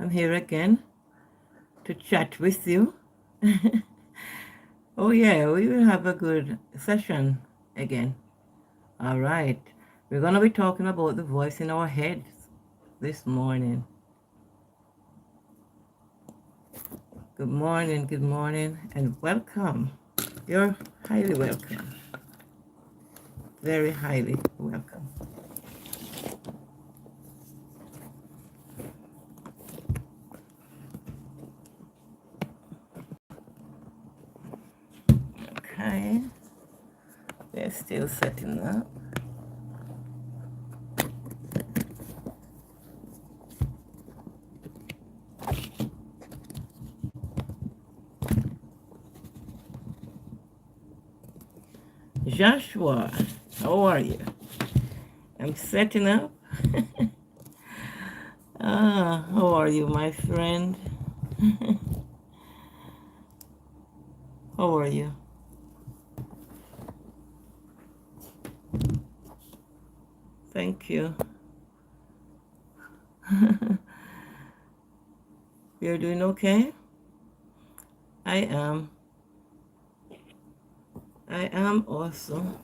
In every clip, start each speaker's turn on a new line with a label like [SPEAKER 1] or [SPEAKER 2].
[SPEAKER 1] I'm here again to chat with you. Oh, yeah, we will have a good session again. All right. We're going to be talking about the voice in our heads this morning. Good morning, and welcome. You're highly welcome. Very highly welcome. Okay. They're still setting up. Joshua, how are you? I'm setting up. How are you, my friend? How are you? Thank you. You're doing okay? I am. I am also.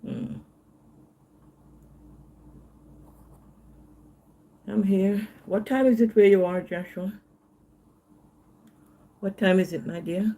[SPEAKER 1] Mm. I'm here. What time is it where you are, Joshua? What time is it, my dear?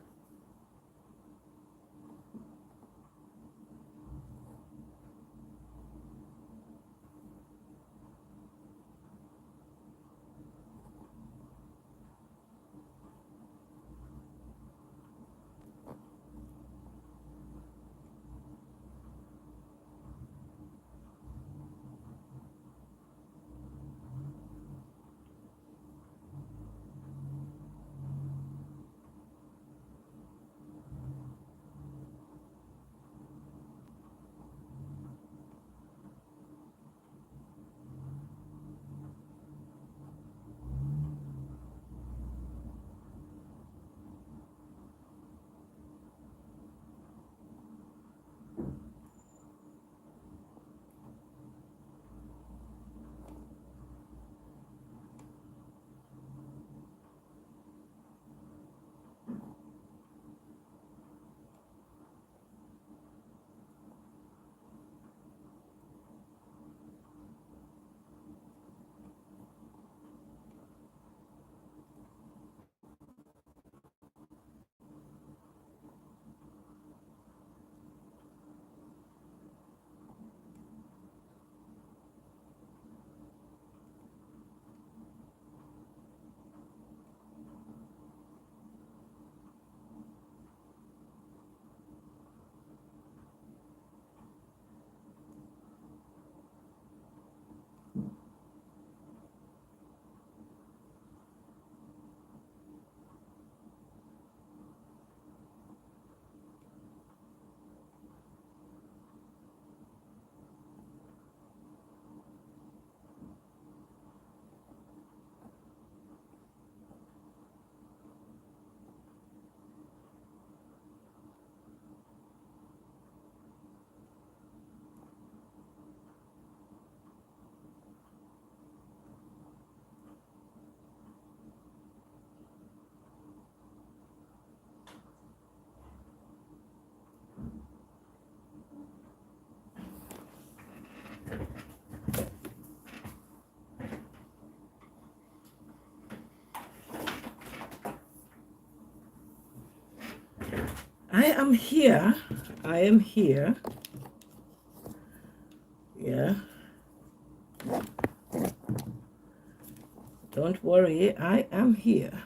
[SPEAKER 1] I am here. I am here. Yeah. Don't worry. I am here.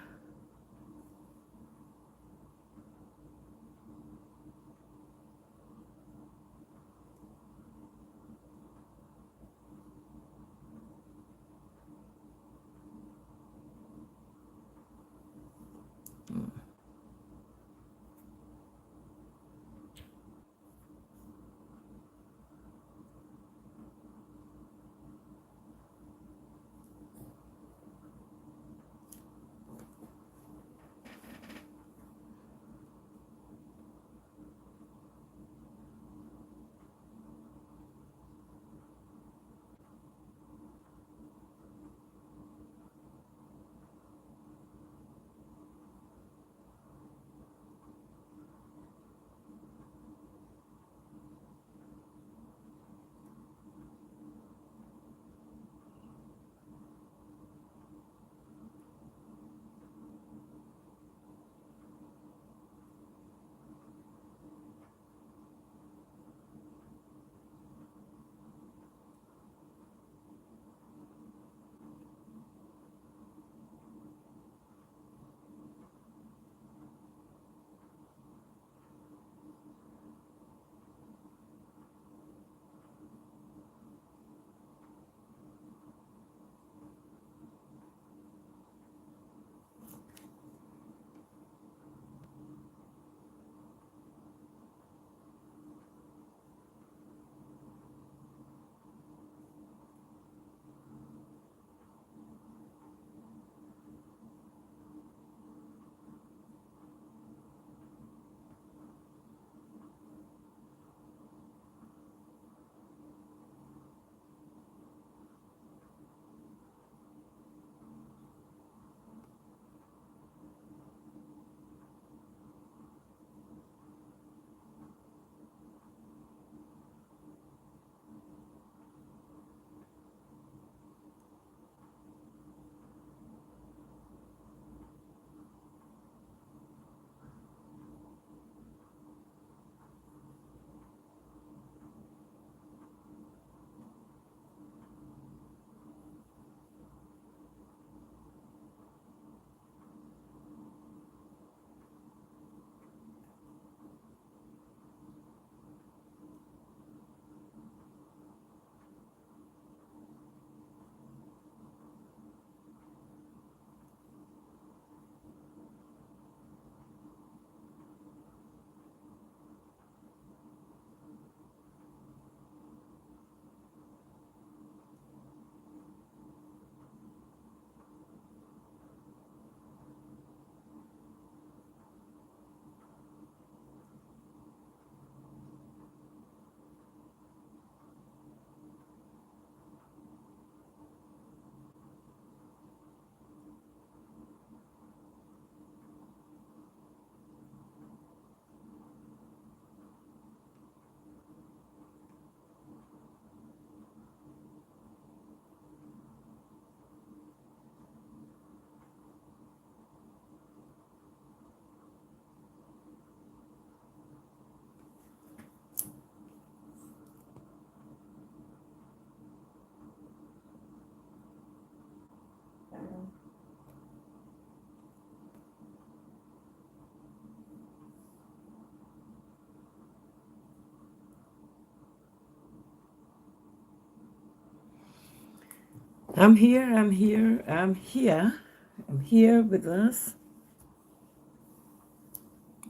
[SPEAKER 1] I'm here, I'm here, I'm here. I'm here with us.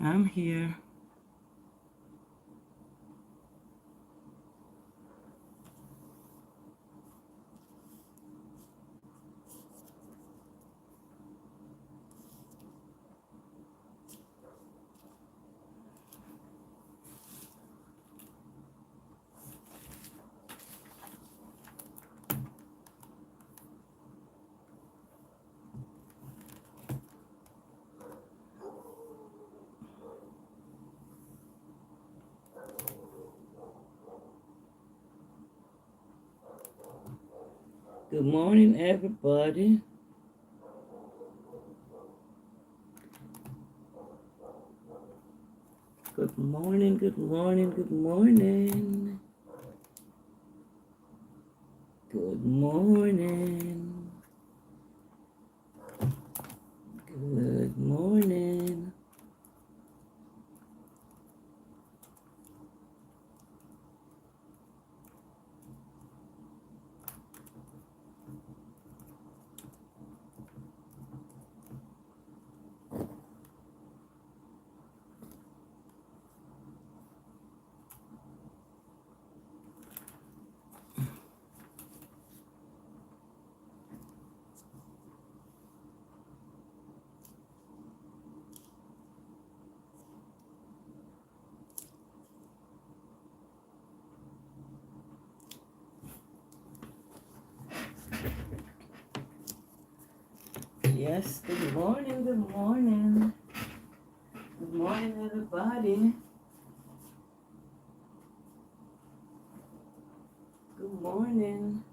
[SPEAKER 1] I'm here. Good morning, everybody. Good morning, good morning, good morning. Good morning. Good morning. Yes, good morning, good morning. Good morning, everybody. Good morning.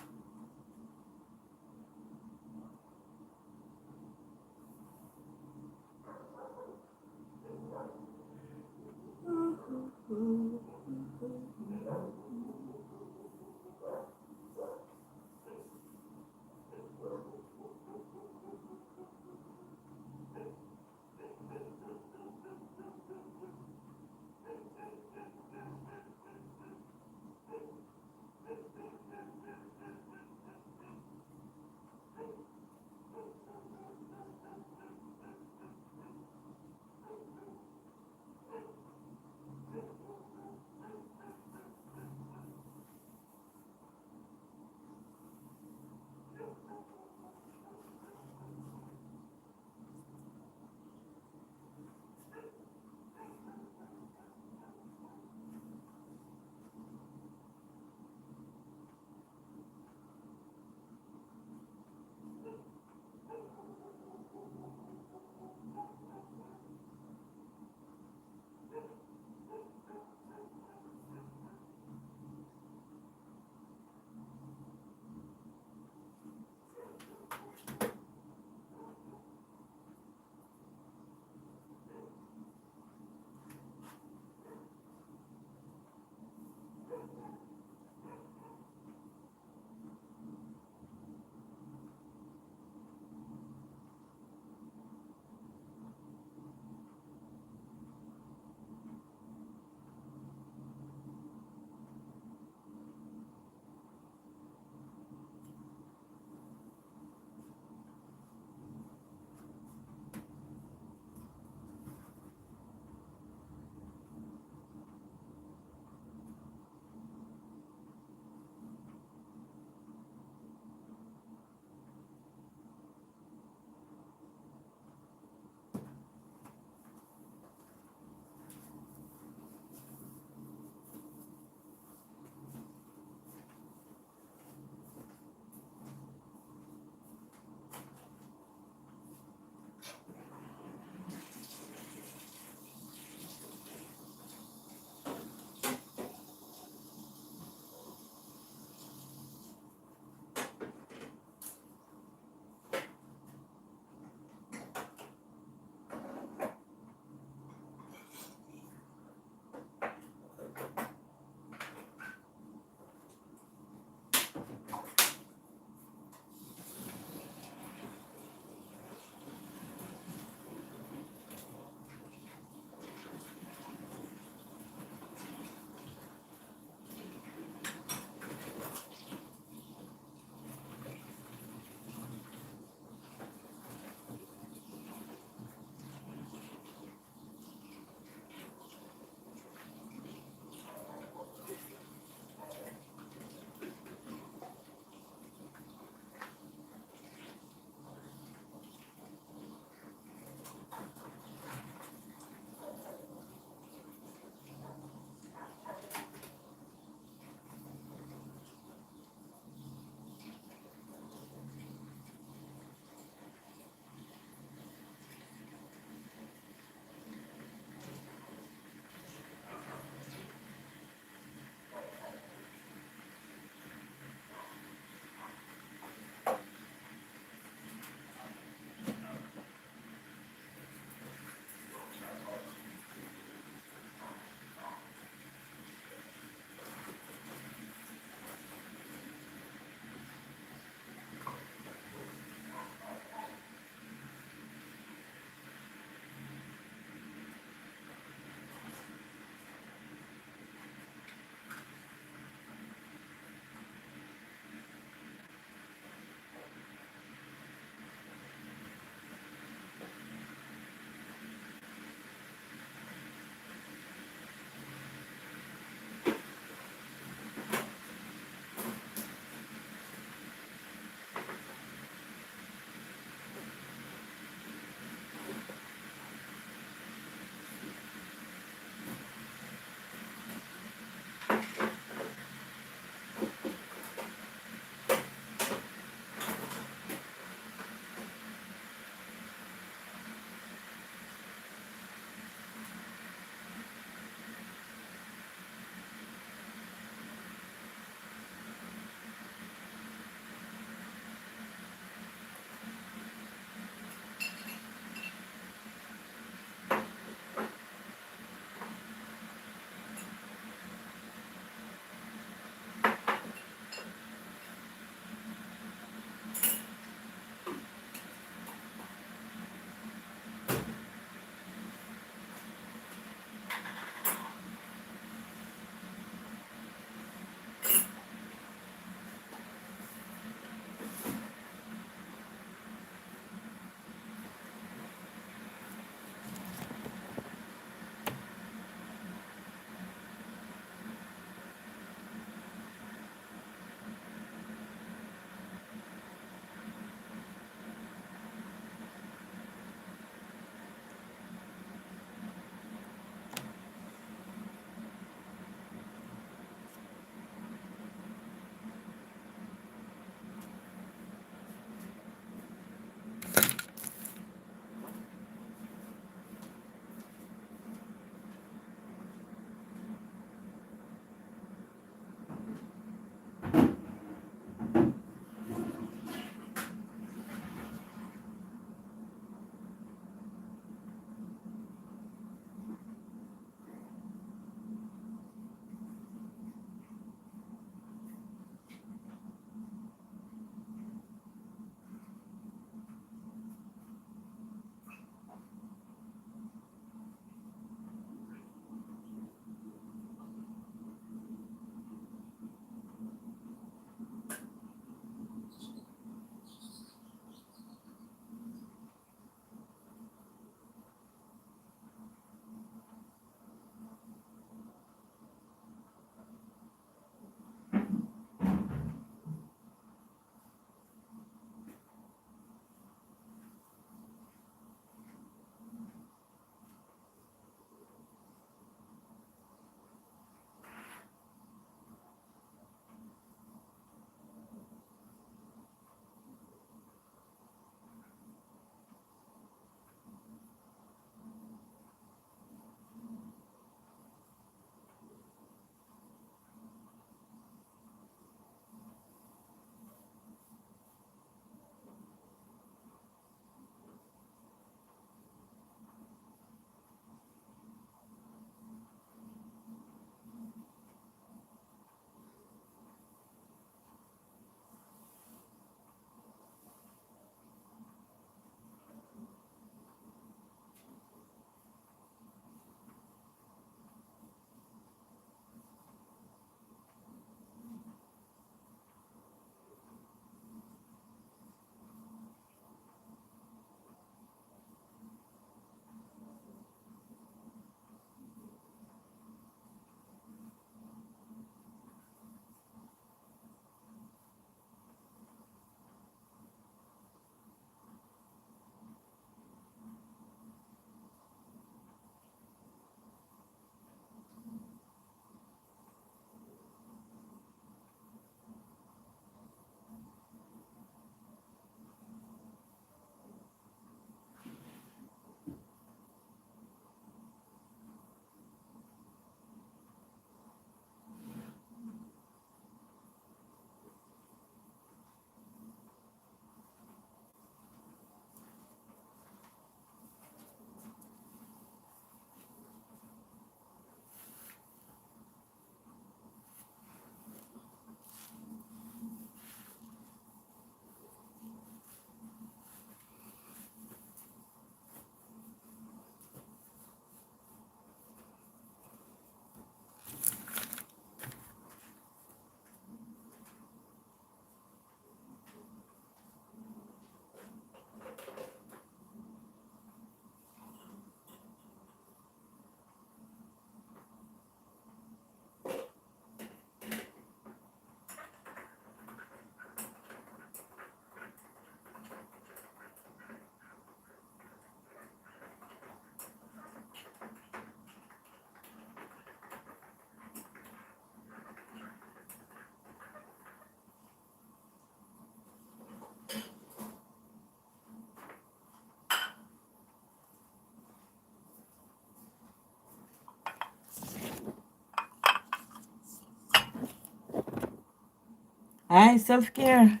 [SPEAKER 1] Aye, self-care.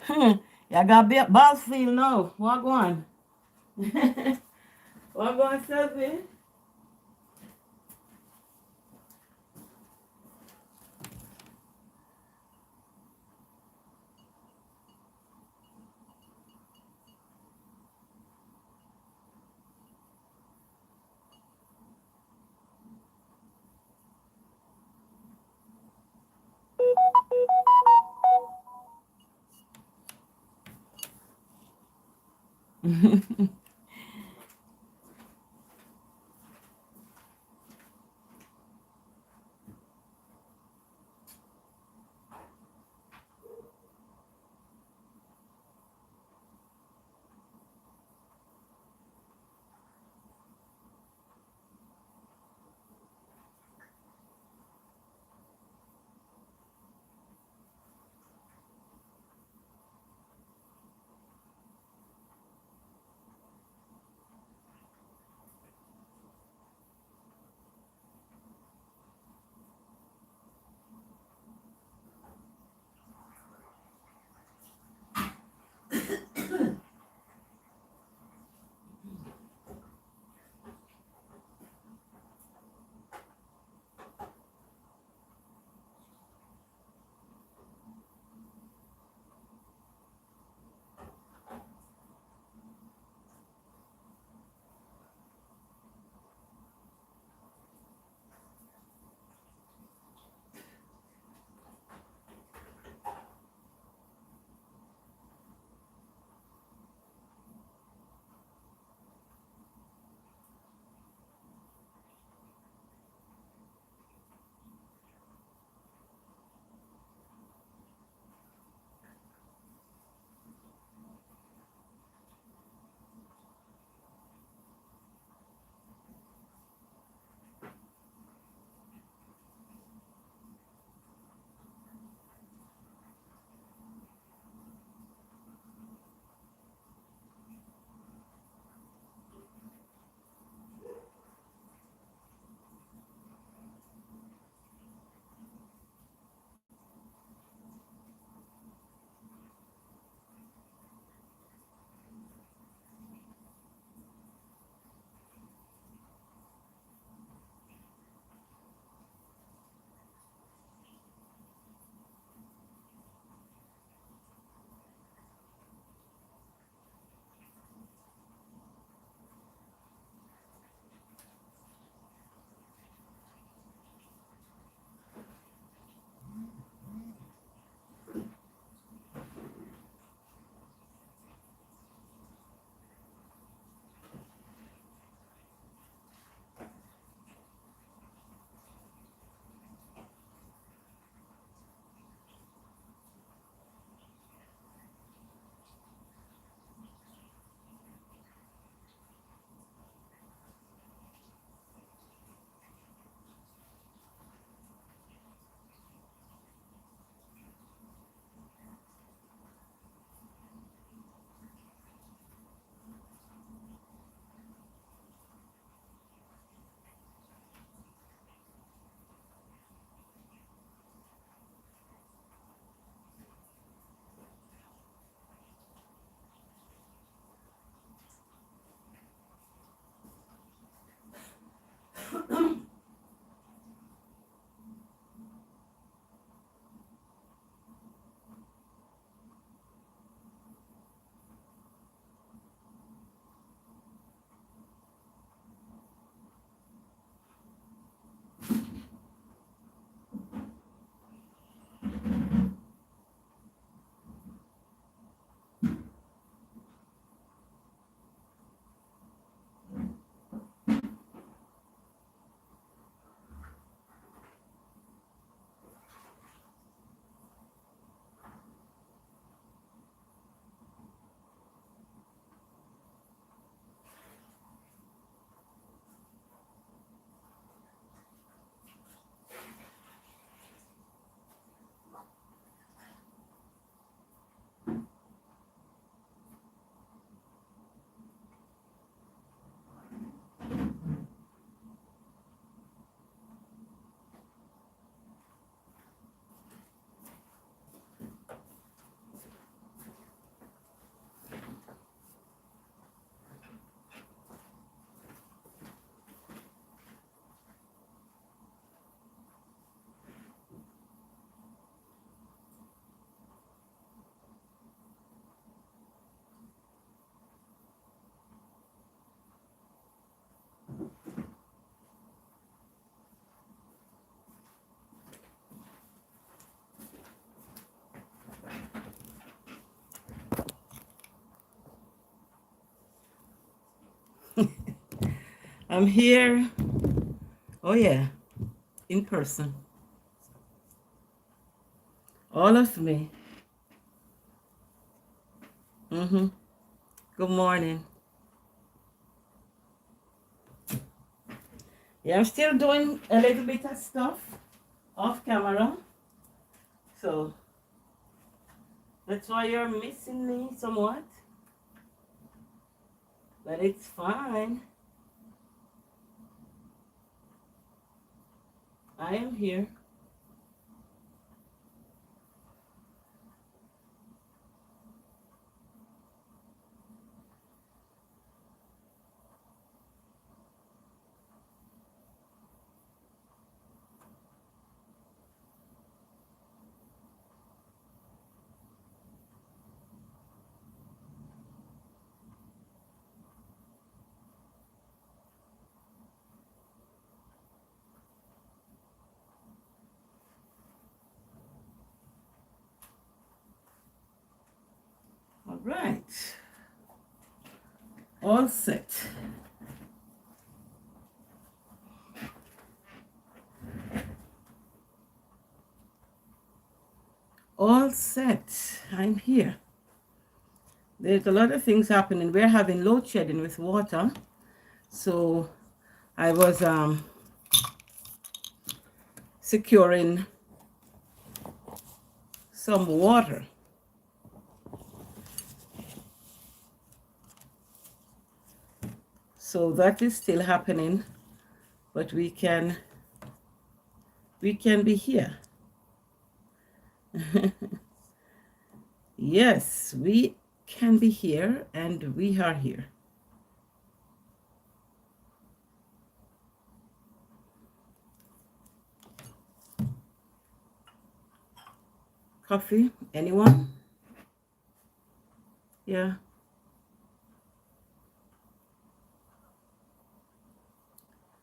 [SPEAKER 1] Y'all got balls feel now. Walk on. Walk on, selfie. I'm here. Oh yeah, in person. All of me. Good morning. Yeah, I'm still doing a little bit of stuff off camera. So that's why you're missing me somewhat. But it's fine. I am here. All right. All set. All set. I'm here. There's a lot of things happening. We're having load shedding with water. So I was securing some water. So that is still happening, but we can be here. Yes, we can be here, and we are here. Coffee? Anyone? Yeah.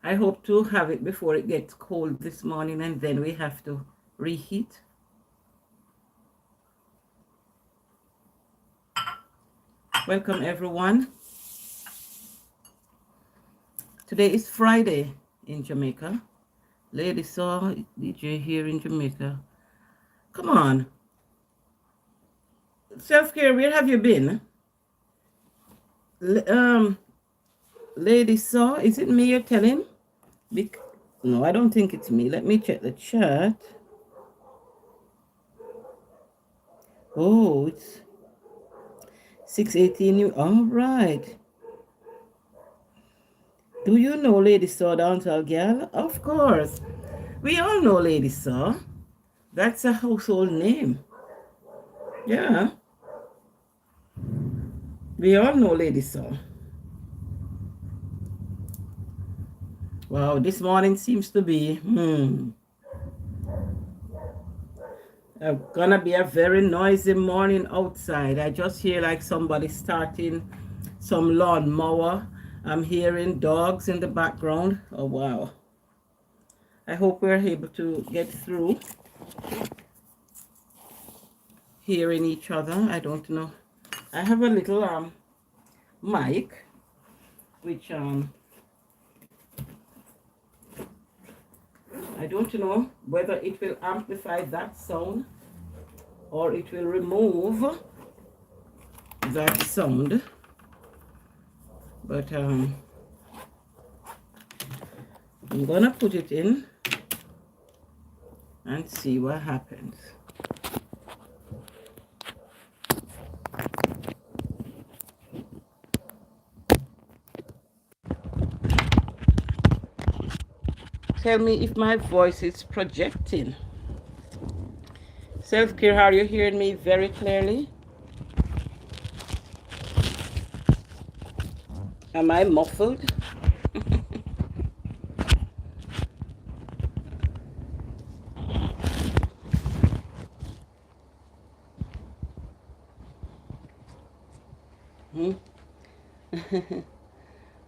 [SPEAKER 1] I hope to have it before it gets cold this morning, and then we have to reheat. Welcome, everyone. Today is Friday in Jamaica. Lady Saw, DJ here in Jamaica. Come on. Self-care, where have you been? Lady Saw, is it me you're telling? No, I don't think it's me. Let me check the chat. Oh, it's 6:18. All right. Do you know Lady Saw Dancehall Gal? Of course. We all know Lady Saw. That's a household name. Yeah. We all know Lady Saw. Wow, this morning seems to be gonna be a very noisy morning outside. I just hear like somebody starting some lawnmower. I'm hearing dogs in the background. Oh wow. I hope we're able to get through hearing each other. I don't know. I have a little mic which I don't know whether it will amplify that sound or it will remove that sound, but I'm gonna put it in and see what happens. Tell me if my voice is projecting. Self-care, are you hearing me very clearly? Am I muffled?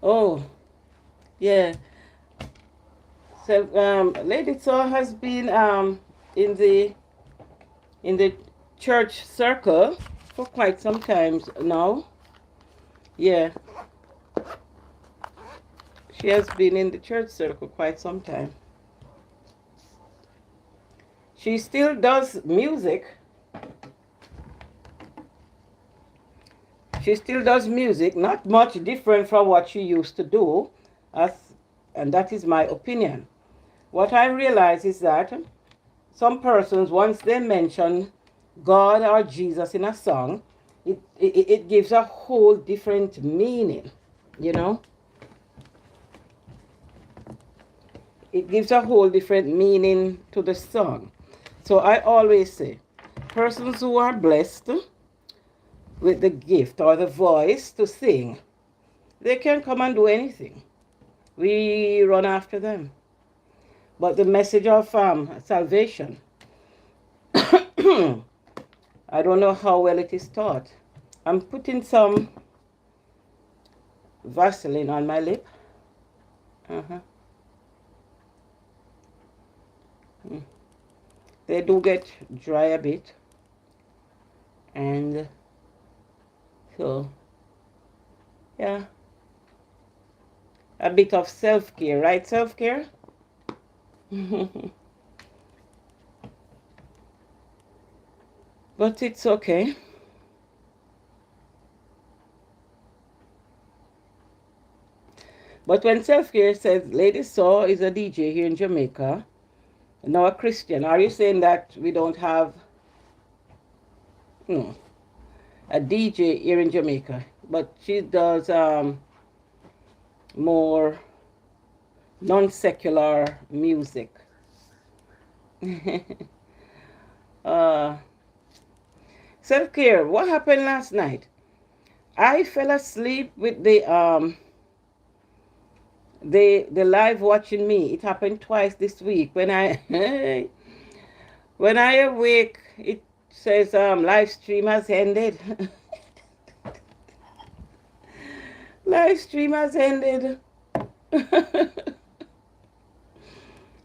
[SPEAKER 1] Oh, yeah. So, Lady Saw has been in the church circle for quite some time now. Yeah. She has been in the church circle quite some time. She still does music. She still does music, not much different from what she used to do, and that is my opinion. What I realize is that some persons, once they mention God or Jesus in a song, it gives a whole different meaning, you know? It gives a whole different meaning to the song. So I always say, persons who are blessed with the gift or the voice to sing, they can come and do anything. We run after them. But the message of salvation, I don't know how well it is taught. I'm putting some Vaseline on my lip. They do get dry a bit. And so, yeah. A bit of self-care, right? Self-care? But it's okay. But when self-care says, Lady Saw is a DJ here in Jamaica, now a Christian, are you saying that we don't have a DJ here in Jamaica? But she does more non-secular music. Self-care, what happened last night? I fell asleep with the live watching me. It happened twice this week. When I when I awake, it says live stream has ended. Live stream has ended.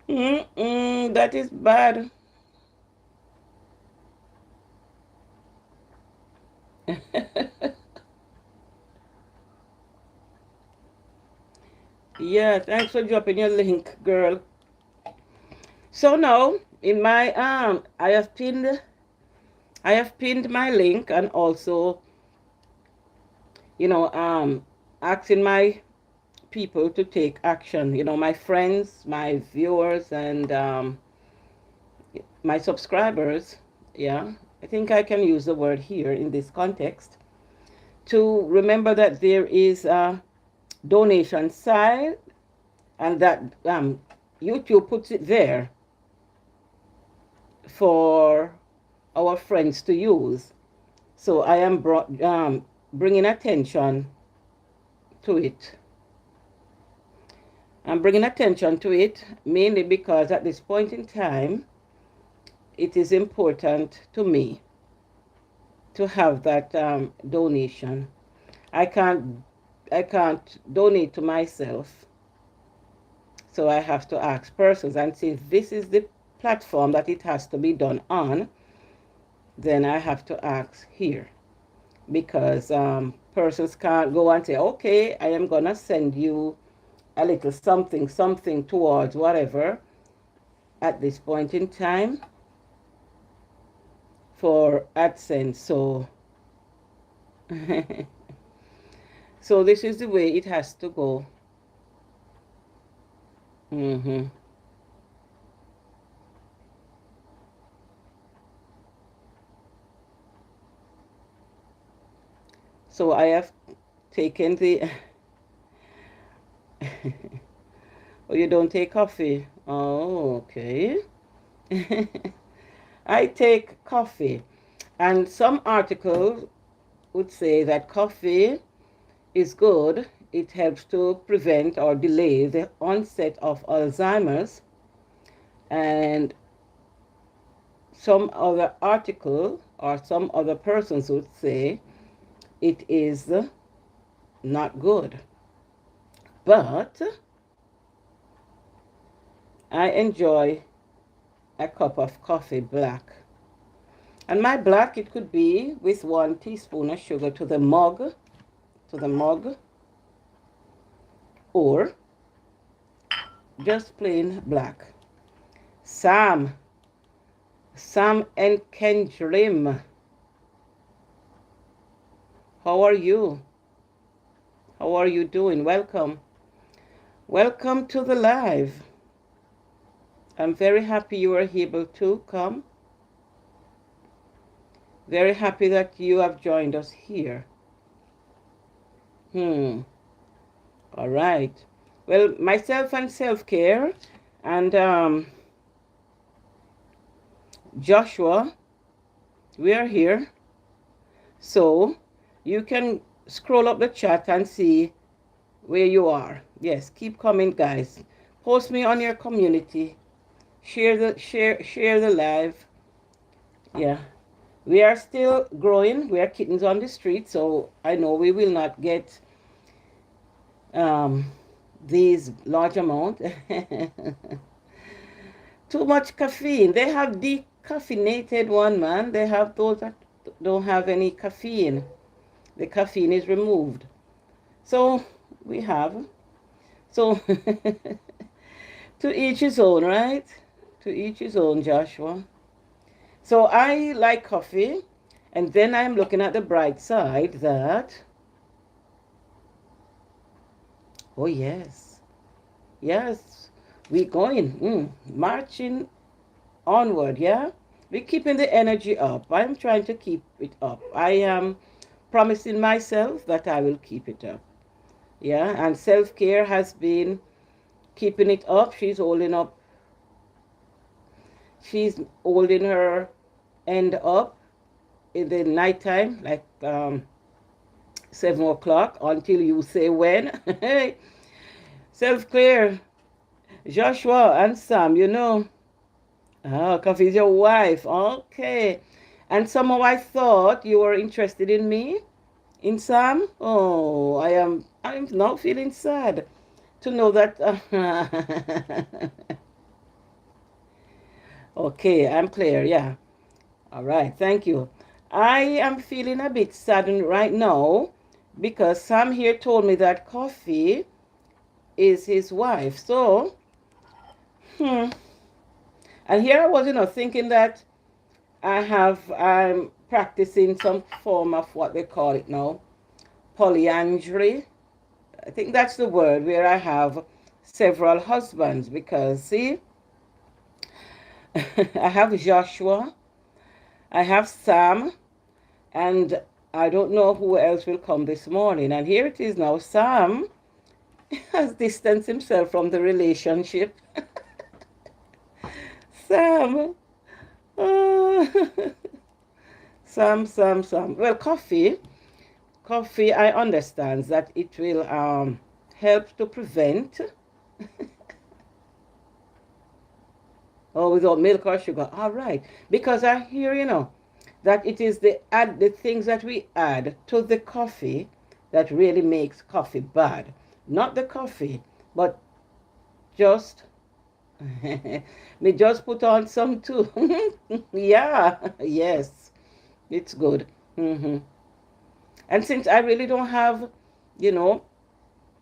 [SPEAKER 1] That is bad. Yeah, thanks for dropping your link, girl. So now in my I have pinned my link, and also, you know, asking my people to take action, you know, my friends, my viewers, and my subscribers. Yeah, I think I can use the word here in this context, to remember that there is a donation side, and that YouTube puts it there for our friends to use. So I am bringing attention to it. I'm bringing attention to it mainly because at this point in time, it is important to me to have that donation. I can't donate to myself, so I have to ask persons. And since this is the platform that it has to be done on, then I have to ask here, because persons can't go and say, okay, I am gonna send you a little something towards whatever at this point in time for AdSense. So so this is the way it has to go. So I have taken the oh, you don't take coffee? Oh, okay. I take coffee, and some articles would say that coffee is good. It helps to prevent or delay the onset of Alzheimer's, and some other article or some other persons would say it is not good. But I enjoy a cup of coffee black. And my black, it could be with 1 teaspoon of sugar to the mug, or just plain black. Sam and Kendrim, how are you? How are you doing? Welcome. Welcome to the live. I'm very happy you are able to come. Very happy that you have joined us here. All right. Well, myself and self-care and Joshua, we are here. So you can scroll up the chat and see where you are. Yes, keep coming, guys. Post me on your community. Share the live. Yeah. We are still growing. We are kittens on the street, so I know we will not get these large amount. Too much caffeine. They have decaffeinated one, man. They have those that don't have any caffeine. The caffeine is removed. So we have. So to each his own, right? To each his own, Joshua. So I like coffee, and then I'm looking at the bright side that, oh yes, yes, we going, marching onward, yeah? We're keeping the energy up. I'm trying to keep it up. I am promising myself that I will keep it up. Yeah, and self-care has been keeping it up. She's holding her end up in the nighttime, like 7 o'clock until you say when. Self-care, Joshua and Sam, you know. Oh, Coffee is your wife. Okay. And somehow I thought you were interested in me, in Sam. Oh, I'm now feeling sad to know that. Okay, I'm clear. Yeah. All right. Thank you. I am feeling a bit saddened right now because Sam here told me that Coffee is his wife. So, and here I was, thinking that I'm practicing some form of what they call it now, polyandry. I think that's the word, where I have several husbands because, see, I have Joshua, I have Sam, and I don't know who else will come this morning. And here it is now. Sam has distanced himself from the relationship. Sam. Sam. Well, coffee, I understand that it will help to prevent. Oh, without milk or sugar. All right. Because I hear, that it is the things that we add to the coffee that really makes coffee bad. Not the coffee, but just me just put on some too. Yeah, yes, it's good. And since I really don't have,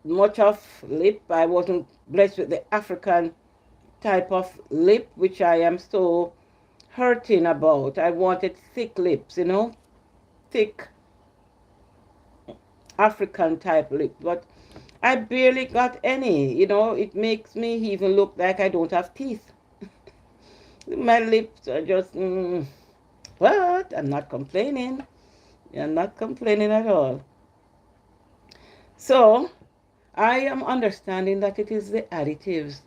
[SPEAKER 1] much of lip, I wasn't blessed with the African type of lip, which I am so hurting about. I wanted thick lips, thick African type lip, but I barely got any. It makes me even look like I don't have teeth. My lips are just, but I'm not complaining. I'm not complaining at all. So I am understanding that it is the additives,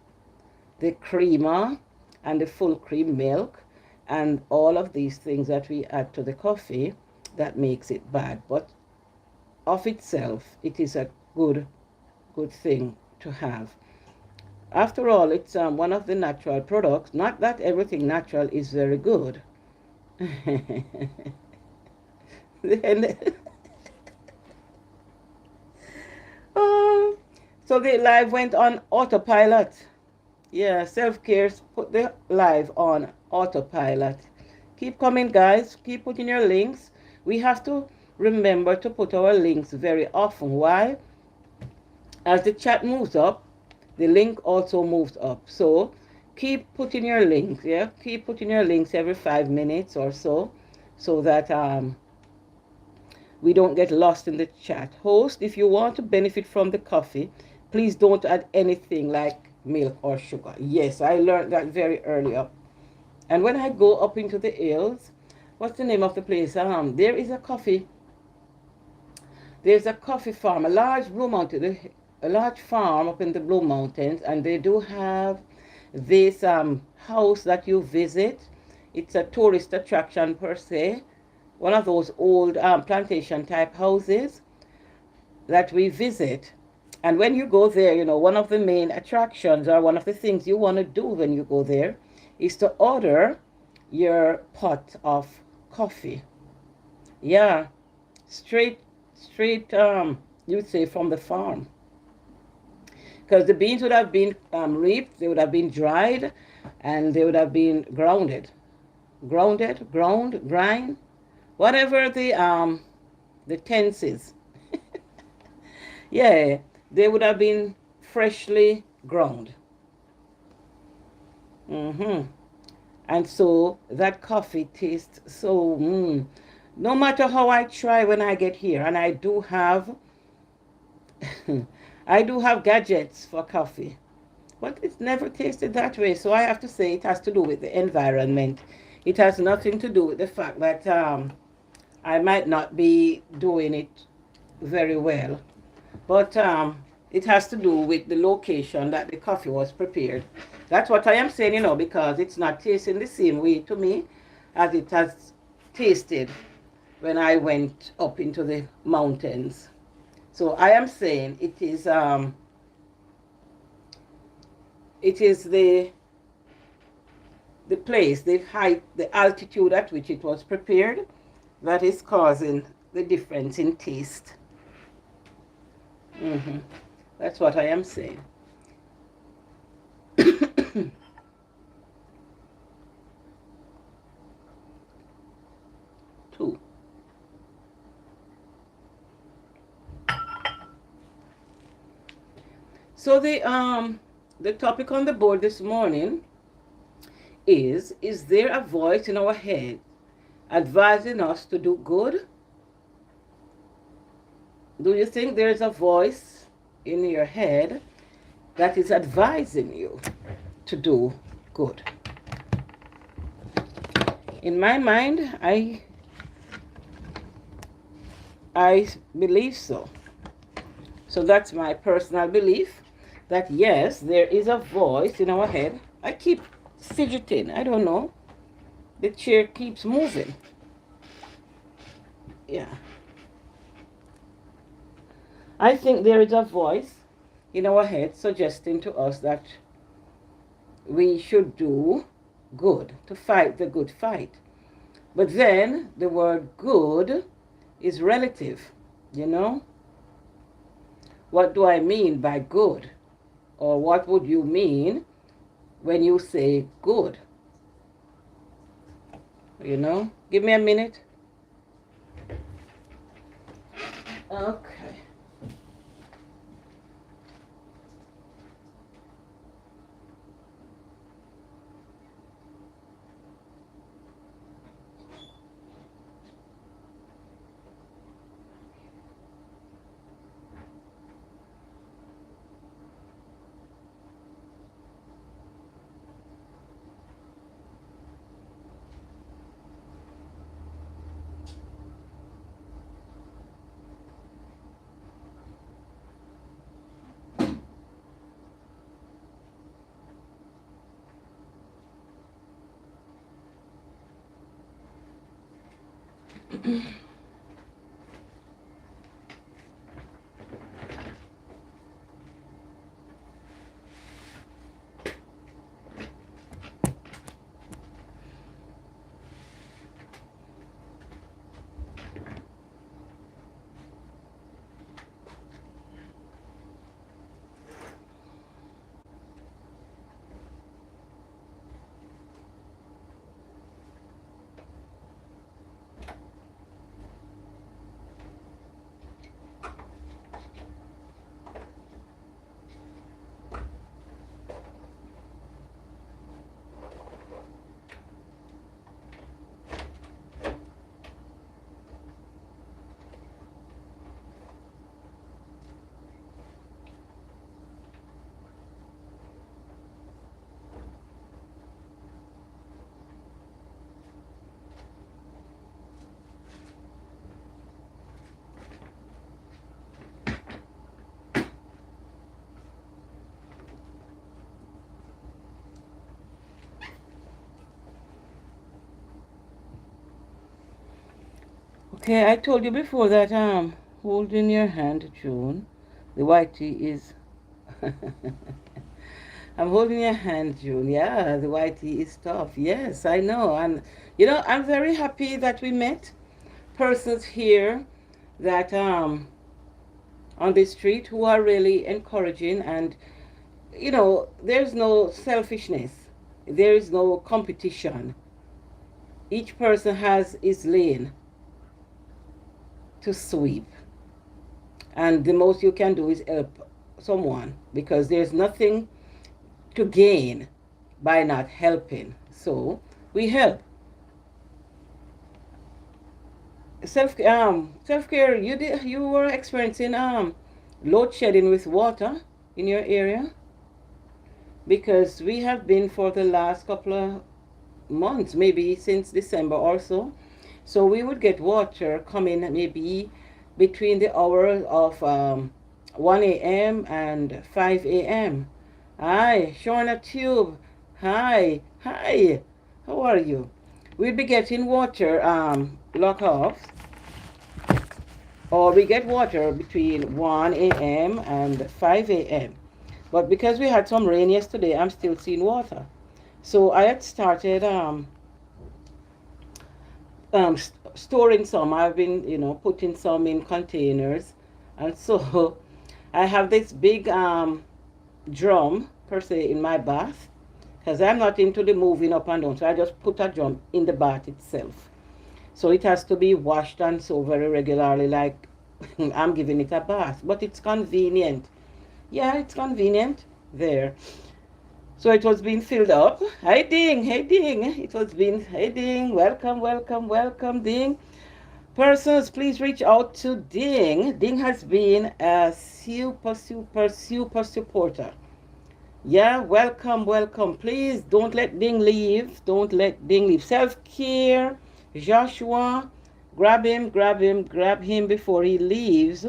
[SPEAKER 1] the creamer and the full cream milk and all of these things that we add to the coffee that makes it bad. But of itself, it is a good thing to have. After all, it's one of the natural products. Not that everything natural is very good. So the live went on autopilot. Yeah, self-care put the live on autopilot. Keep coming, guys. Keep putting your links. We have to remember to put our links very often. Why? As the chat moves up, the link also moves up. So keep putting your links, yeah? Keep putting your links every 5 minutes or so that we don't get lost in the chat. Host, if you want to benefit from the coffee, please don't add anything like milk or sugar. Yes, I learned that very early up. And when I go up into the hills, what's the name of the place? There is there's a coffee farm, a large Blue Mountain, a large farm up in the Blue Mountains, and they do have this house that you visit. It's a tourist attraction per se, one of those old plantation type houses that we visit. And when you go there, you know, one of the main attractions or one of the things you want to do when you go there is to order your pot of coffee. Yeah, straight, you'd say from the farm. Because the beans would have been reaped, they would have been dried, and they would have been ground, grind, whatever the tense is. Yeah, they would have been freshly ground. And so that coffee tastes so, no matter how I try when I get here, and I do have, I do have gadgets for coffee, but it's never tasted that way. So I have to say it has to do with the environment. It has nothing to do with the fact that I might not be doing it very well. But it has to do with the location that the coffee was prepared. That's what I am saying, you know, because it's not tasting the same way to me as it has tasted when I went up into the mountains. So I am saying it is the place, the height, the altitude at which it was prepared that is causing the difference in taste. That's what I am saying. Two. So the topic on the board this morning is there a voice in our head advising us to do good? Do you think there's a voice in your head that is advising you to do good? In my mind, I believe so. So that's my personal belief that yes, there is a voice in our head. I keep fidgeting. I don't know. The chair keeps moving. Yeah. I think there is a voice in our head suggesting to us that we should do good, to fight the good fight. But then the word good is relative, you know? What do I mean by good? Or what would you mean when you say good? You know? Give me a minute. Okay. Okay, I told you before that holding your hand, June. The white tea is I'm holding your hand, June. Yeah, the white tea is tough. Yes, I know. And I'm very happy that we met persons here that on the street who are really encouraging, and there's no selfishness. There is no competition. Each person has his lane to sweep. And the most you can do is help someone, because there's nothing to gain by not helping. So we help. Self care. You were experiencing load shedding with water in your area, because we have been for the last couple of months, maybe since December or so. So we would get water coming maybe between the hours of 1 a.m. and 5 a.m. Hi, Shorna Tube. Hi, hi. How are you? We'll be getting water lock off, or we get water between 1 a.m. and 5 a.m. But because we had some rain yesterday, I'm still seeing water. So I had started storing some. I've been, putting some in containers. And so I have this big drum, per se, in my bath, because I'm not into the moving up and down. So I just put a drum in the bath itself. So it has to be washed and so very regularly, like I'm giving it a bath. But it's convenient. Yeah, it's convenient there. So it was being filled up. Hi, Ding. Hey, Ding. It was being, hey, Ding. Welcome, welcome, welcome, Ding. Persons, please reach out to Ding. Ding has been a super, super, super supporter. Yeah, welcome, welcome. Please don't let Ding leave. Don't let Ding leave. Self-care. Joshua, grab him, grab him, grab him before he leaves.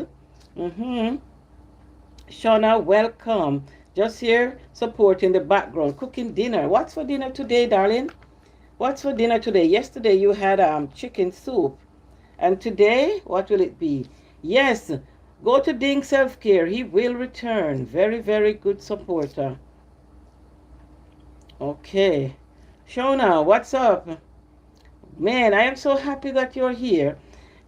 [SPEAKER 1] Shauna, welcome. Just here supporting the background, cooking dinner. What's for dinner today, darling? What's for dinner today? Yesterday you had chicken soup. And today, what will it be? Yes, go to Ding Self Care. He will return. Very, very good supporter. Okay. Shona, what's up? Man, I am so happy that you're here.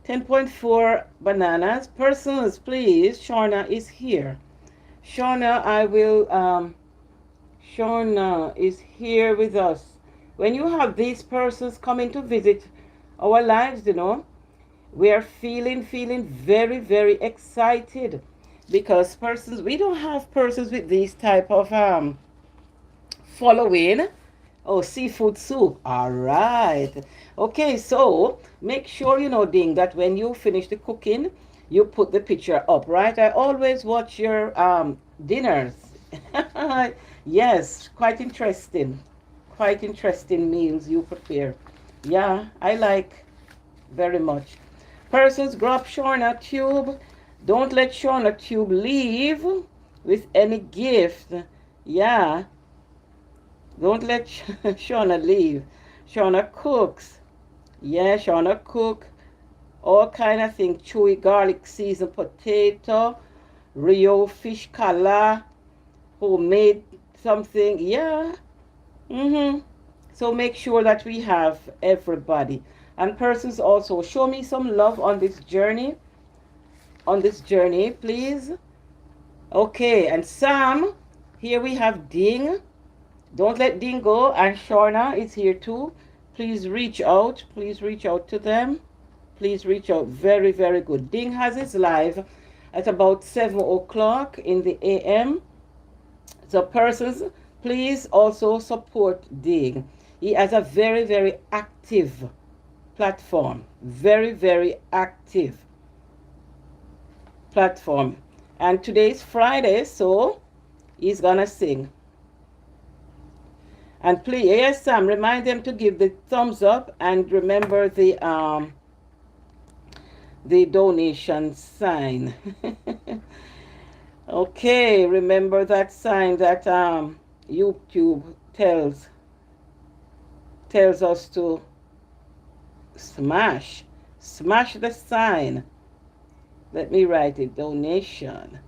[SPEAKER 1] 10.4 bananas. Persons, please. Shona is here. Shauna, Shauna is here with us. When you have these persons coming to visit our lives, we are feeling very, very excited, because we don't have persons with these type of following. Oh, seafood soup. All right. Okay, so make sure Ding, that when you finish the cooking, you put the picture up, right? I always watch your dinners. Yes, quite interesting. Quite interesting meals you prepare. Yeah, I like very much. Persons, grab Shorna Tube. Don't let Shorna Tube leave with any gift. Yeah. Don't let Shauna leave. Shauna cooks. Yeah, Shauna cook all kind of things. Chewy garlic seasoned potato, Rio fish color, homemade something. Yeah. So make sure that we have everybody. And persons, also show me some love on this journey. On this journey, please. Okay, and Sam, here we have Ding. Don't let Ding go. And Shorna is here too. Please reach out. Please reach out to them. Please reach out. Very, very good. Ding has his live at about 7 o'clock in the a.m. So persons, please also support Ding. He has a very, very active platform. Very, very active platform. And today is Friday, so he's gonna sing. And please, yes, Sam, remind them to give the thumbs up, and remember the donation sign. Okay, remember that sign that YouTube tells us to smash. Smash the sign. Let me write it. Donation.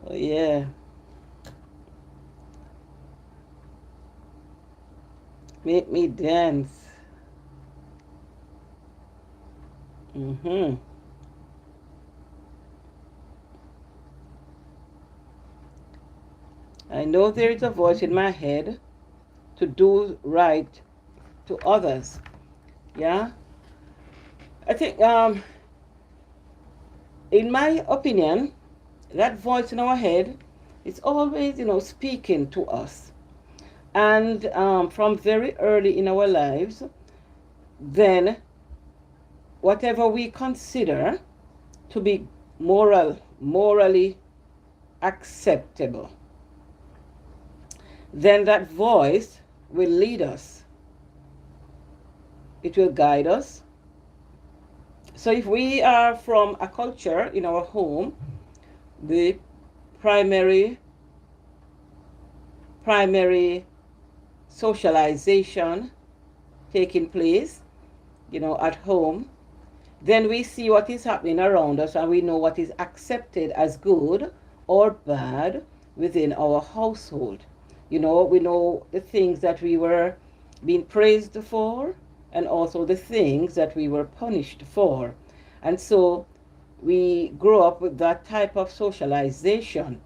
[SPEAKER 1] Oh, yeah. Make me dance. Mm-hmm. I know there is a voice in my head to do right to others. Yeah. I think, in my opinion, that voice in our head is always, speaking to us. And from very early in our lives, then whatever we consider to be morally acceptable, then that voice will lead us. It will guide us. So if we are from a culture in our home, the primary socialization taking place, at home, then we see what is happening around us and we know what is accepted as good or bad within our household. We know the things that we were being praised for and also the things that we were punished for. And so we grow up with that type of socialization,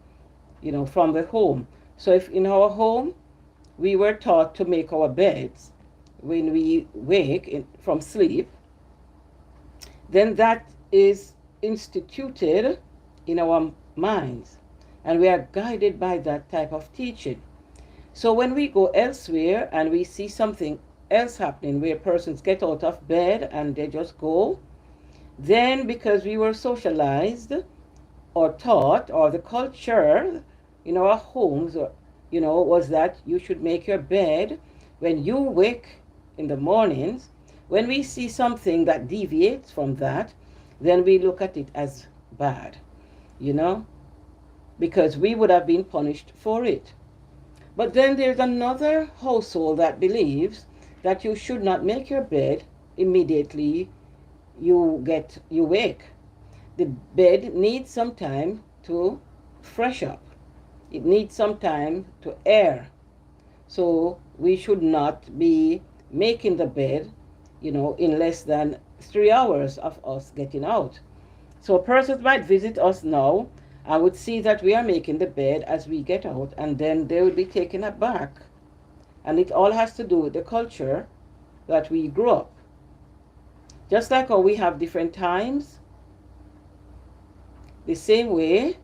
[SPEAKER 1] from the home. So if in our home we were taught to make our beds when we wake from sleep, then that is instituted in our minds. And we are guided by that type of teaching. So when we go elsewhere and we see something else happening where persons get out of bed and they just go, then because we were socialized or taught, or the culture in our homes, was that you should make your bed when you wake in the mornings. When we see something that deviates from that, then we look at it as bad, because we would have been punished for it. But then there's another household that believes that you should not make your bed immediately you wake. The bed needs some time to fresh up. It needs some time to air. So we should not be making the bed, in less than 3 hours of us getting out. So persons might visit us now and would see that we are making the bed as we get out, and then they would be taken aback. And it all has to do with the culture that we grew up. Just like how we have different times, the same way,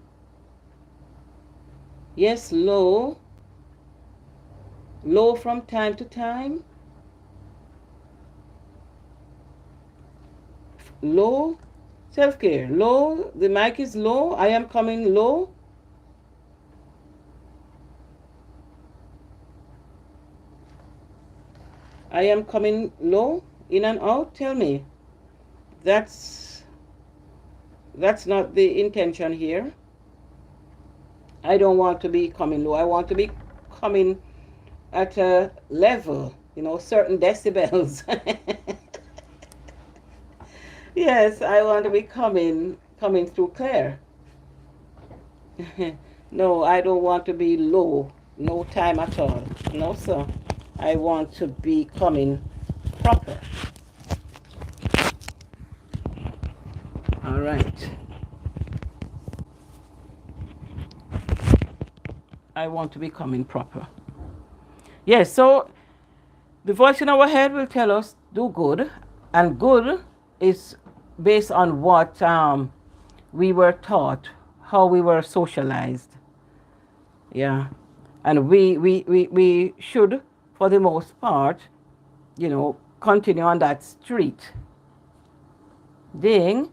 [SPEAKER 1] yes, low from time to time, low, self-care, low, the mic is low, I am coming low. I am coming low, in and out, tell me. That's not the intention here. I don't want to be coming low. I want to be coming at a level, certain decibels. Yes, I want to be coming through clear. No, I don't want to be low. No time at all. No, sir. I want to be coming proper. All right. I want to be coming proper. Yes, so the voice in our head will tell us do good, and good is based on what we were taught, how we were socialized. Yeah. And we should, for the most part, continue on that street. Ding.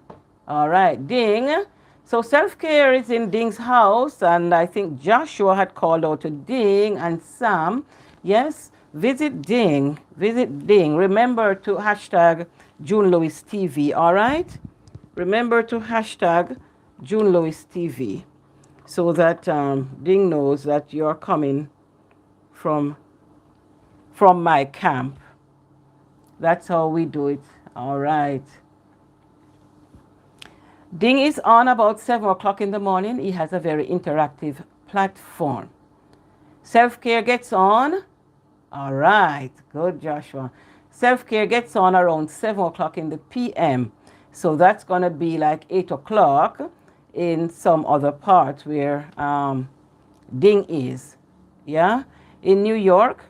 [SPEAKER 1] All right, Ding. So self-care is in Ding's house, and I think Joshua had called out to Ding and Sam. Yes, visit Ding. Visit Ding. Remember to hashtag June Lewis TV, all right? Remember to hashtag June Lewis TV so that Ding knows that you're coming from from my camp. That's how we do it. All right. Ding is on about 7 o'clock in the morning. He has a very interactive platform. Self-care gets on. All right. Good, Joshua. Self-care gets on around 7 o'clock in the p.m. So that's going to be like 8 o'clock in some other part where Ding is. Yeah? In New York,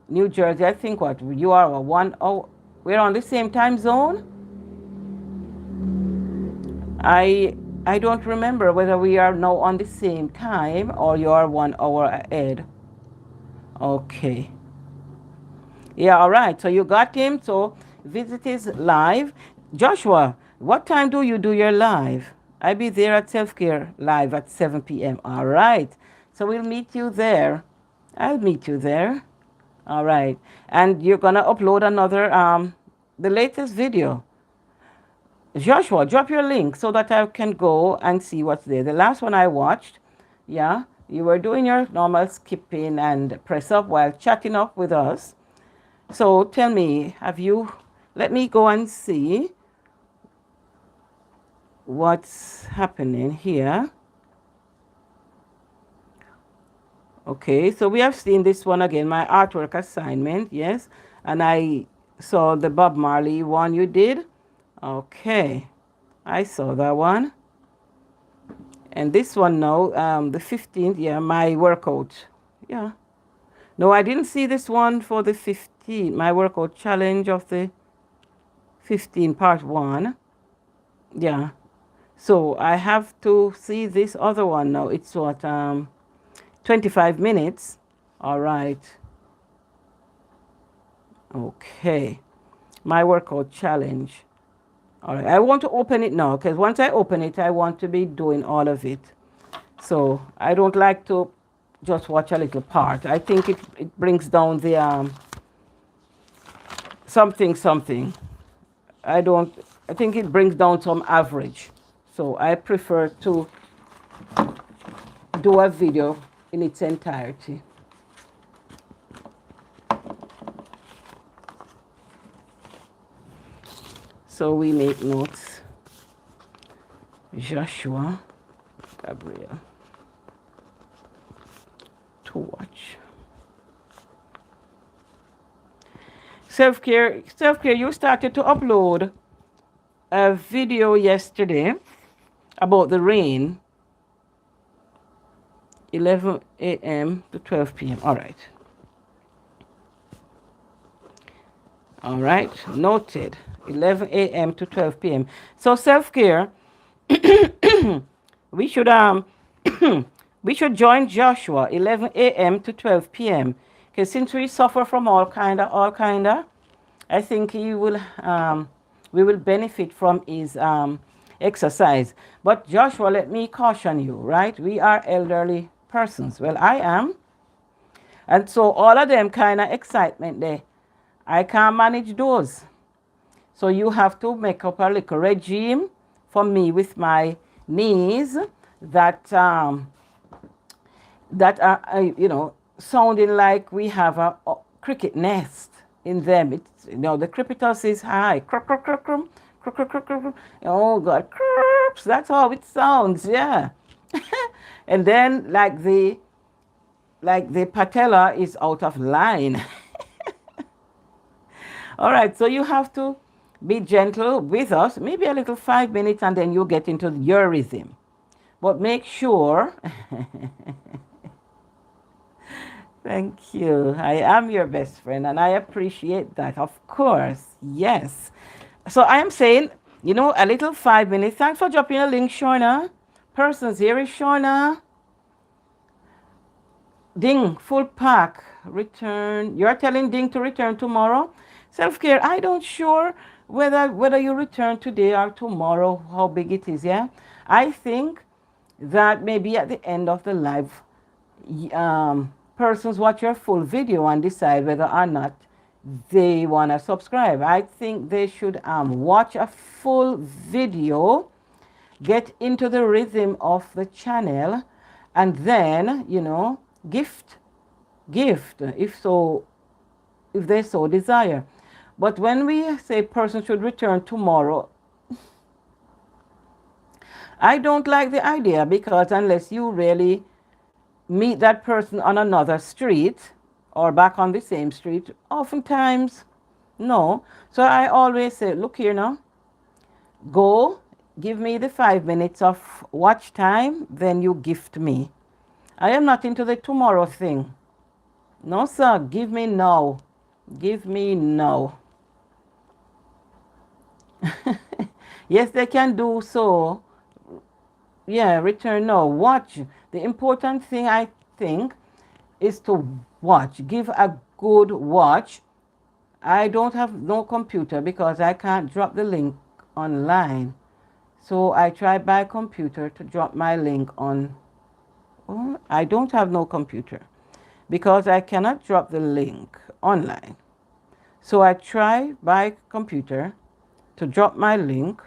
[SPEAKER 1] New Jersey, I think what? You are a 1 hour. We're on the same time zone? I don't remember whether we are now on the same time or you are 1 hour ahead. Okay. Yeah, all right. So you got him. So visit is live. Joshua, what time do you do your live? I'll be there at Self-Care Live at 7 p.m. All right. So we'll meet you there. I'll meet you there. All right. And you're going to upload another, the latest video. Joshua, drop your link so that I can go and see what's there. The last one I watched, yeah, you were doing your normal skipping and press up while chatting up with us. So tell me, let me go and see what's happening here. Okay, so we have seen this one again, my artwork assignment, yes. And I saw the Bob Marley one you did. Okay, I saw that one. And this one now, the 15th, yeah, my workout. Yeah. No, I didn't see this one for the 15th, my workout challenge of the 15 part 1. Yeah. So I have to see this other one now. It's what, 25 minutes. All right. Okay. My workout challenge. All right, I want to open it now because once I open it, I want to be doing all of it. So I don't like to just watch a little part. I think it brings down the something. I think it brings down some average. So I prefer to do a video in its entirety. So we make notes. Joshua, Gabriel, to watch. Self-care, you started to upload a video yesterday about the rain. 11 a.m. to 12 p.m. All right. All right, noted. 11 a.m. to 12 p.m. So self-care, we should we should join Joshua 11 a.m. to 12 p.m. because since we suffer from all kinda, I think he will we will benefit from his exercise. But Joshua, let me caution you, right? We are elderly persons. Well, I am, and so all of them kind of excitement there. I can't manage those. So you have to make up a little regime for me with my knees that are sounding like we have a cricket nest in them. It's the crepitus is high. Oh God, that's how it sounds. Yeah. And then like the patella is out of line. All right, so you have to be gentle with us, maybe a little 5 minutes, and then you get into your rhythm. But make sure, thank you. I am your best friend, and I appreciate that, of course. Yes. So I am saying, a little 5 minutes. Thanks for dropping a link, Shorna. Persons here is Shorna. Ding, full pack. Return. You're telling Ding to return tomorrow? Self-care, I don't sure whether you return today or tomorrow, how big it is, yeah? I think that maybe at the end of the live, persons watch your full video and decide whether or not they want to subscribe. I think they should watch a full video, get into the rhythm of the channel, and then, gift. If so, if they so desire. But when we say person should return tomorrow, I don't like the idea, because unless you really meet that person on another street or back on the same street, oftentimes, no. So I always say, look here now, go, give me the 5 minutes of watch time, then you gift me. I am not into the tomorrow thing. No, sir, give me now. Give me now. Yes, they can do so. Yeah, return now. Watch. The important thing, I think, is to watch. Give a good watch. I don't have no computer because I can't drop the link online. So I try by computer to drop my link on. Oh, I don't have no computer because I cannot drop the link online. So I try by computer to drop my link.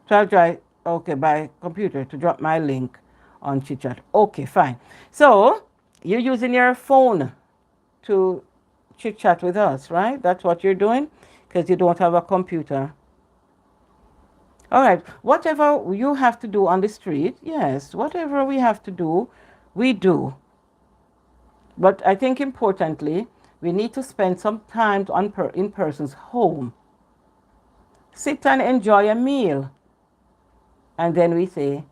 [SPEAKER 1] So I'll try, okay, by computer to drop my link on chit-chat. Okay, fine. So you're using your phone to chit-chat with us, right? That's what you're doing because you don't have a computer. All right, whatever you have to do on the street, yes, whatever we have to do, we do. But I think importantly, we need to spend some time in person's home. Sit and enjoy a meal. And then we say,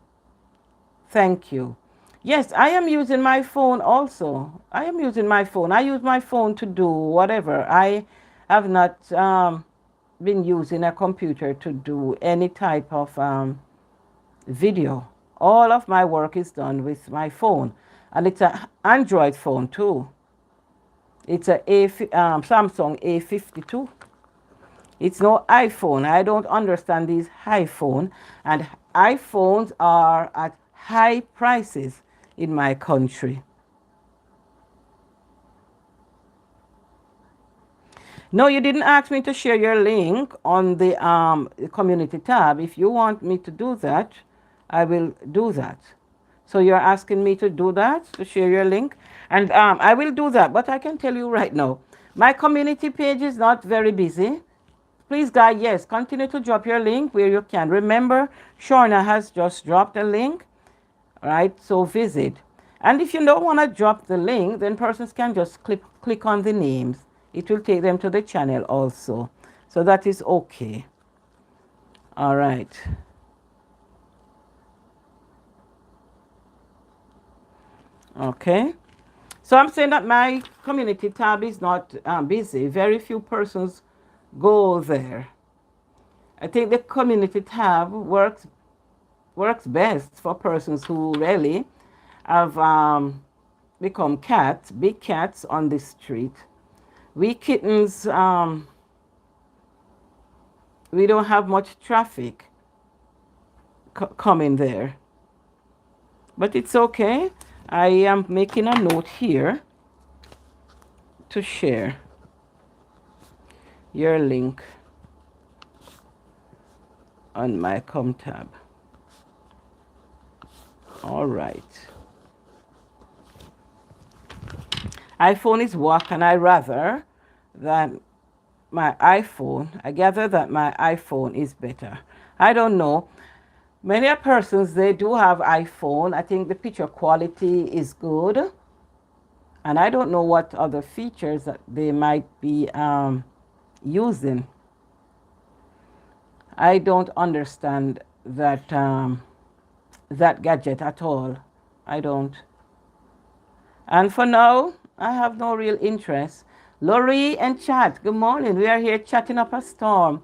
[SPEAKER 1] thank you. Yes, I am using my phone also. I am using my phone. I use my phone to do whatever. I have not been using a computer to do any type of video. All of my work is done with my phone. And it's an Android phone too. It's a Samsung A52. It's no iPhone. I don't understand these iPhone. And iPhones are at high prices in my country. No, you didn't ask me to share your link on the community tab. If you want me to do that, I will do that. So you're asking me to do that, to share your link? And I will do that, but I can tell you right now, my community page is not very busy. Please, guys, yes, continue to drop your link where you can. Remember, Shorna has just dropped a link, right? So visit. And if you don't want to drop the link, then persons can just click on the names. It will take them to the channel also. So that is okay. All right. Okay. So I'm saying that my community tab is not busy. Very few persons go there. I think the community tab works best for persons who really have become cats, big cats on the street. We kittens, we don't have much traffic coming there. But it's okay. I am making a note here to share your link on my com tab. All right. iPhone is what, and I rather that my iPhone, I gather that my iPhone is better. I don't know. Many persons, they do have iPhone. I think the picture quality is good. And I don't know what other features that they might be using. I don't understand that that gadget at all. I don't. And for now, I have no real interest. Laurie and chat, good morning. We are here chatting up a storm.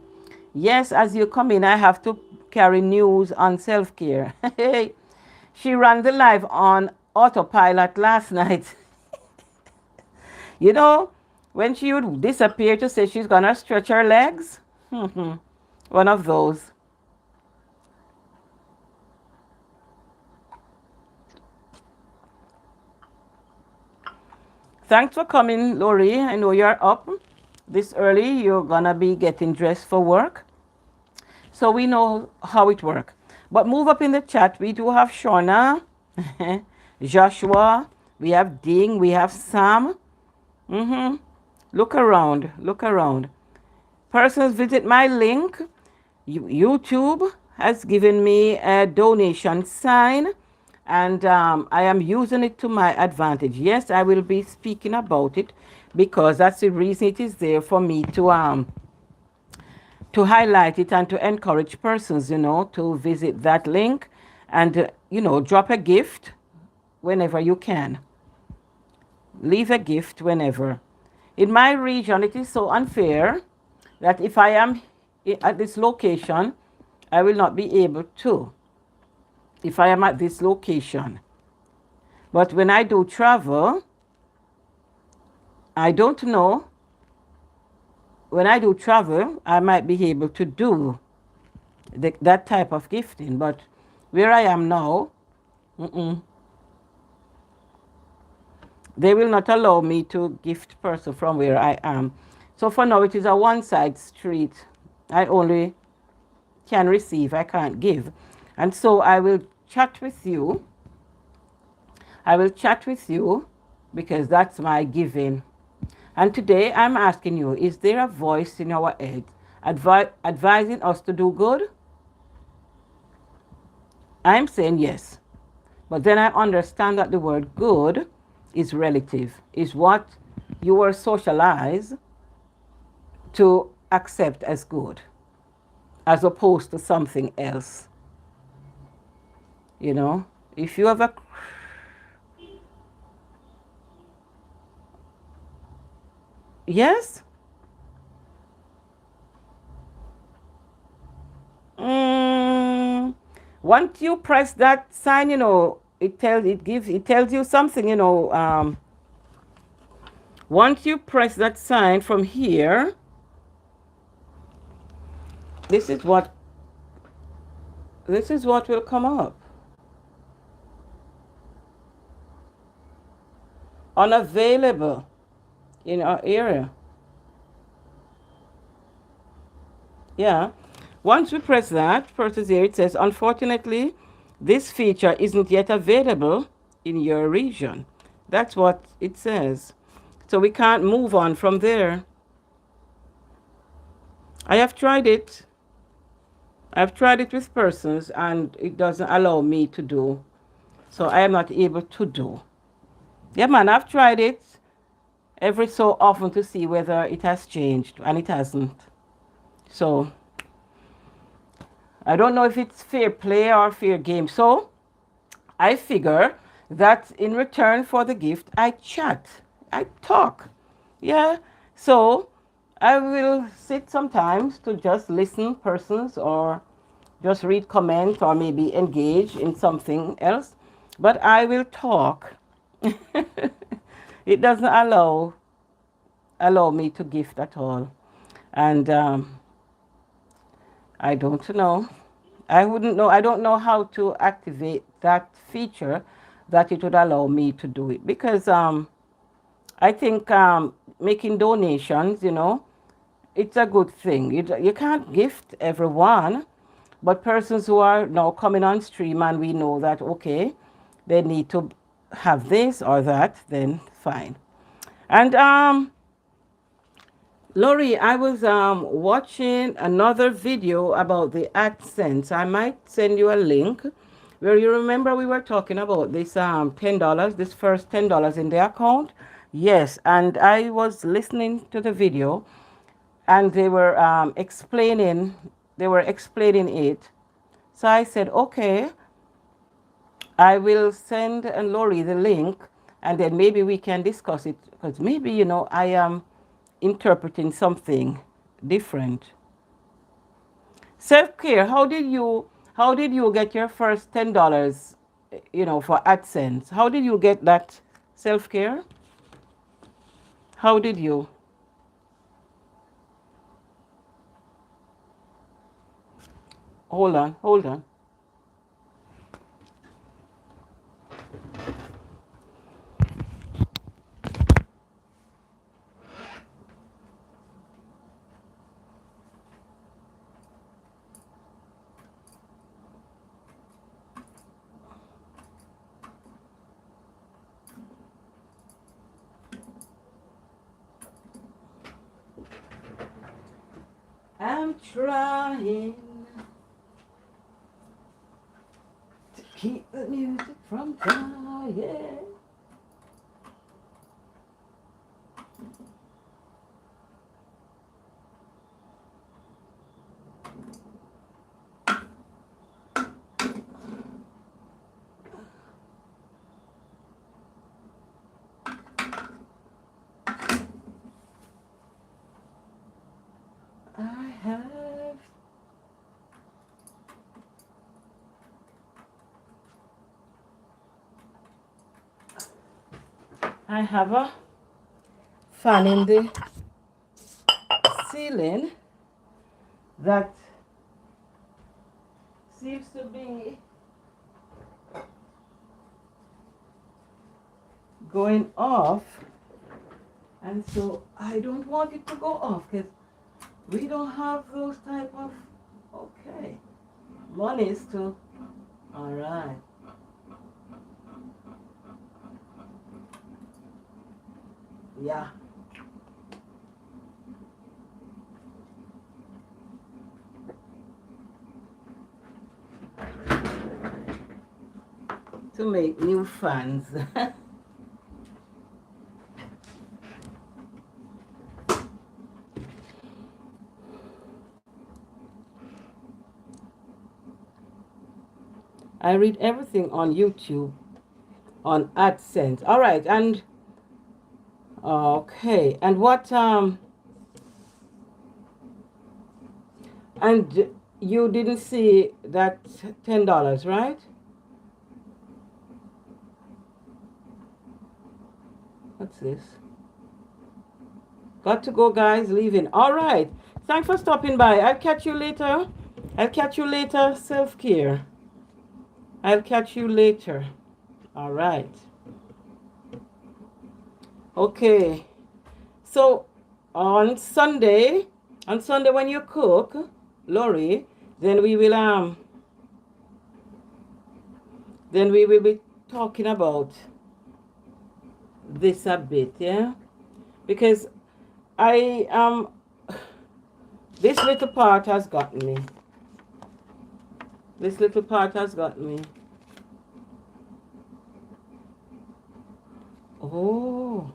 [SPEAKER 1] Yes, as you come in, I have to carry news on self-care. She ran the live on autopilot last night. You know, when she would disappear to say she's gonna stretch her legs. One of those. Thanks for coming, Laurie. I know you're up this early. You're gonna be getting dressed for work. So we know how it works. But move up in the chat. We do have Shauna, Joshua, we have Ding, we have Sam. Mm-hmm. Look around. Look around. Persons visit my link. YouTube has given me a donation sign, and I am using it to my advantage. Yes, I will be speaking about it because that's the reason it is there for me to highlight it and to encourage persons, to visit that link and, drop a gift whenever you can. Leave a gift whenever. In my region, it is so unfair that if I am at this location, I will not be able to. If I am at this location. But when I do travel, I don't know. When I do travel, I might be able to do that type of gifting. But where I am now, they will not allow me to gift person from where I am. So for now, it is a one-side street. I only can receive, I can't give. And so I will chat with you. I will chat with you because that's my giving. And today I'm asking you, is there a voice in our head advising us to do good? I'm saying yes. But then I understand that the word good is relative, is what you were socialized to accept as good, as opposed to something else. You know, if you have a yes. Mm, once you press that sign, it tells you something. Once you press that sign from here, this is what will come up. Unavailable in our area. Yeah. Once we press that, first here it says, unfortunately, this feature isn't yet available in your region. That's what it says. So we can't move on from there. I have tried it. I've tried it with persons and it doesn't allow me to do. So I am not able to do. Yeah, man, I've tried it every so often to see whether it has changed, and it hasn't. So I don't know if it's fair play or fair game. So I figure that in return for the gift, I chat, I talk. Yeah. So I will sit sometimes to just listen persons or just read comment or maybe engage in something else. But I will talk. It doesn't allow me to gift at all. And I don't know. I wouldn't know. I don't know how to activate that feature that it would allow me to do it because I think making donations, it's a good thing. You can't gift everyone, but persons who are now coming on stream and we know that, okay, they need to have this or that, then fine. And Lori, I was watching another video about the AdSense. I might send you a link where you remember we were talking about this $10, this first $10 in the account. Yes, and I was listening to the video, and they were explaining it. So I said, okay, I will send Lori the link, and then maybe we can discuss it because maybe I am interpreting something different. Self-care. How did you get your first $10? For AdSense. How did you get that self-care? How did you? Hold on. Hold on. I'm trying to keep the music from dying. I have a fan in the ceiling that seems to be going off, and so I don't want it to go off because we don't have those type of monies to. All right. Yeah. To make new fans. I read everything on YouTube, on AdSense. All right, and okay, and what and you didn't see that $10, right? What's this? Got to go, guys. Leaving. All right. Thanks for stopping by. I'll catch you later. I'll catch you later. Self-care. I'll catch you later. All right. Okay. So on Sunday when you cook, Lori, then we will be talking about this a bit, yeah? Because I this little part has gotten me. This little part has gotten me. Oh.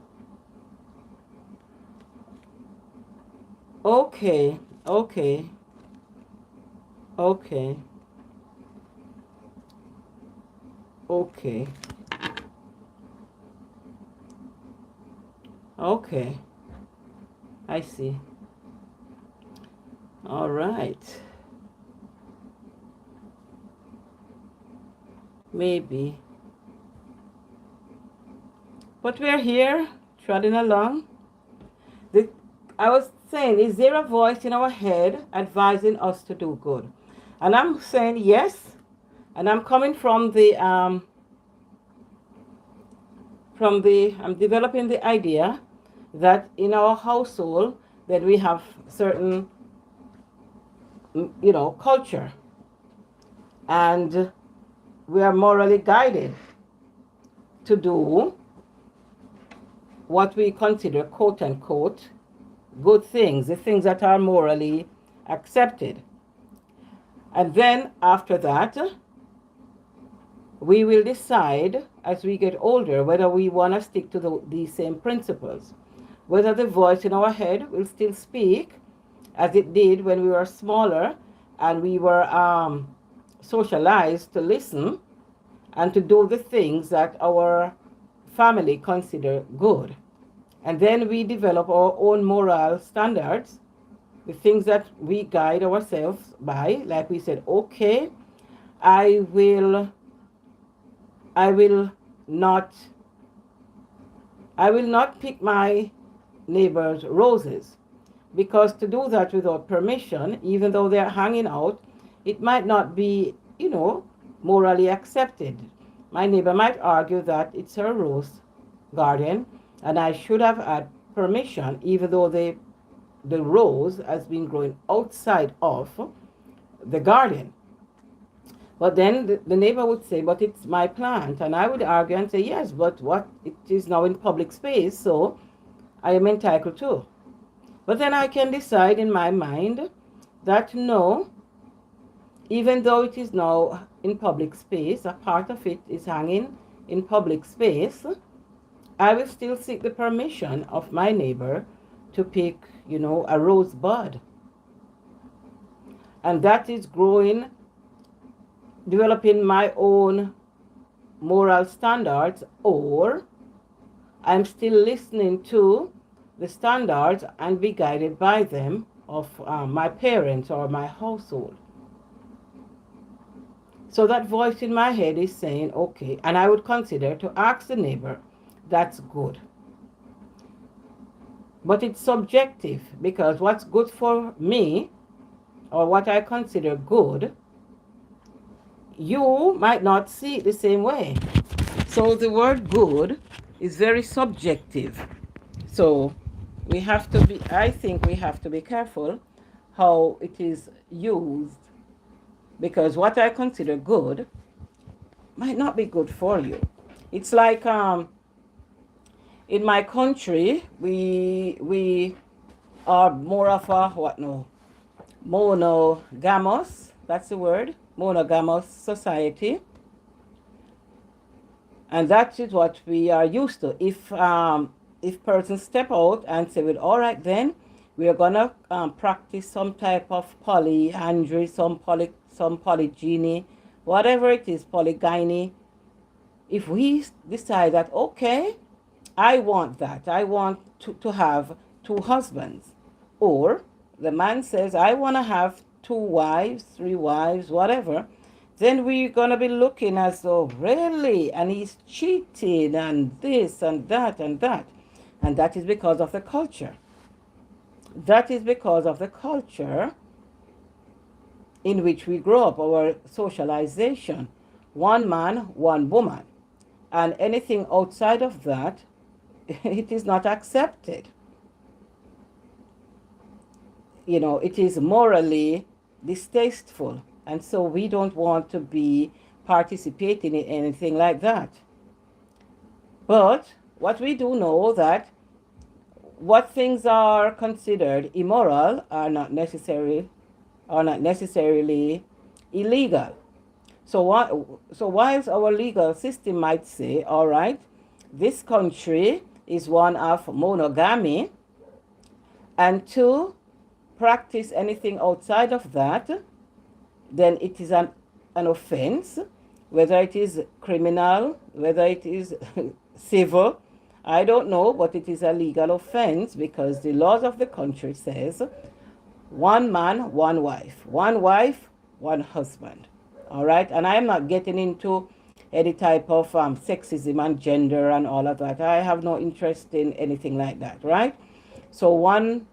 [SPEAKER 1] Okay. Okay. Okay. Okay. Okay. I see. All right. Maybe. But we're here, trotting along. I was saying, is there a voice in our head advising us to do good? And I'm saying yes. And I'm coming from I'm developing the idea that in our household that we have certain, culture, and we are morally guided to do what we consider, quote unquote, good things, the things that are morally accepted. And then after that, we will decide as we get older whether we want to stick to these same principles, whether the voice in our head will still speak as it did when we were smaller and we were socialized to listen and to do the things that our family consider good. And then we develop our own moral standards, the things that we guide ourselves by. Like we said, okay, I will not pick my neighbor's roses, because to do that without permission, even though they're hanging out, it might not be, morally accepted. My neighbor might argue that it's her rose garden and I should have had permission, even though the rose has been growing outside of the garden. But then the neighbor would say, but it's my plant. And I would argue and say, yes, but it is now in public space, so I am entitled to. But then I can decide in my mind that no, even though it is now in public space, a part of it is hanging in public space, I will still seek the permission of my neighbor to pick, a rosebud. And that is growing, developing my own moral standards, or I'm still listening to the standards and be guided by them of my parents or my household. So that voice in my head is saying, okay, and I would consider to ask the neighbor, that's good. But it's subjective, because what's good for me or what I consider good, you might not see it the same way. So the word good is very subjective. So I think we have to be careful how it is used, because what I consider good might not be good for you. It's like in my country, we are more of a monogamous. That's the word, monogamous society, and that is what we are used to. If persons step out and say, "Well, all right, then we are gonna practice some type of polyandry, some polygyny, whatever it is, polygyny." If we decide that, okay, I want that, I want to have two husbands, or the man says, I want to have two wives, three wives, whatever, then we're going to be looking as though, really, and he's cheating, and this and that and that. And that is because of the culture. That is because of the culture in which we grow up, our socialization. One man, one woman. And anything outside of that, it is not accepted. It is morally distasteful. And so we don't want to be participating in anything like that. But what we do know that what things are considered immoral are not necessarily illegal. So whilst our legal system might say, all right, this country is one of monogamy, and to practice anything outside of that, then it is an offense, whether it is criminal, whether it is civil, I don't know, but it is a legal offense, because the laws of the country says one man, one wife, one husband. All right, and I'm not getting into any type of sexism and gender and all of that. I have no interest in anything like that, right? So one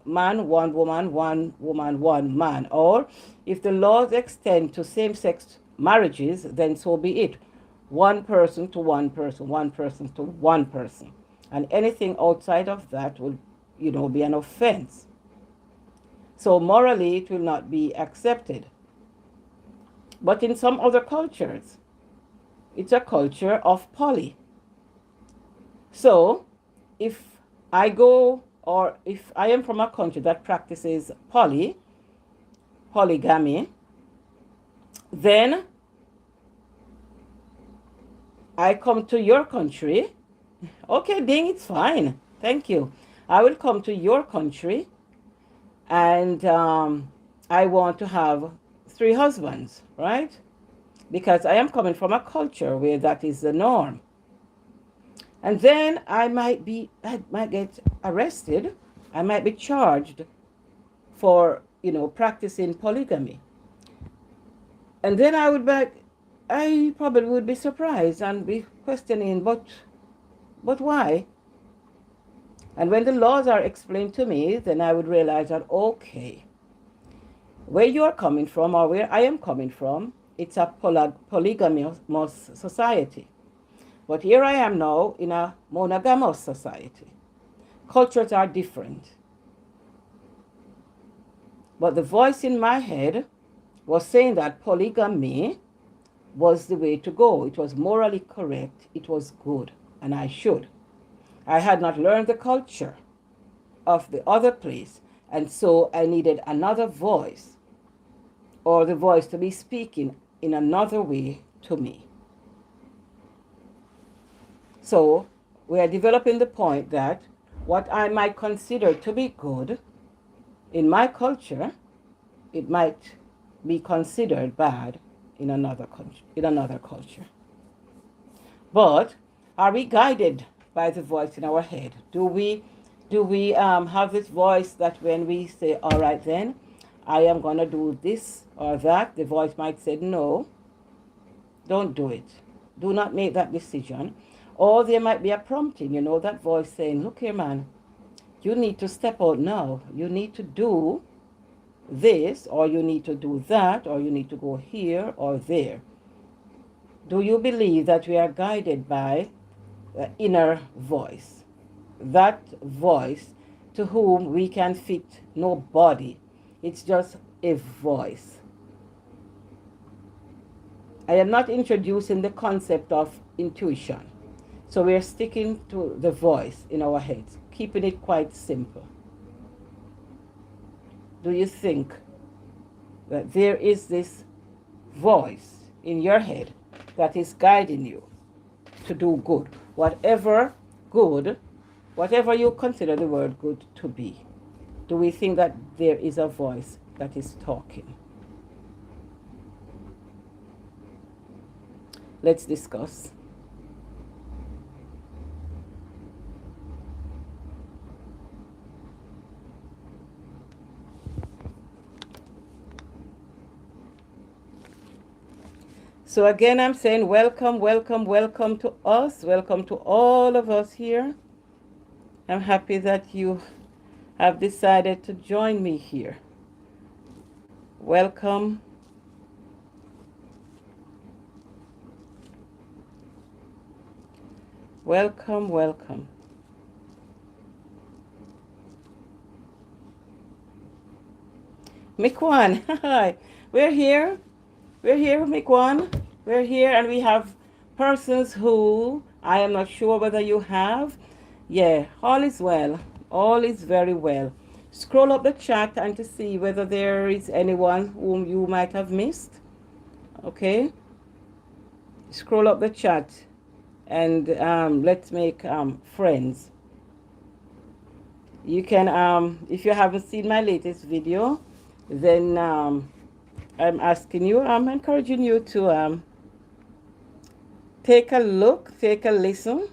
[SPEAKER 1] man, one woman, one man. Or if the laws extend to same-sex marriages, then so be it. One person to one person, one person to one person. And anything outside of that will, be an offense. So morally, it will not be accepted. But in some other cultures, it's a culture of poly. So if I am from a country that practices polygamy, then I come to your country. Okay, ding, it's fine. Thank you. I will come to your country, and I want to have 3 husbands, right? Because I am coming from a culture where that is the norm. And then I might get arrested. I might be charged for, practicing polygamy. And then I probably would be surprised and be questioning, but why? And when the laws are explained to me, then I would realize that, okay, where you are coming from or where I am coming from, it's a polygamous society. But here I am now in a monogamous society. Cultures are different. But the voice in my head was saying that polygamy was the way to go. It was morally correct. It was good. And I should. I had not learned the culture of the other place. And so I needed another voice, or the voice to be speaking in another way to me. So we are developing the point that what I might consider to be good in my culture, it might be considered bad in another culture. But are we guided by the voice in our head? Do we have this voice that when we say, all right then, I am going to do this or that, the voice might say, no, don't do it. Do not make that decision. Or there might be a prompting, that voice saying, look here, man, you need to step out now. You need to do this, or you need to do that, or you need to go here or there. Do you believe that we are guided by the inner voice? That voice to whom we can fit no body. It's just a voice. I am not introducing the concept of intuition. So we're sticking to the voice in our heads, keeping it quite simple. Do you think that there is this voice in your head that is guiding you to do good? Whatever you consider the word good to be. Do we think that there is a voice that is talking? Let's discuss. So again, I'm saying welcome, welcome, welcome to us. Welcome to all of us here. I'm happy that you have decided to join me here. Welcome. Welcome, welcome. Mikwan, hi. We're here, Mikwan. We're here, and we have persons who I am not sure whether you have. Yeah, all is well. All is very well. Scroll up the chat and to see whether there is anyone whom you might have missed. Okay? Scroll up the chat and let's make friends. You can, if you haven't seen my latest video, then I'm asking you, I'm encouraging you to take a look, take a listen.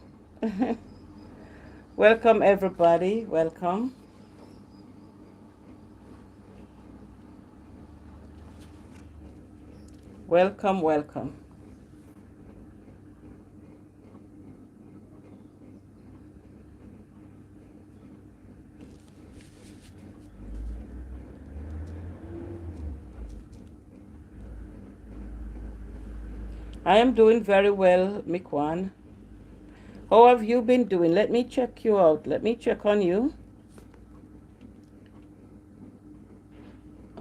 [SPEAKER 1] Welcome, everybody. Welcome. Welcome, welcome. I am doing very well, Mikwan. How have you been doing? Let me check you out. Let me check on you.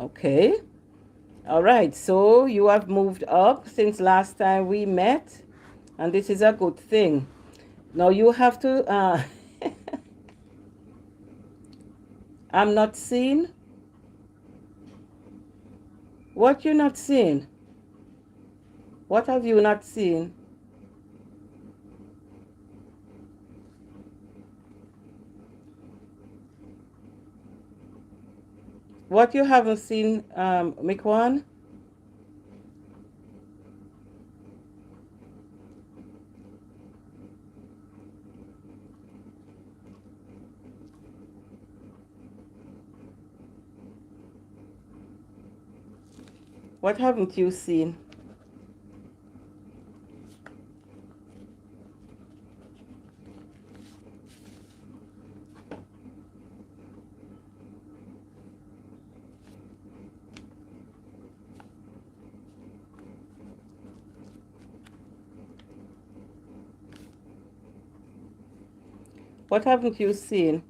[SPEAKER 1] Okay. All right. So you have moved up since last time we met, and this is a good thing. Now you have to... I'm not seeing. What you not seeing? What have you not seen? What you haven't seen, Mikwan? What haven't you seen? What haven't you seen?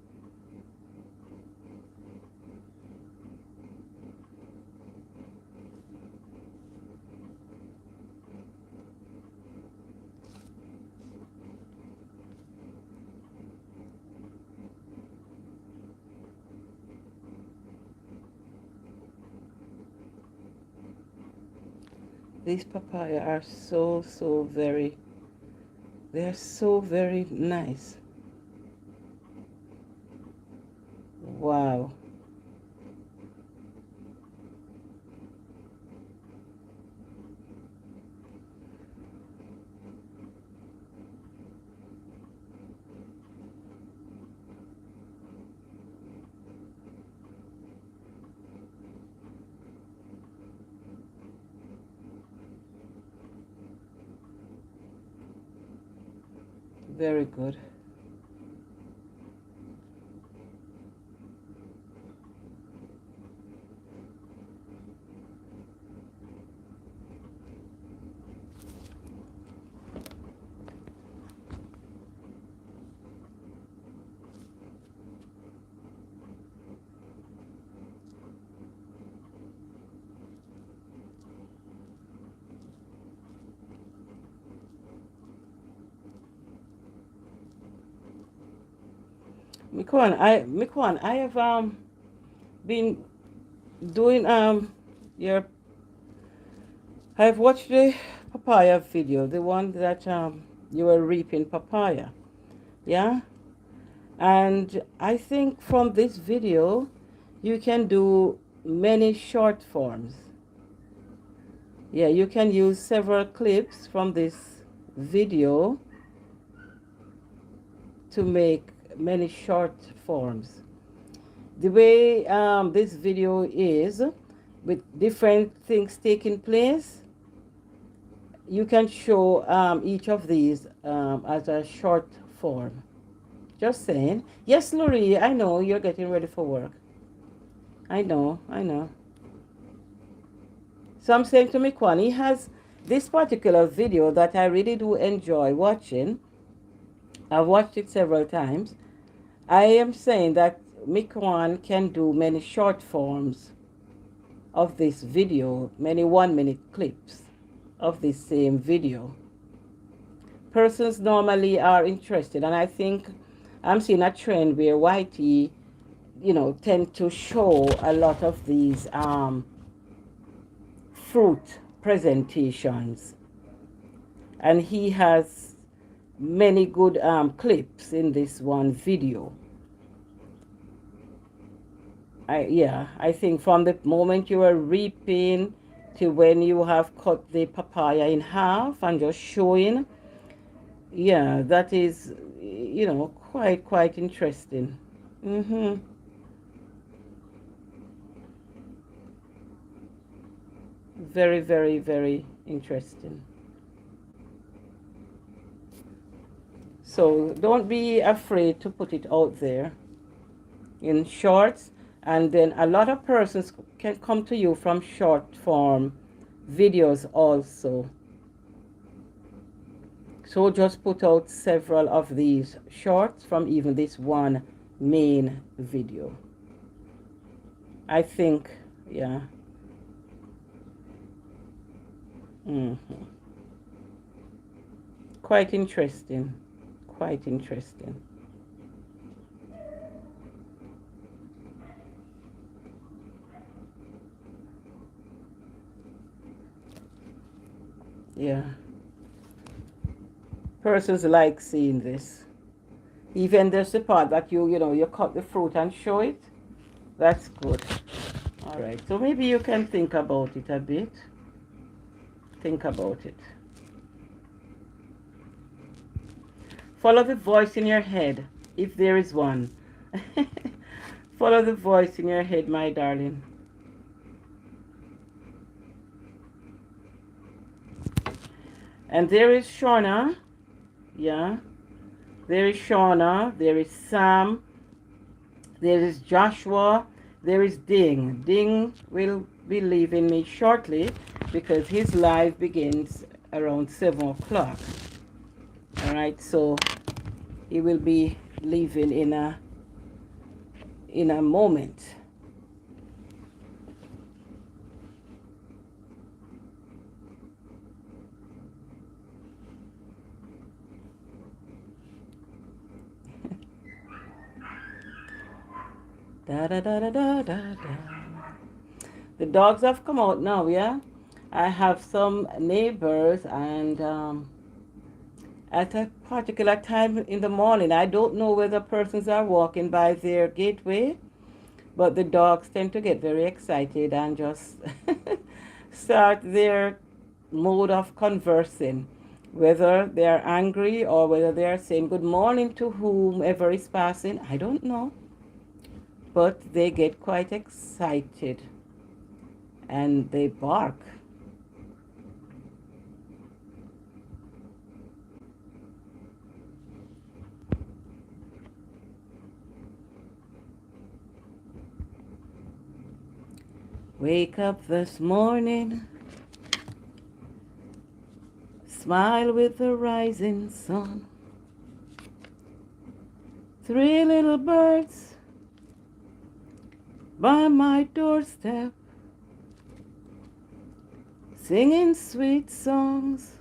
[SPEAKER 1] These papaya are so very, they're so very nice. Wow. Very good. Mikwan, I have been doing your I've watched the papaya video, the one that you were reaping papaya. Yeah? And I think from this video you can do many short forms. Yeah, you can use several clips from this video to make many short forms. The way this video is, with different things taking place, you can show each of these as a short form. Just saying. Yes, Lori, I know you're getting ready for work. I know, I know. So I'm saying to Mikwan, he has this particular video that I really do enjoy watching. I've watched it several times. I am saying that Mikwan can do many short forms of this video, many 1 minute clips of this same video. Persons normally are interested, and I think I'm seeing a trend where YT, tend to show a lot of these fruit presentations, and he has many good clips in this one video. I think from the moment you are reaping to when you have cut the papaya in half and just showing, yeah, that is, quite interesting. Very, very, very interesting. So don't be afraid to put it out there in shorts, and then a lot of persons can come to you from short form videos also. So just put out several of these shorts from even this one main video. I think, yeah. Quite interesting. Quite interesting. Yeah. Persons like seeing this. Even there's the part that you cut the fruit and show it. That's good. All right. So maybe you can think about it a bit. Think about it. Follow the voice in your head, if there is one. Follow the voice in your head, my darling. And there is Shauna. Yeah. There is Shauna. There is Sam. There is Joshua. There is Ding. Ding will be leaving me shortly because his live begins around 7 o'clock. All right, so he will be leaving in a moment. Da da da da da da da. The dogs have come out now, yeah? I have some neighbors, and at a particular time in the morning, I don't know whether persons are walking by their gateway, but the dogs tend to get very excited and just start their mode of conversing, whether they are angry or whether they are saying good morning to whomever is passing. I don't know, but they get quite excited and they bark. Wake up this morning, smile with the rising sun. Three little birds by my doorstep, singing sweet songs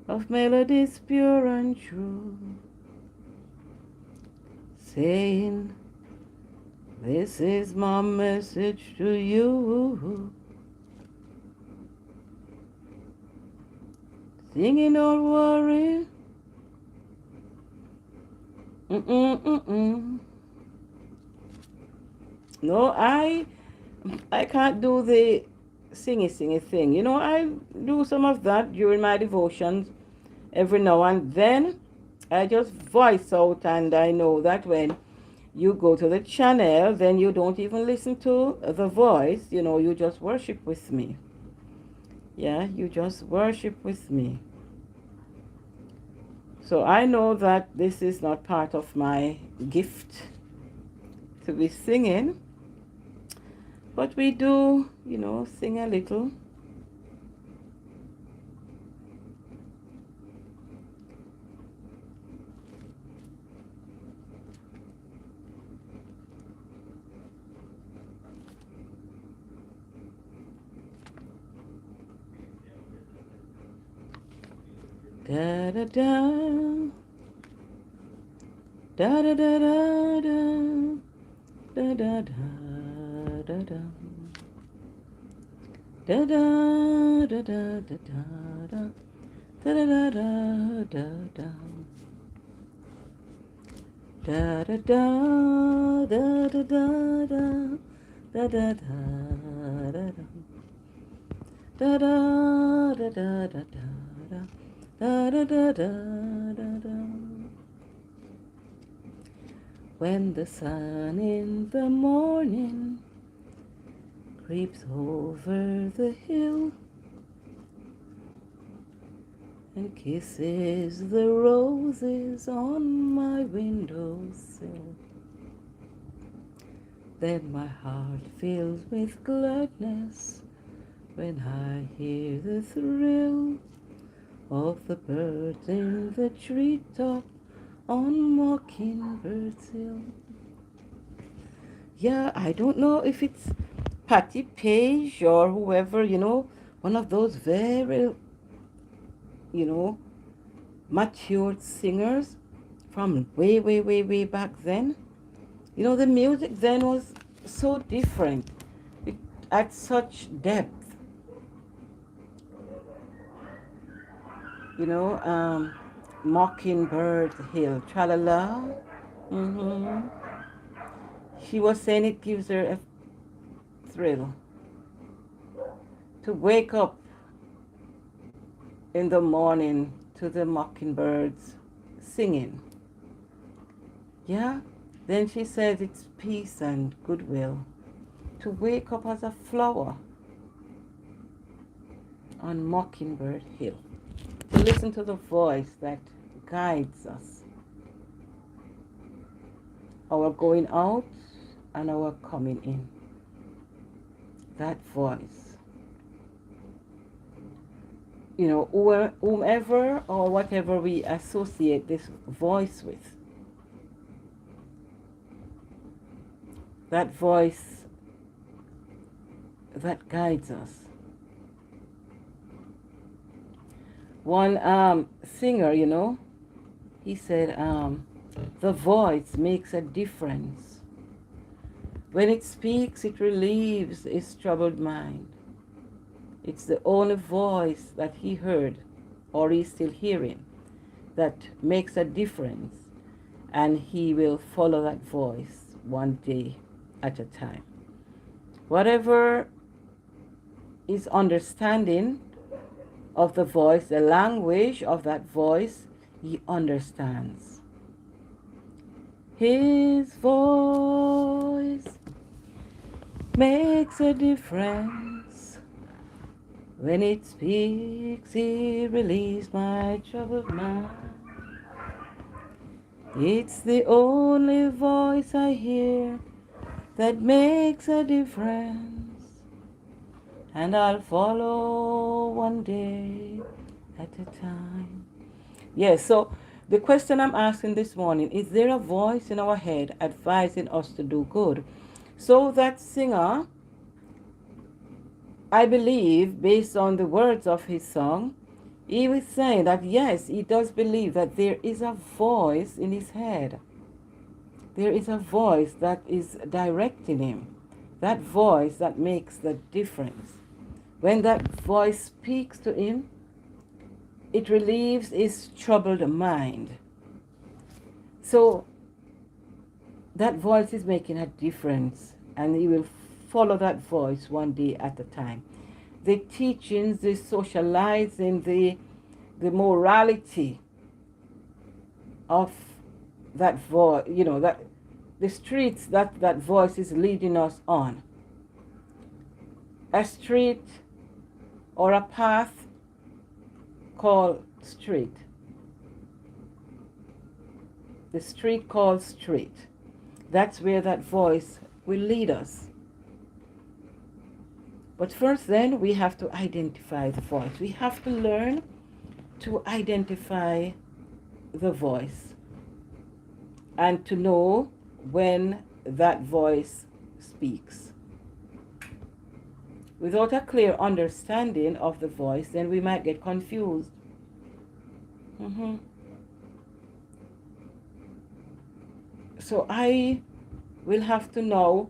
[SPEAKER 1] of melodies pure and true, saying, this is my message to you. Singing, don't worry. No, I can't do the singy thing. You know, I do some of that during my devotions every now and then. I just voice out, and I know that when you go to the channel, then you don't even listen to the voice. You know, you just worship with me. Yeah, you just worship with me. So I know that this is not part of my gift to be singing, but we do, you know, sing a little. Da da da, da da da da da, da da da da da, da da da da da da, da da da da da da, da da da da da da da, da da da da da, da da da da da da. Da, da, da, da, da, da. When the sun in the morning creeps over the hill and kisses the roses on my windowsill, then my heart fills with gladness when I hear the thrill of the birds in the treetop on Mockingbird's Hill. Yeah, I don't know if it's Patti Page or whoever, you know, one of those very, you know, matured singers from way back then. You know, the music then was so different. It had such depth. You know, Mockingbird Hill, tra-la-la. Mm-hmm. She was saying it gives her a thrill to wake up in the morning to the mockingbirds singing. Yeah? Then she says it's peace and goodwill to wake up as a flower on Mockingbird Hill. To listen to the voice that guides us. Our going out and our coming in. That voice. You know, whomever or whatever we associate this voice with. That voice that guides us. One singer, you know, he said, the voice makes a difference. When it speaks, it relieves its troubled mind. It's the only voice that he heard or is still hearing that makes a difference, and he will follow that voice one day at a time. Whatever is understanding of the voice, the language of that voice, he understands. His voice makes a difference. When it speaks, it relieves my troubled mind. It's the only voice I hear that makes a difference, and I'll follow one day at a time. Yes, so the question I'm asking this morning, is there a voice in our head advising us to do good? So that singer, I believe, based on the words of his song, he was saying that yes, he does believe that there is a voice in his head. There is a voice that is directing him. That voice that makes the difference. When that voice speaks to him, it relieves his troubled mind. So that voice is making a difference, and he will follow that voice one day at a time. The teachings, the socializing, the morality of that voice, that the streets that that voice is leading us on. A street or a path called street. The street called street. That's where that voice will lead us. But first then we have to identify the voice. We have to learn to identify the voice and to know when that voice speaks. Without a clear understanding of the voice, then we might get confused. So I will have to now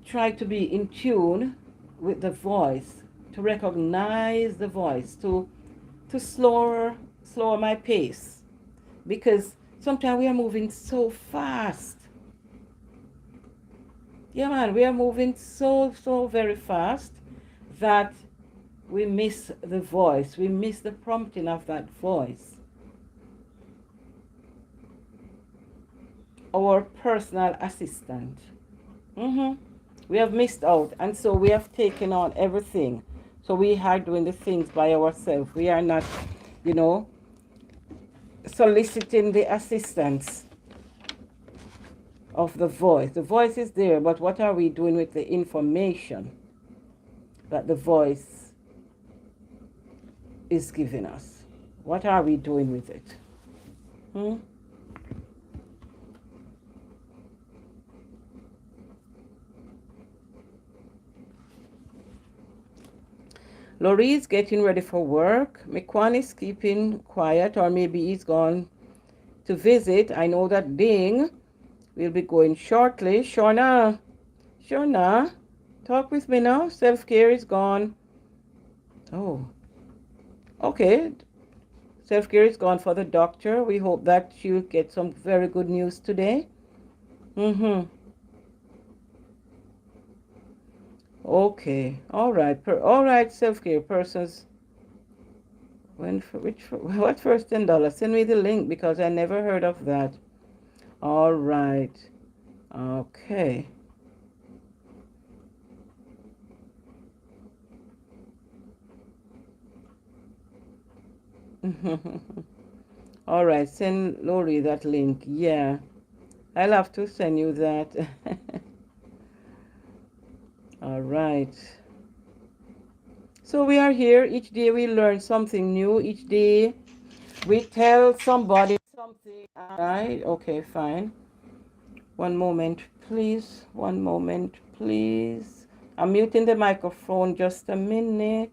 [SPEAKER 1] try to be in tune with the voice, to recognize the voice, to slower my pace, because sometimes we are moving so fast. Yeah, man, we are moving so very fast that we miss the voice. We miss the prompting of that voice. Our personal assistant. We have missed out, and so we have taken on everything. So we are doing the things by ourselves. We are not, soliciting the assistance of the voice. The voice is there, but what are we doing with the information that the voice is giving us? What are we doing with it? Laurie's getting ready for work. Mikwan is keeping quiet, or maybe he's gone to visit. I know that Ding will be going shortly. Shauna, talk with me now. Self-care is gone. Oh, okay. Self-care is gone for the doctor. We hope that she'll get some very good news today. Okay. All right, self-care persons. What first $10? Send me the link, because I never heard of that. All right. Okay. All right, send Lori that link. Yeah, I'll have to send you that. All right. So we are here. Each day we learn something new. Each day we tell somebody something. All right. Okay, fine. One moment, please. One moment, please. I'm muting the microphone just a minute.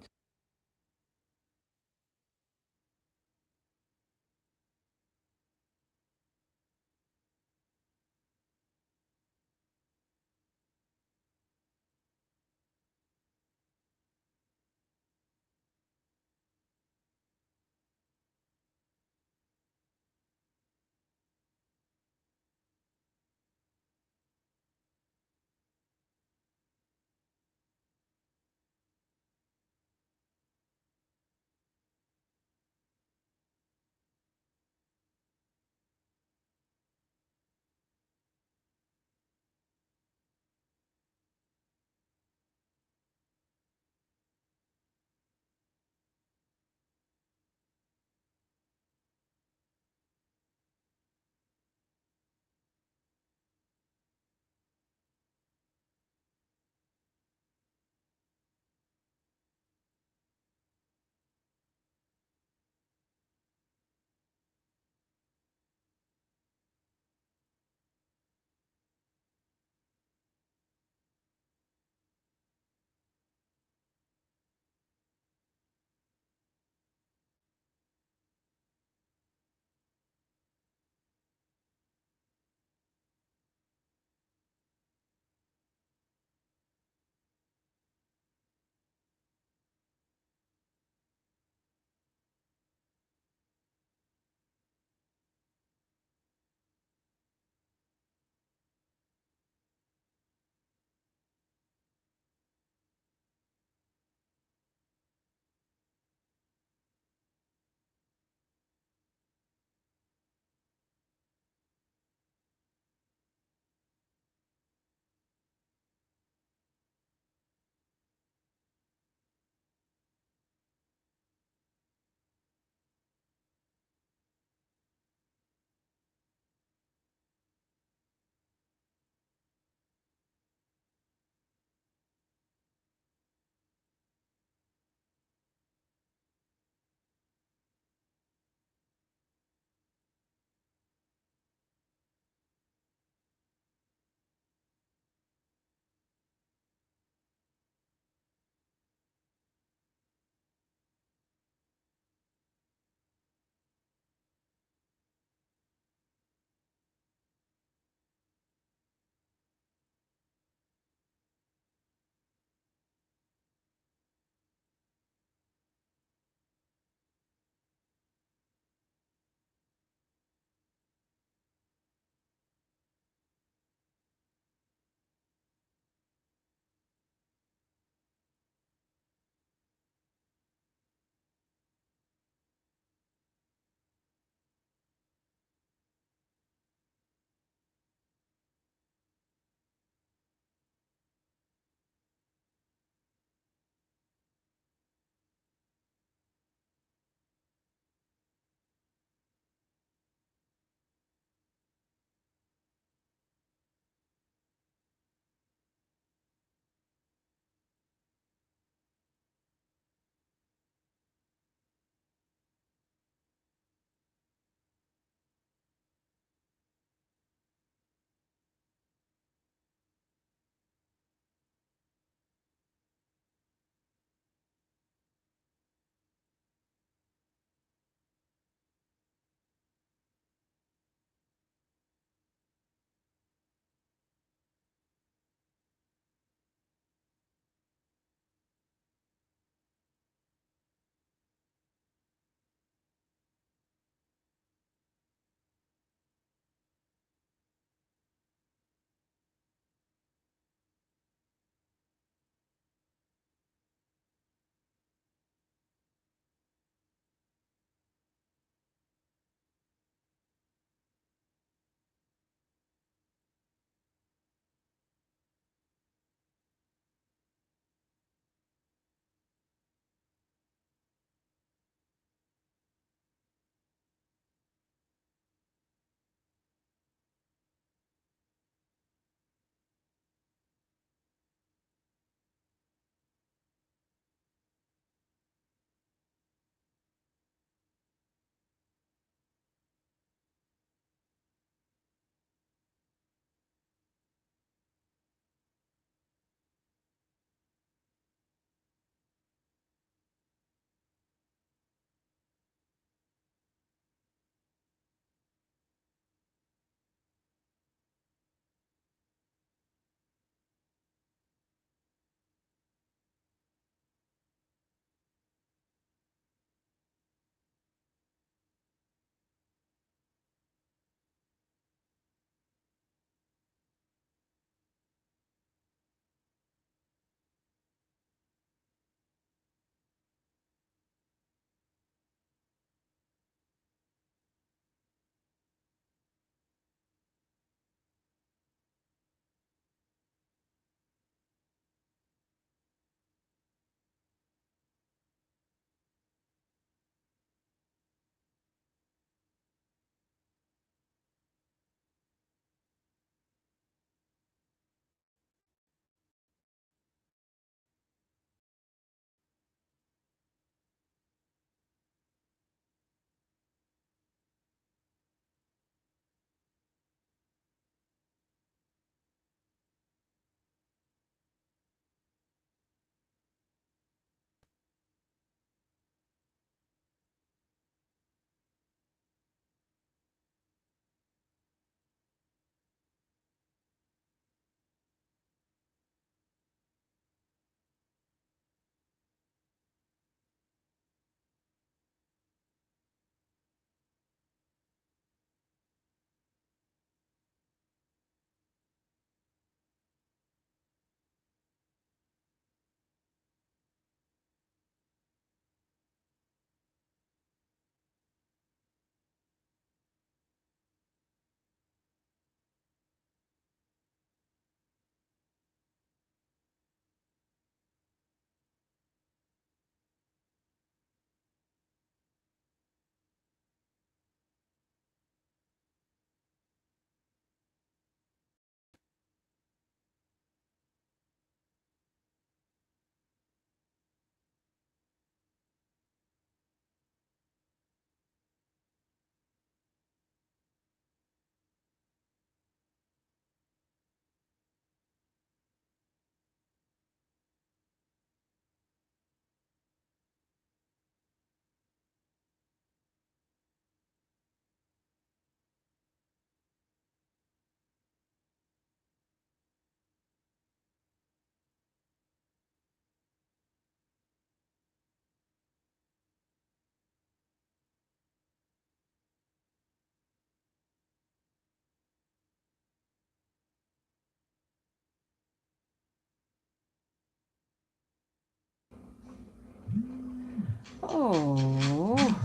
[SPEAKER 1] Oh,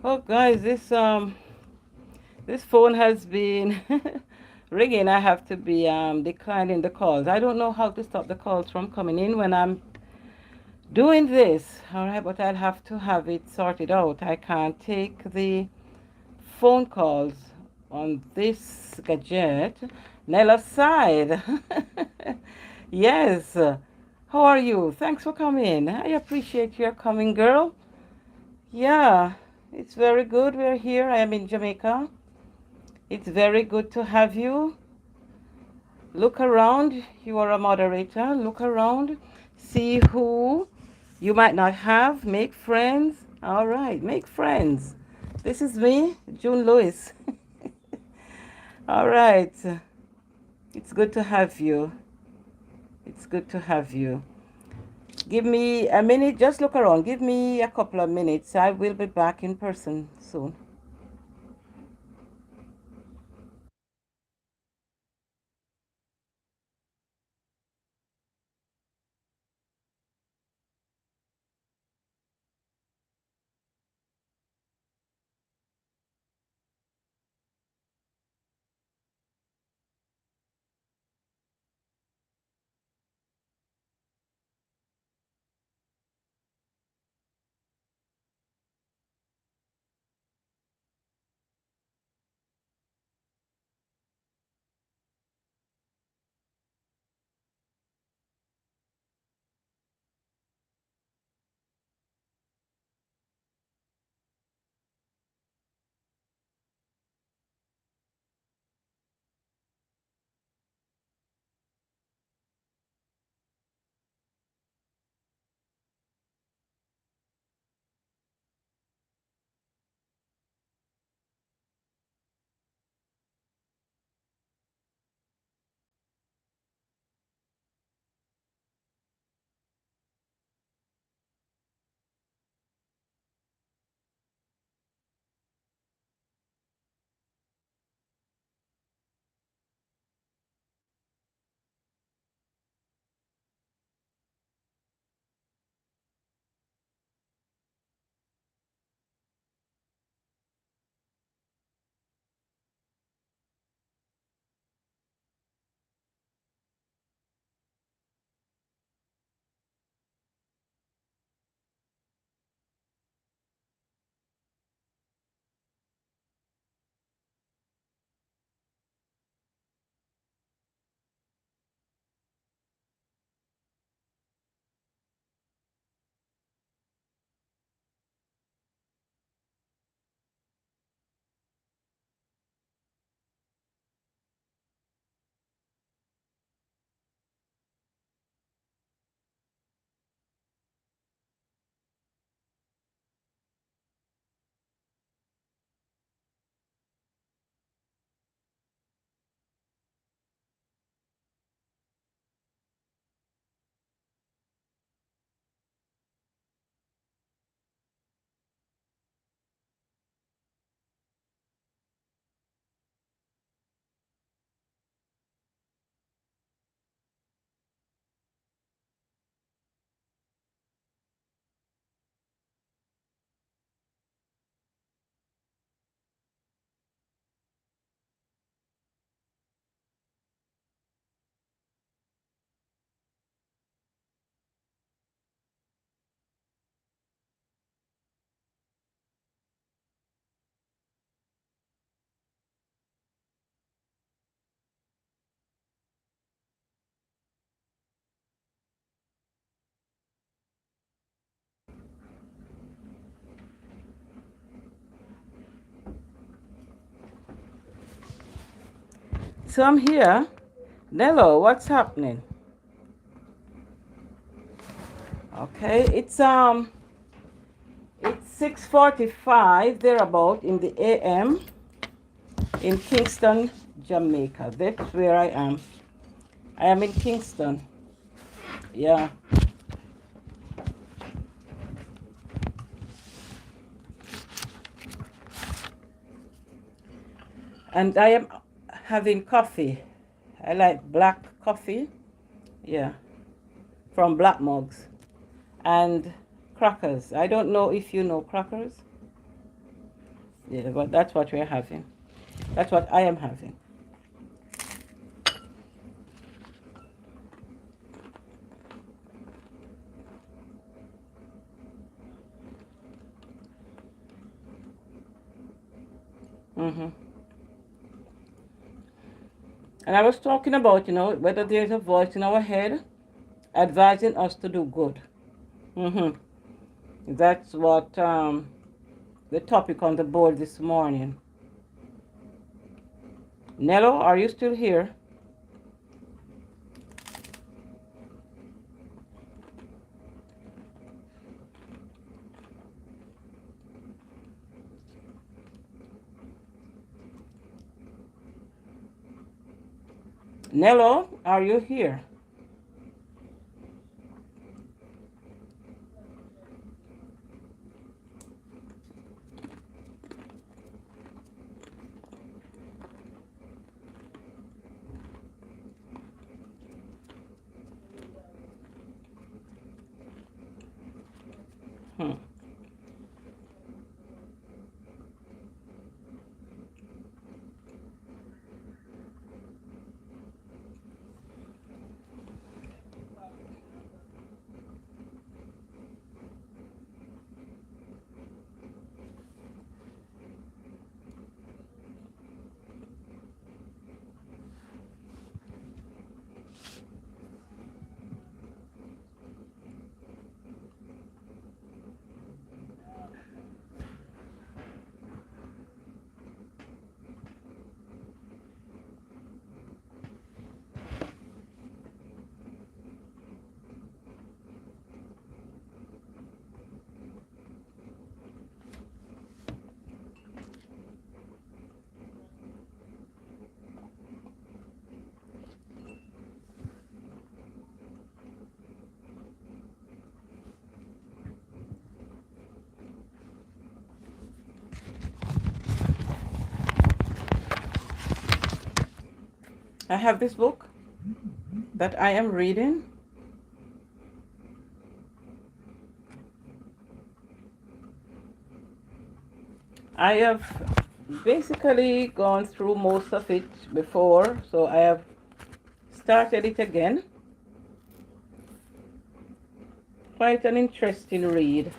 [SPEAKER 1] oh, guys, this phone has been ringing. I have to be declining the calls. I don't know how to stop the calls from coming in when I'm doing this. All right, but I'll have to have it sorted out. I can't take the phone calls on this gadget. Nella side. Yes. How are you? Thanks for coming. I appreciate your coming, girl. Yeah, it's very good. We're here. I am in Jamaica. It's very good to have you. Look around. You are a moderator. Look around. See who you might not have. Make friends. All right, make friends. This is me, June Lewis. All right. It's good to have you. It's good to have you. Give me a minute. Just look around. Give me a couple of minutes. I will be back in person soon. So I'm here. Nello, what's happening? Okay, it's 6:45 thereabout in the AM in Kingston, Jamaica. That's where I am. I am in Kingston. Yeah. And I am having coffee. I like black coffee. Yeah. From Black Mugs. And crackers. I don't know if you know crackers. Yeah, but that's what we're having. That's what I am having. hmm And I was talking about, whether there's a voice in our head advising us to do good. hmm That's what the topic on the board this morning. Nello, are you still here? Nello, are you here? Hmm. I have this book that I am reading. I have basically gone through most of it before, so I have started it again. Quite an interesting read.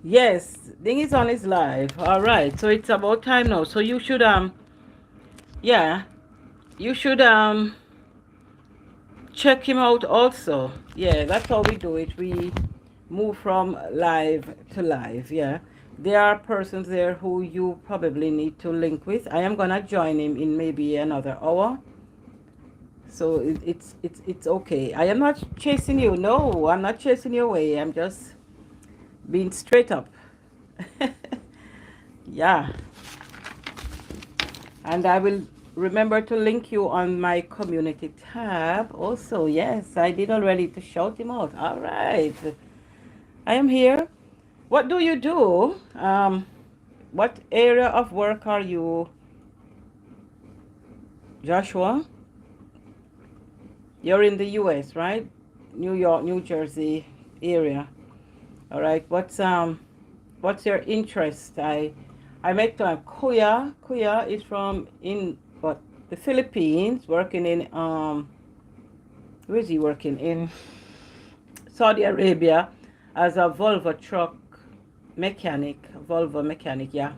[SPEAKER 1] Yes, Ding is on his live. All right, so it's about time now. So you should yeah, you should check him out also. Yeah, that's how we do it. We move from live to live. Yeah, there are persons there who you probably need to link with. I am gonna join him in maybe another hour. So it's okay. I am not chasing you. No, I'm not chasing you away. I'm just being straight up. Yeah, and I will remember to link you on my community tab also. Yes, I did already to shout him out. All right, I am here. What do you do? What area of work are you, Joshua? You're in the US, right? New York, New Jersey area. All right. What's your interest? I met Kuya. Kuya is from in what the Philippines, working in where is he working in Saudi Arabia as a Volvo truck mechanic, Volvo mechanic. Yeah,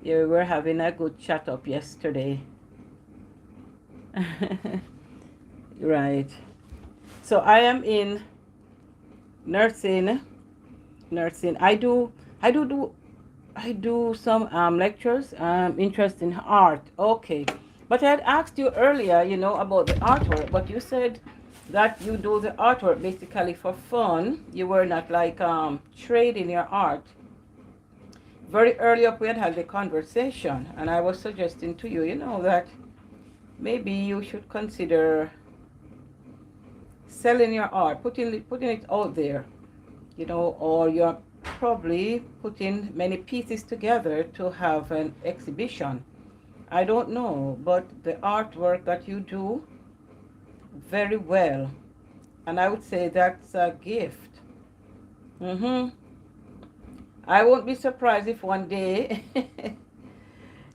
[SPEAKER 1] yeah, we were having a good chat up yesterday. Right. So I am in nursing. Nursing. I do some lectures. Interest in art. Okay. But I had asked you earlier, about the artwork, but you said that you do the artwork basically for fun. You were not like trading your art. Very early up we had the conversation, and I was suggesting to you, that maybe you should consider selling your art, putting it out there, or you're probably putting many pieces together to have an exhibition. I don't know, but the artwork that you do very well, and I would say that's a gift. I won't be surprised if one day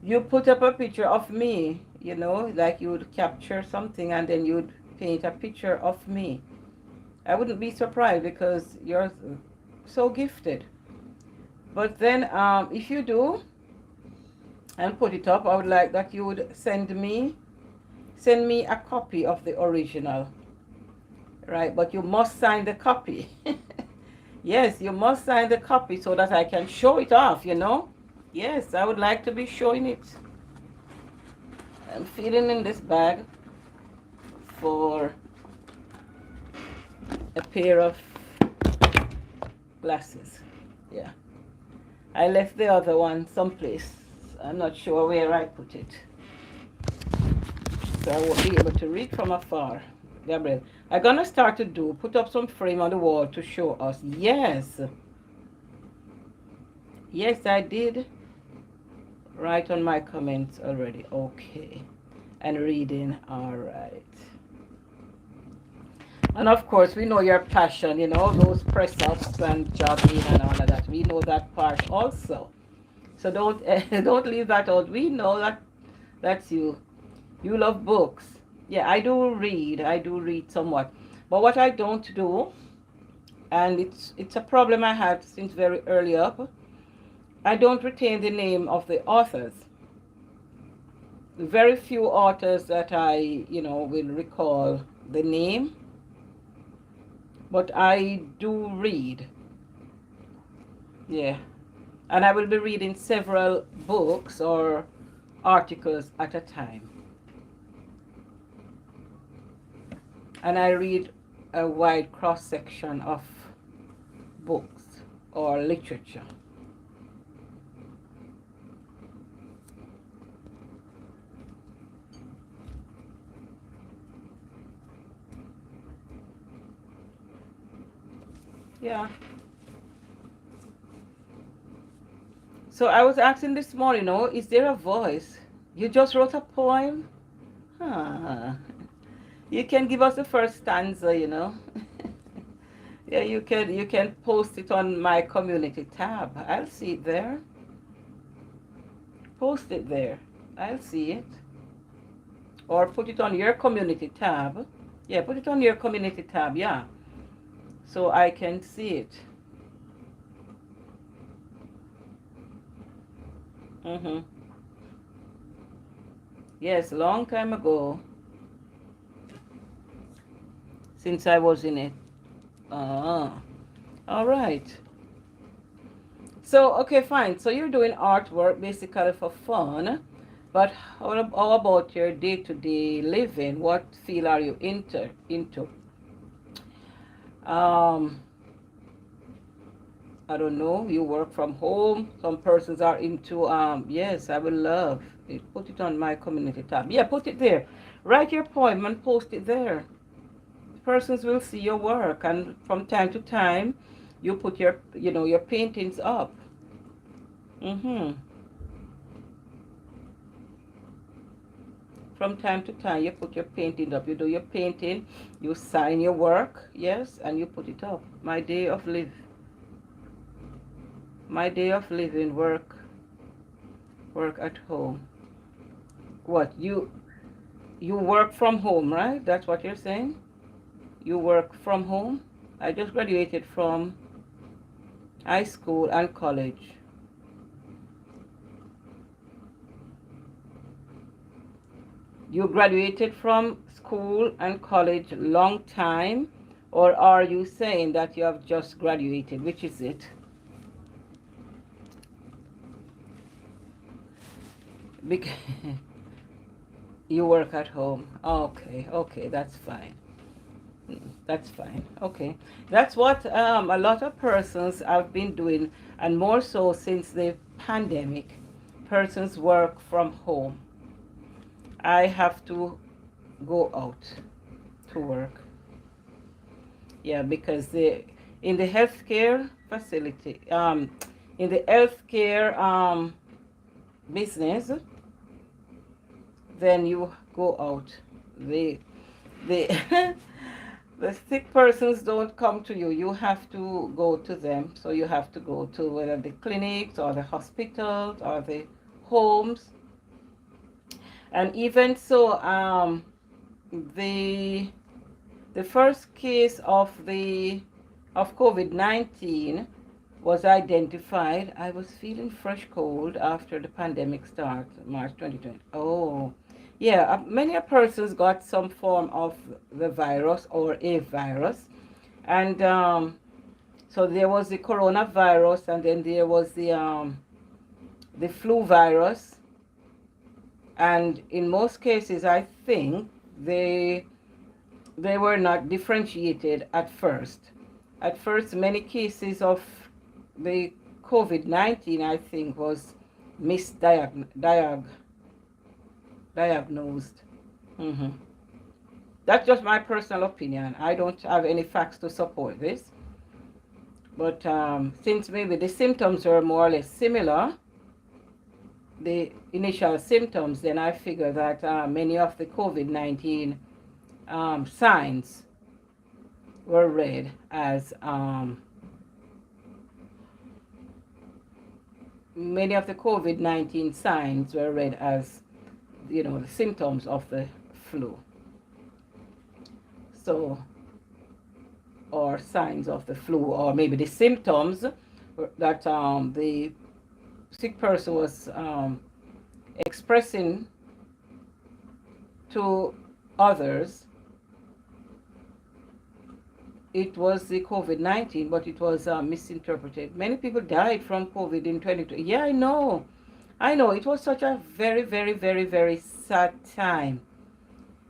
[SPEAKER 1] you put up a picture of me, like you would capture something and then you'd paint a picture of me. I wouldn't be surprised because you're so gifted. But then if you do and put it up, I would like that you would send me a copy of the original. Right? But you must sign the copy. Yes, you must sign the copy so that I can show it off, Yes, I would like to be showing it. I'm feeling in this bag for a pair of glasses. Yeah. I left the other one someplace. I'm not sure where I put it. So I won't be able to read from afar. Gabriel, I'm gonna start to put up some frame on the wall to show us. Yes. Yes, I did write on my comments already. Okay. And reading. All right. And of course, we know your passion, those press-ups and jogging and all of that. We know that part also. So don't don't leave that out. We know that that's you. You love books. Yeah, I do read. I do read somewhat. But what I don't do, and it's a problem I had since very early up, I don't retain the name of the authors. Very few authors that I, will recall the name. But I do read. Yeah. And I will be reading several books or articles at a time. And I read a wide cross section of books or literature. Yeah. So I was asking this morning, is there a voice? You just wrote a poem? Huh. You can give us the first stanza, Yeah, you can post it on my community tab. I'll see it there. Post it there. I'll see it. Or put it on your community tab. Yeah, put it on your community tab, yeah. So I can see it. Mm-hmm. Yes, long time ago, since I was in it. Ah, all right. So, okay, fine. So you're doing artwork basically for fun, but how about your day-to-day living? What field are you into? Um, I don't know. You work from home. Some persons are into yes, I would love it. Put it on my community tab. Yeah, put it there. Write your poem and post it there. Persons will see your work, and from time to time, you put your your paintings up. Mm-hmm. From time to time, you put your painting up. You do your painting, you sign your work, yes, and you put it up. My day of living, work at home. What you work from home, right? That's what you're saying. You work from home. I just graduated from high school and college. You graduated from school and college long time, or are you saying that you have just graduated? Which is it? Because you work at home. Okay, okay, that's fine. That's fine. Okay. That's what a lot of persons have been doing, and more so since the pandemic. Persons work from home. I have to go out to work. Yeah, because in the healthcare facility, in the healthcare business, then you go out. The the sick persons don't come to you. You have to go to them. So you have to go to whether the clinics or the hospitals or the homes. And even so, the the first case of COVID-19 was identified. I was feeling fresh cold after the pandemic started, March 2020. Oh, yeah, many persons got some form of the virus or a virus. And so there was the coronavirus, and then there was the flu virus. And in most cases, I think they were not differentiated at first. At first, many cases of the COVID-19, I think, was misdiagnosed. Mm-hmm. That's just my personal opinion. I don't have any facts to support this. But since maybe the symptoms were more or less similar, the initial symptoms, then I figure that many of the COVID-19 signs were read as many of the COVID-19 signs were read as, the symptoms of the flu. So, or signs of the flu, or maybe the symptoms that the sick person was expressing to others. It was the COVID-19, but it was misinterpreted. Many people died from COVID in 2020. Yeah, I know. It was such a very, very, very, very sad time.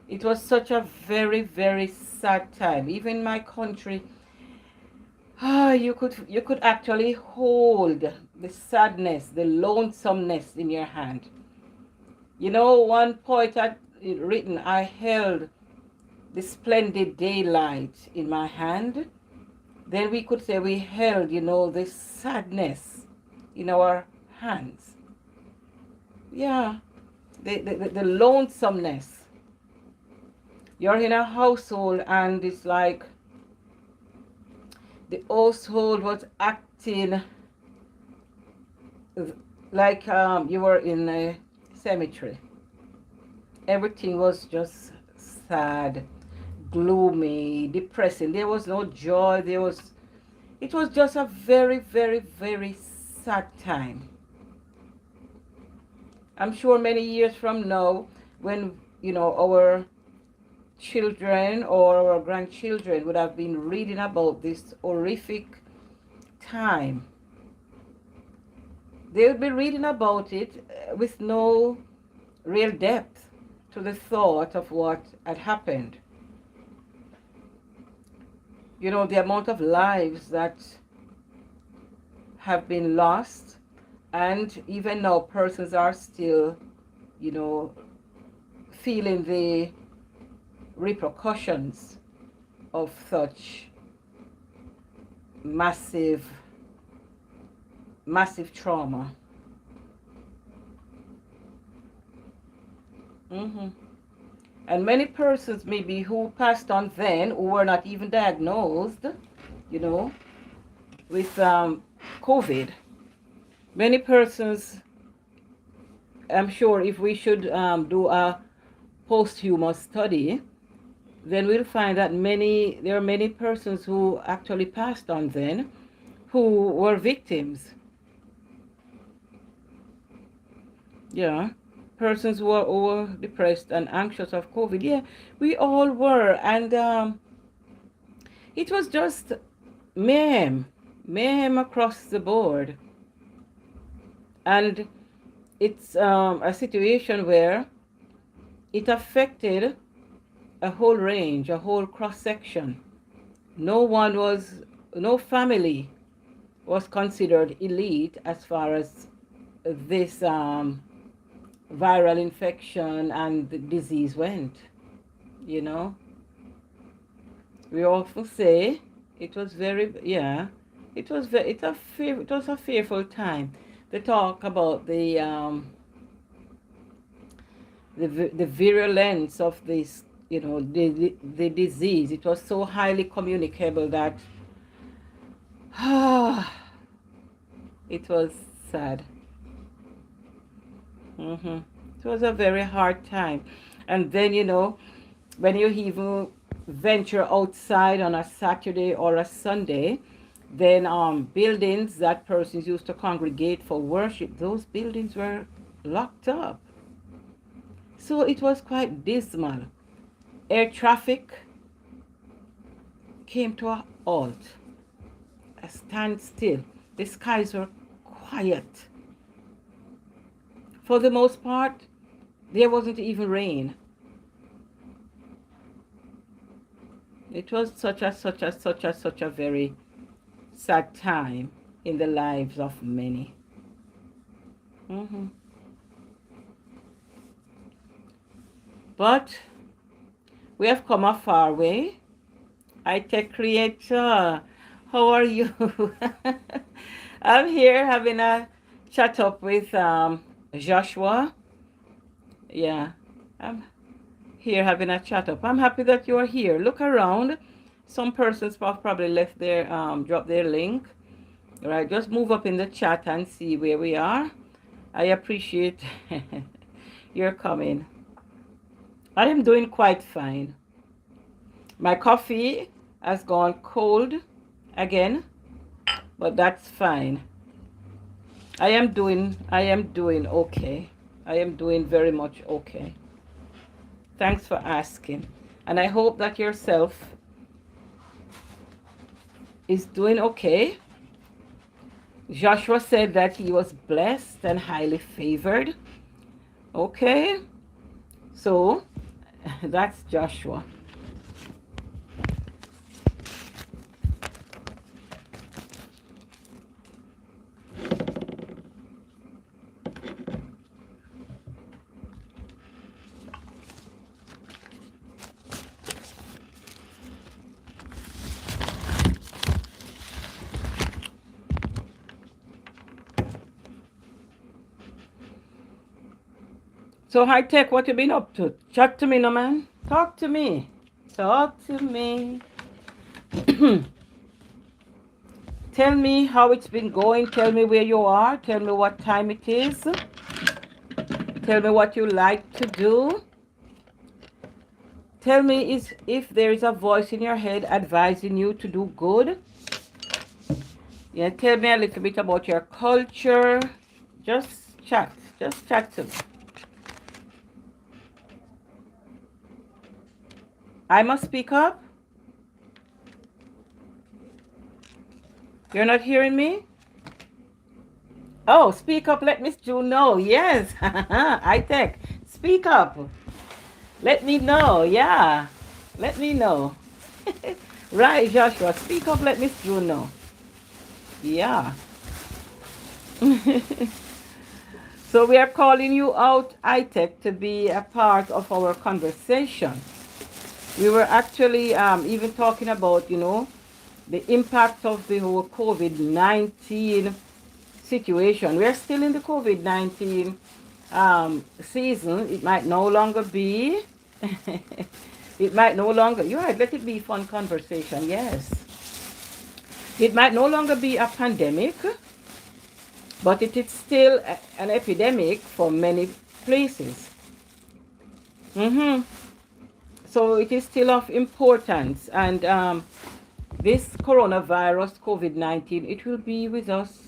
[SPEAKER 1] It was such a very, very sad time. Even my country, you could actually hold the sadness, the lonesomeness in your hand. One poet had written, I held the splendid daylight in my hand. Then we could say we held, this sadness in our hands. Yeah, the lonesomeness. You're in a household and it's like the household was acting like you were in a cemetery. Everything was just sad, gloomy, depressing. There was no joy. It was just a very, very, very sad time. I'm sure many years from now, when, our children or our grandchildren would have been reading about this horrific time, they would be reading about it with no real depth to the thought of what had happened. The amount of lives that have been lost, and even now persons are still, feeling the repercussions of such massive trauma. And many persons maybe who passed on then, who were not even diagnosed, with COVID. Many persons, I'm sure if we should do a posthumous study, then we'll find that there are many persons who actually passed on then who were victims. Yeah. Persons who were depressed and anxious of COVID. Yeah, we all were. And it was just mayhem across the board. And it's a situation where it affected a whole range, a whole cross-section. No family was considered elite as far as this viral infection and the disease went. We often say it was a fearful time. They talk about the virulence of this, the disease. It was so highly communicable that it was sad. It was a very hard time. And then, when you even venture outside on a Saturday or a Sunday, then buildings that persons used to congregate for worship, those buildings were locked up. So it was quite dismal. Air traffic came to a halt, a standstill. The skies were quiet. For the most part, there wasn't even rain. It was such a very sad time in the lives of many. But we have come a far way. High-tech creator, how are you? I'm here having a chat up with Joshua. Yeah, I'm here having a chat up. I'm happy that you are here. Look around. Some persons probably left their drop their link. All right, just move up in the chat and see where we are. I appreciate your coming. I am doing quite fine. My coffee has gone cold again, but that's fine. I am doing okay. I am doing very much okay. Thanks for asking. And I hope that yourself is doing okay. Joshua said that he was blessed and highly favored. Okay. So that's Joshua. So high tech, what you been up to? Chat to me, no man. Talk to me. Talk to me. Tell me how it's been going. Tell me where you are. Tell me what time it is. Tell me what you like to do. Tell me if there is a voice in your head advising you to do good. Yeah, tell me a little bit about your culture. Just chat. Just chat to me. I must speak up. You're not hearing me? Oh, speak up. Let Miss June know. Yes. I tech. Speak up. Let me know. Yeah. Let me know. Right, Joshua. Speak up. Let Miss June know. Yeah. So we are calling you out, ITech, to be a part of our conversation. We were actually even talking about, the impact of the whole COVID-19 situation. We're still in the COVID-19 season. It might no longer be, it might no longer, you're right, let it be fun conversation, yes. It might no longer be a pandemic, but it is still an epidemic for many places. So it is still of importance. And this coronavirus, COVID-19, it will be with us.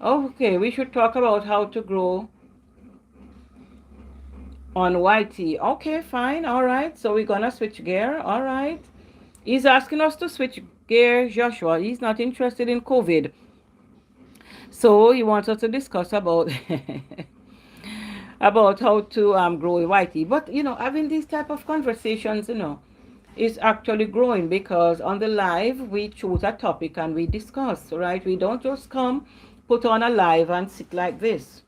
[SPEAKER 1] Okay, we should talk about how to grow on YT. Okay, fine. All right. So we're going to switch gear. All right. He's asking us to switch gear, Joshua. He's not interested in COVID. So he wants us to discuss about about how to grow YT. But, having these type of conversations, is actually growing, because on the live, we choose a topic and we discuss, right? We don't just come, put on a live and sit like this,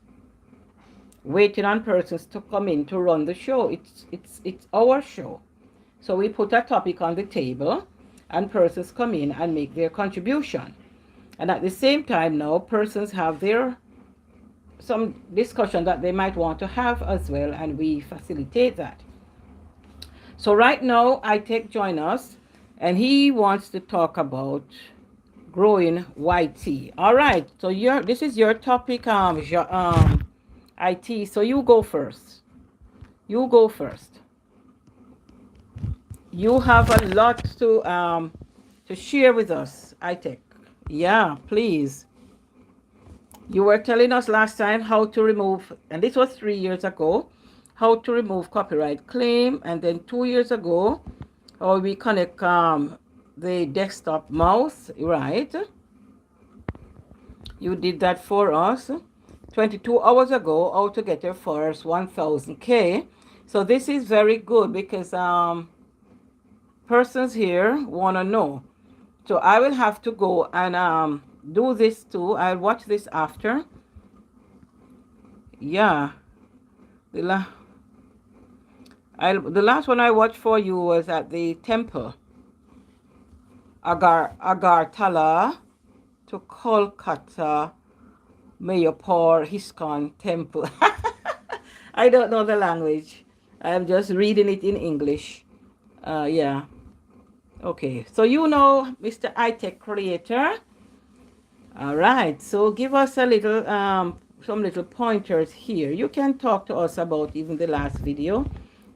[SPEAKER 1] waiting on persons to come in to run the show. It's our show. So we put a topic on the table and persons come in and make their contribution. And at the same time now, persons have some discussion that they might want to have as well, and we facilitate that. So right now, ITech join us, and he wants to talk about growing YT. All right, so this is your topic, IT. So you go first. You go first. You have a lot to share with us, ITech. Yeah, please. You were telling us last time how to remove, and this was 3 years ago, how to remove copyright claim, and then 2 years ago, how we connect the desktop mouse, right? You did that for us. 22 hours ago, how to get your first 1000K. So this is very good, because persons here want to know. So I will have to go and do this too. I'll watch this after. Yeah. The last one I watched for you was at the temple. Agartala to Kolkata Mayapur Hiskon Temple. I don't know the language. I'm just reading it in English. Yeah. Okay. So Mr. iTech Creator. All right. So give us a little some little pointers here. You can talk to us about even the last video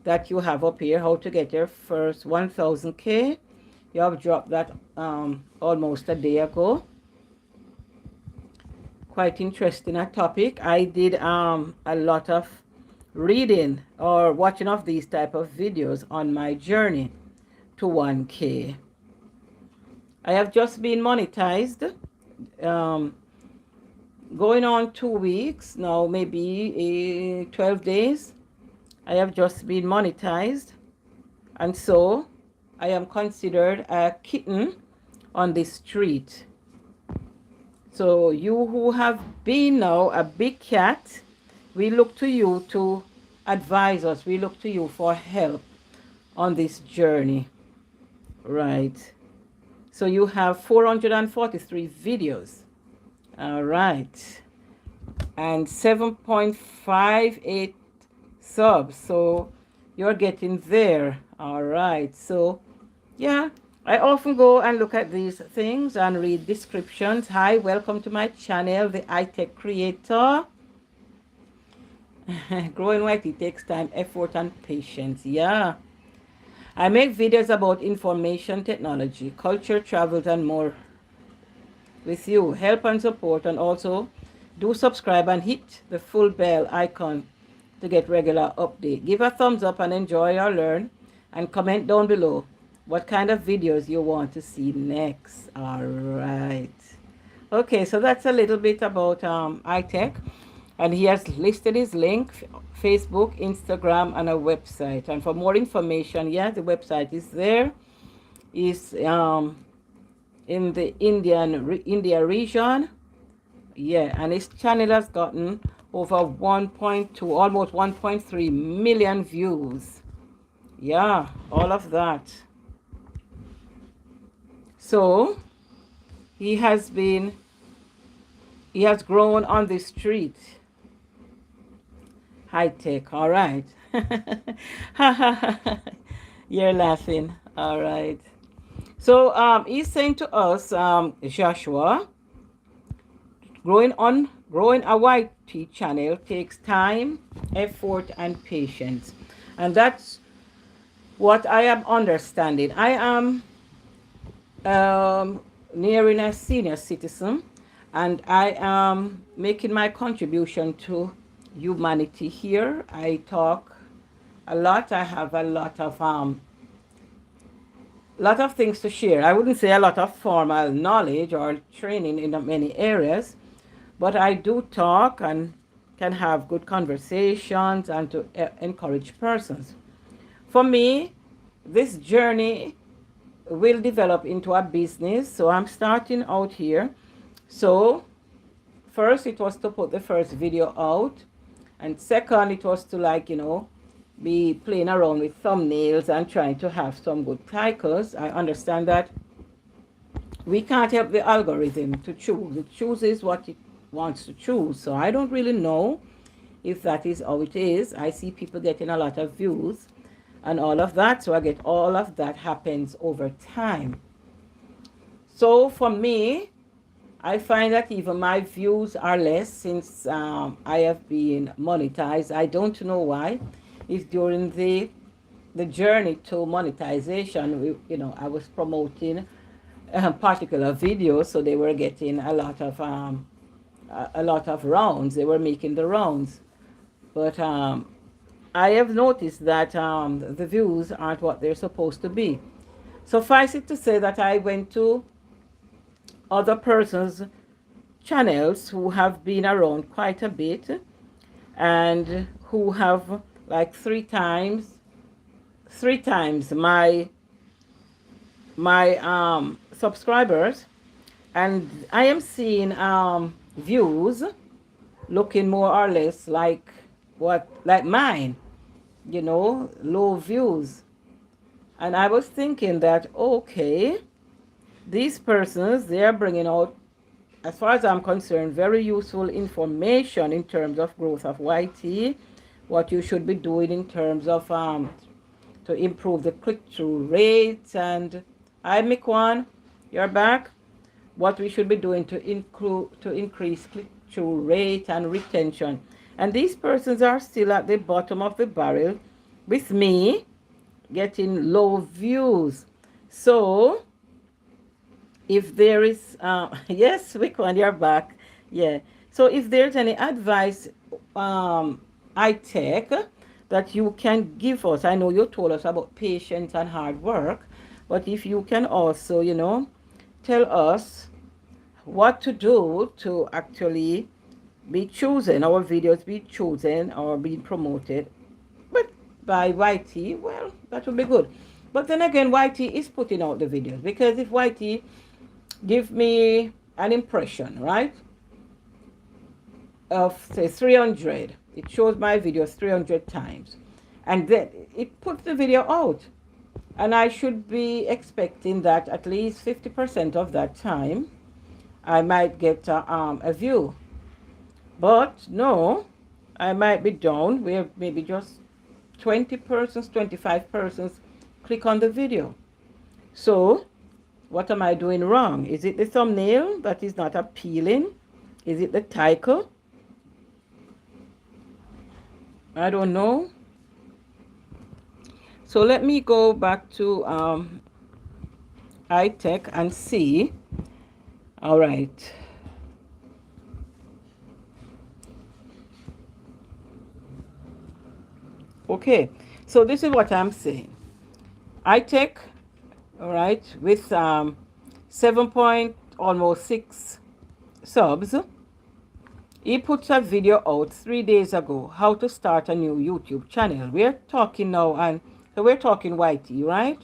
[SPEAKER 1] that you have up here, how to get your first 1000K. You have dropped that almost a day ago. Quite interesting a topic. I did a lot of reading or watching of these type of videos on my journey to 1K. I have just been monetized, going on 2 weeks now, maybe 12 days. I have just been monetized, and so I am considered a kitten on the street. So you who have been now a big cat, we look to you to advise us. We look to you for help on this journey. Right. So you have 443 videos. All right. And 7.58 subs. So you're getting there. All right. So yeah, I often go and look at these things and read descriptions. Hi, welcome to my channel, the iTech Creator. Growing YT takes time, effort, and patience. Yeah. I make videos about information technology, culture, travels, and more. with you. Help and support, and also do subscribe and hit the full bell icon to get regular update. Give a thumbs up and enjoy or learn, and comment down below what kind of videos you want to see next. All right. Okay, so that's a little bit about iTech, and he has listed his link: Facebook, Instagram, and a website. And for more information, yeah, the website is there. Is in the India region. Yeah, and his channel has gotten over 1.2, almost 1.3 million views. Yeah, all of that. So he has grown on the street. High tech, all right. You're laughing, all right. So he's saying to us, Joshua, growing a YT channel takes time, effort, and patience. And that's what I am understanding. I am nearing a senior citizen, and I am making my contribution to humanity here. I talk a lot. I have a lot of things to share. I wouldn't say a lot of formal knowledge or training in many areas, but I do talk and can have good conversations and to encourage persons. For me, this journey will develop into a business, so I'm starting out here. So first it was to put the first video out, and second it was to be playing around with thumbnails and trying to have some good titles. I understand that we can't help the algorithm to choose. It chooses what it wants to choose. So I don't really know if that is how it is. I see people getting a lot of views and all of that. So I get all of that happens over time. So for me, I find that even my views are less since I have been monetized. I don't know why. It's during the journey to monetization, I was promoting particular videos, so they were getting a lot of rounds. They were making the rounds, but I have noticed that the views aren't what they're supposed to be. Suffice it to say that I went to other persons' channels who have been around quite a bit and who have like three times my subscribers, and I am seeing views looking more or less like mine, low views. And I was thinking that, okay, these persons, they are bringing out, as far as I'm concerned, very useful information in terms of growth of YT, what you should be doing in terms of to improve the click-through rates. And hi, Mikwan, you're back. What we should be doing to increase click-through rate and retention. And these persons are still at the bottom of the barrel with me, getting low views. So if there is yes, Mikwan, you're back. Yeah. So if there's any advice iTech that you can give us, I know you told us about patience and hard work, but if you can also, tell us what to do to actually be chosen, our videos be chosen or be promoted by YT, well, that would be good. But then again, YT is putting out the videos, because if YT give me an impression, right, of say 300, it shows my videos 300 times, and then it puts the video out, and I should be expecting that at least 50% of that time I might get a view. But no, I might be down where maybe just 20 persons, 25 persons click on the video. So what am I doing wrong? Is it the thumbnail that is not appealing? Is it the title? I don't know. So let me go back to iTech and see All right. Okay. So this is what I'm saying. I take, all right, with 7 point almost 6 subs. He puts a video out 3 days ago, how to start a new YouTube channel. We're talking now, and so we're talking YT, right?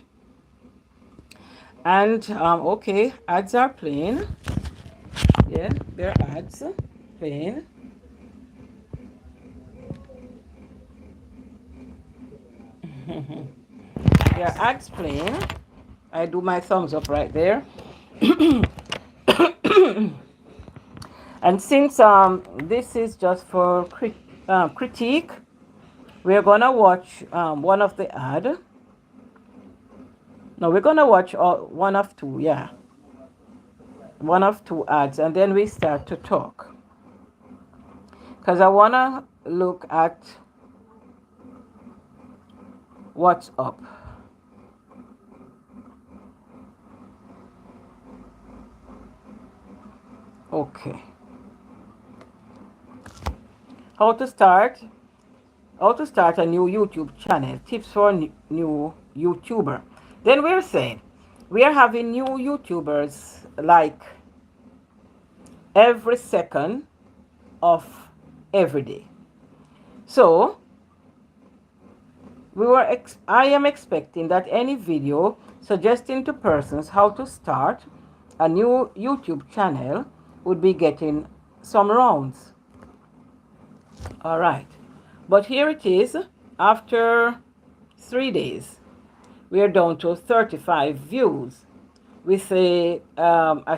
[SPEAKER 1] And okay, ads are playing. Yeah, there are ads playing. There are ads playing. I do my thumbs up right there. And since this is just for critique, we're gonna watch one of the ad. No, we're gonna watch one of two. Yeah, one of two ads, and then we start to talk. Because I wanna look at what's up. Okay. How to start a new YouTube channel. Tips for new YouTuber. Then we're saying we are having new YouTubers like every second of every day. So I am expecting that any video suggesting to persons how to start a new YouTube channel would be getting some rounds. All right. But here it is. After 3 days, we are down to 35 views with a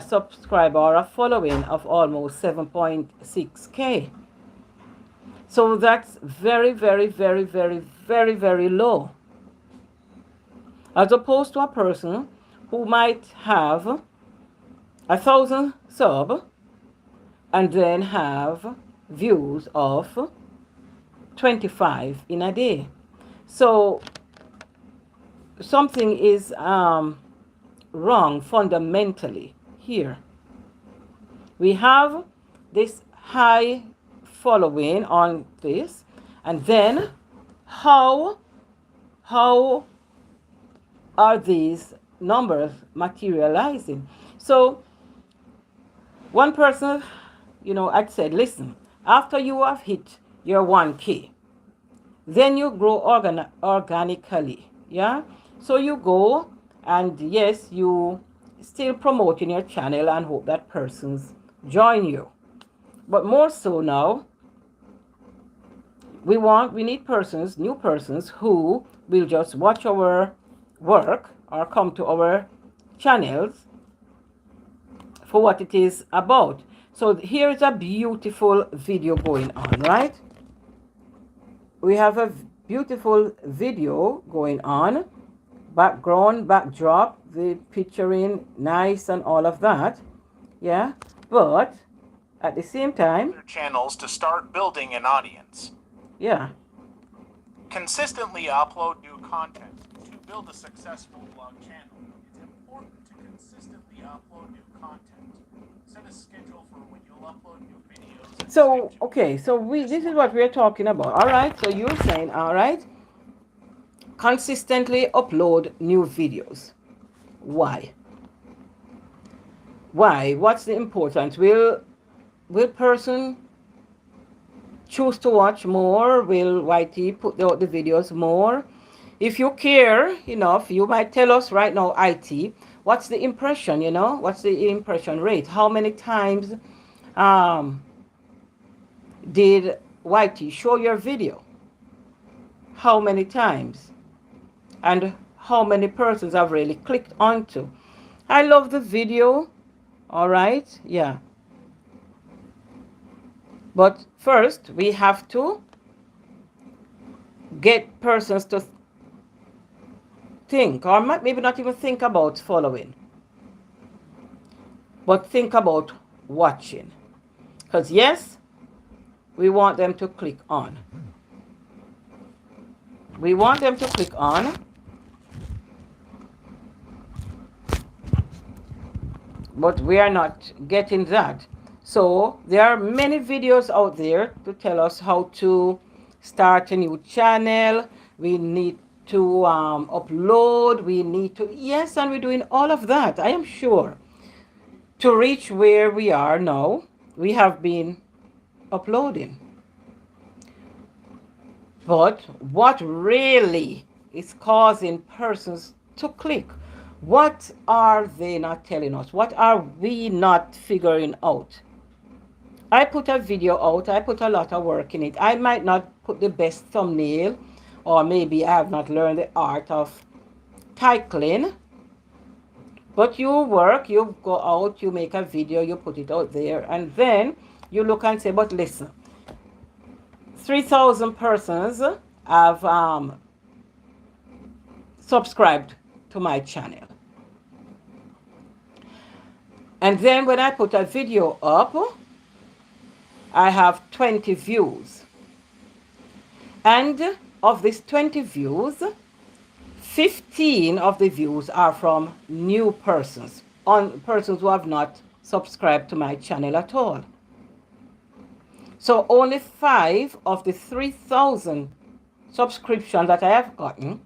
[SPEAKER 1] subscriber or a following of almost 7.6K. So that's very, very, very, very, very, very low. As opposed to a person who might have 1,000 sub and then have views of 25 in a day. So something is wrong fundamentally here. We have this high following on this, and then how are these numbers materializing? So one person, I'd said, listen, after you have hit your 1K, then you grow organically. Yeah. So you go, and yes, you still promoting your channel and hope that persons join you. But more so now, we need new persons who will just watch our work or come to our channels for what it is about. So here is a beautiful video going on, right? We have a beautiful video going on, background, backdrop, the picturing nice and all of that. Yeah, but at the same time,
[SPEAKER 2] channels to start building an audience.
[SPEAKER 1] Yeah.
[SPEAKER 2] Consistently upload new content to build a successful blog channel. It's important to consistently upload new content. Set a schedule for when you'll upload new videos.
[SPEAKER 1] So, okay, so this is what we're talking about. All right, so you're saying, all right, consistently upload new videos. Why? What's the importance? Will person choose to watch more? Will YT put out the videos more? If you care enough, you might tell us right now, IT, what's the impression, what's the impression rate? How many times did YT show your video? How many times? And how many persons have really clicked onto? I love the video. All right. Yeah. But first, we have to get persons to think, or maybe not even think about following, but think about watching. Because yes, we want them to click on. We want them to click on. but we are not getting that. So there are many videos out there to tell us how to start a new channel. We need to upload. We need to, yes, and we're doing all of that. I am sure to reach where we are now, we have been uploading. But what really is causing persons to click? What are they not telling us? What are we not figuring out? I put a video out, I put a lot of work in it. I might not put the best thumbnail, or maybe I have not learned the art of titling. But you work, you go out, you make a video, you put it out there, and then you look and say, but listen, 3,000 persons have subscribed to my channel. And then when I put a video up, I have 20 views. And of these 20 views, 15 of the views are from new persons, on persons who have not subscribed to my channel at all. So only 5 of the 3,000 subscriptions that I have gotten,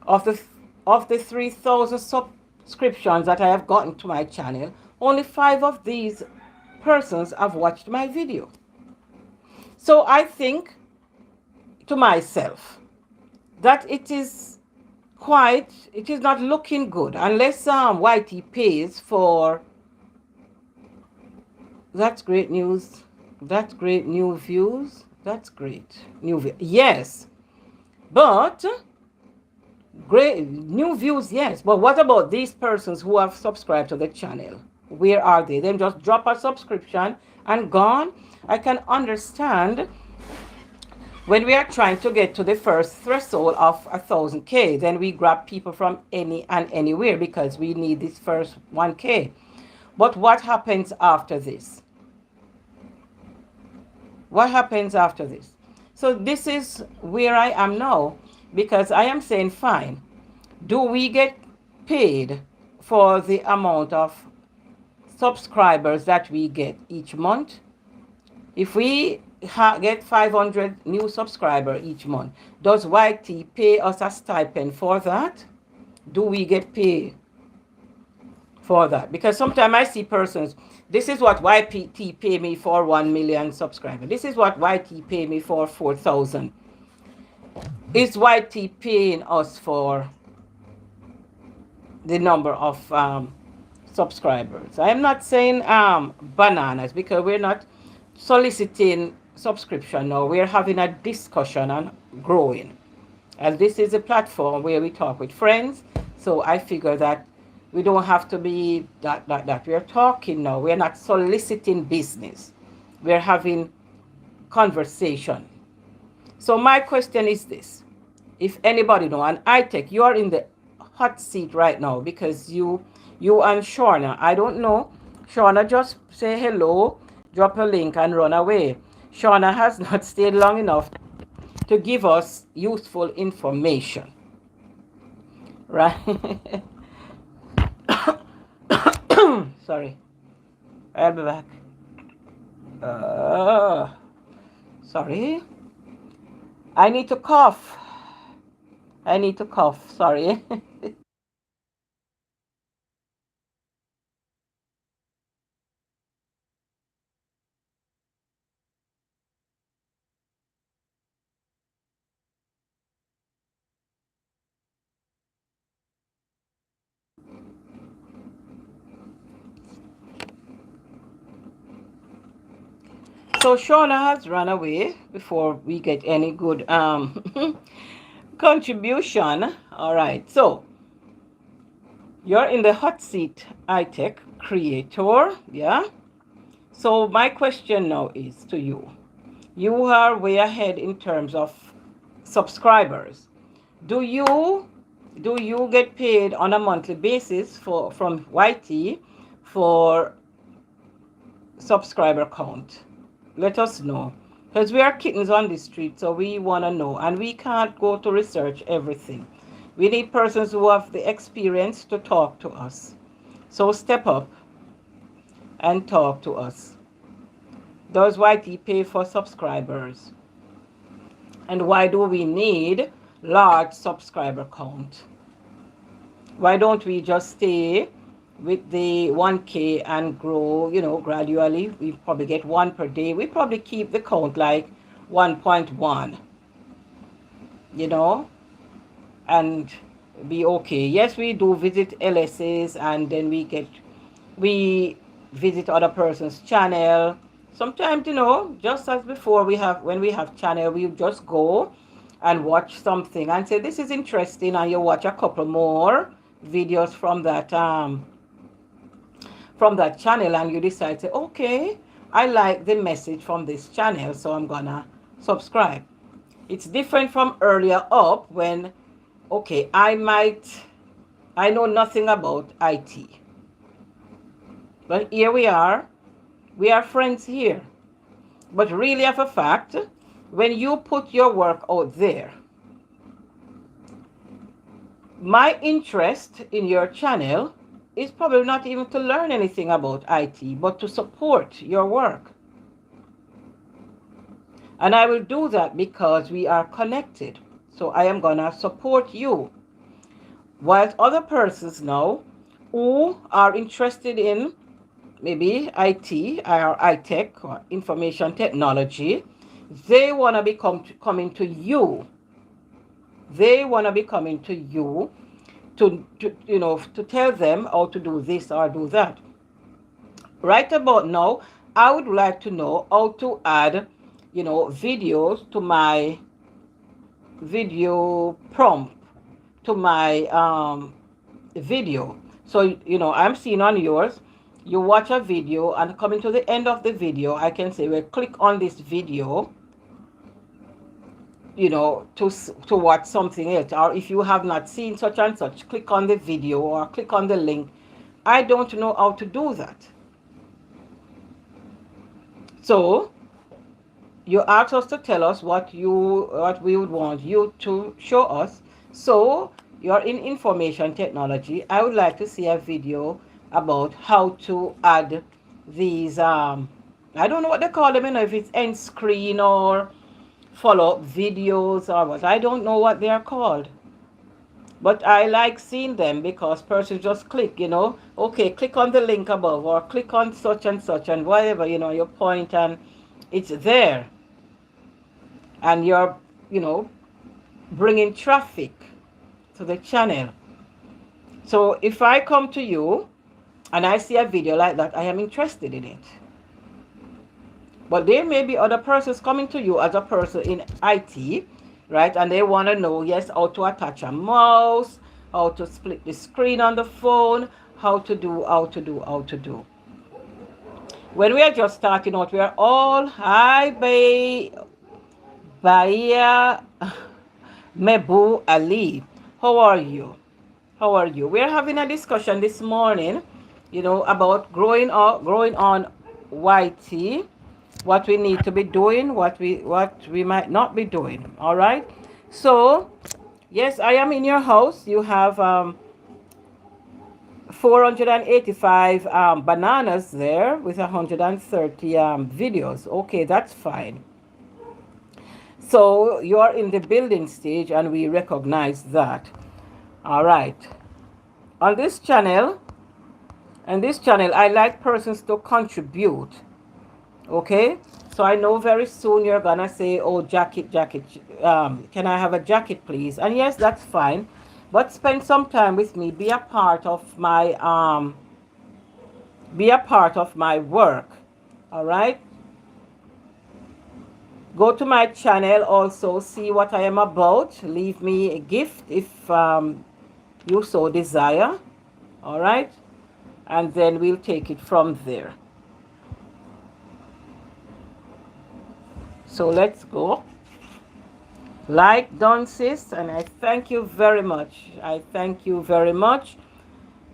[SPEAKER 1] of the 3,000 subscriptions that I have gotten to my channel, only 5 of these persons have watched my video. So I think to myself that it is not looking good unless YT pays for. That's great news. That's great new views. That's great new views. Yes, but great new views, yes. But what about these persons who have subscribed to the channel? Where are they? Then just drop a subscription and gone. I can understand when we are trying to get to the first threshold of 1,000K, then we grab people from any and anywhere because we need this first 1K. But what happens after this? What happens after this? So this is where I am now, because I am saying, fine, do we get paid for the amount of subscribers that we get each month? If we get 500 new subscribers each month, does YT pay us a stipend for that? Do we get paid for that? Because sometimes I see persons, this is what YT pay me for 1 million subscribers. This is what YT pay me for 4,000. Is YT paying us for the number of subscribers? I am not saying bananas, because we're not soliciting subscription now. We're having a discussion and growing. And this is a platform where we talk with friends. So I figure that we don't have to be that. We're talking now. We're not soliciting business. We're having conversation. So my question is this. If anybody know, and I take, you are in the hot seat right now because you and Shauna, I don't know. Shauna just say hello, drop a link and run away. Shauna has not stayed long enough to give us useful information. Right? Sorry. I'll be back. Sorry. I need to cough. Sorry. So Shauna has run away before we get any good contribution. All right. So you're in the hot seat, iTech creator. Yeah. So my question now is to you. You are way ahead in terms of subscribers. Do you get paid on a monthly basis from YT for subscriber count? Let us know, because we are kittens on the street, so we want to know, and we can't go to research everything. We need persons who have the experience to talk to us. So step up and talk to us. Does YT pay for subscribers? And why do we need large subscriber count? Why don't we just stay with the 1K and grow, gradually? We probably get one per day. We probably keep the count like 1.1, you know, and be okay. Yes, we do visit LSs, and then we visit other person's channel. Sometimes, just as before, when we have channel, we just go and watch something and say this is interesting, and you watch a couple more videos from that channel, and you decide, say, okay, I like the message from this channel, so I'm gonna subscribe. It's different from earlier up when, okay, I know nothing about IT, but here we are friends here. But really, of a fact, when you put your work out there, my interest in your channel is probably not even to learn anything about IT, but to support your work. And I will do that because we are connected. So I am going to support you. Whilst other persons now who are interested in maybe IT or iTech or information technology, they want to be coming to you. They want to be coming to you to tell them how to do this or do that. Right about now, I would like to know how to add, videos to my video prompt, to my video. So, I'm seeing on yours, you watch a video, and coming to the end of the video, I can say, well, click on this video, to watch something else. Or if you have not seen such and such, click on the video or click on the link. I don't know how to do that. So you asked us to tell us what we would want you to show us. So you're in information technology. I would like to see a video about how to add these I don't know what they call them, if it's end screen or follow-up videos or what. I don't know what they are called. But I like seeing them because persons just click, okay, click on the link above or click on such and such and whatever, your point, and it's there. And you're, bringing traffic to the channel. So if I come to you and I see a video like that, I am interested in it. But there may be other persons coming to you as a person in IT, right? And they want to know, yes, how to attach a mouse, how to split the screen on the phone, how to do. When we are just starting out, we are all, hi, Bahia Mebu Ali. How are you? We're having a discussion this morning, about growing on YT, what we need to be doing, what we might not be doing. All right. So, yes, I am in your house. You have 485 bananas there with 130 videos. Okay, that's fine. So you are in the building stage, and we recognize that. All right. On this channel, I like persons to contribute. Okay, so I know very soon you're gonna say, oh, jacket, can I have a jacket, please? And yes, that's fine, but spend some time with me. Be a part of my work. All right, go to my channel also, see what I am about. Leave me a gift if you so desire. All right, and then we'll take it from there. So let's go. Like done, sis, and I thank you very much.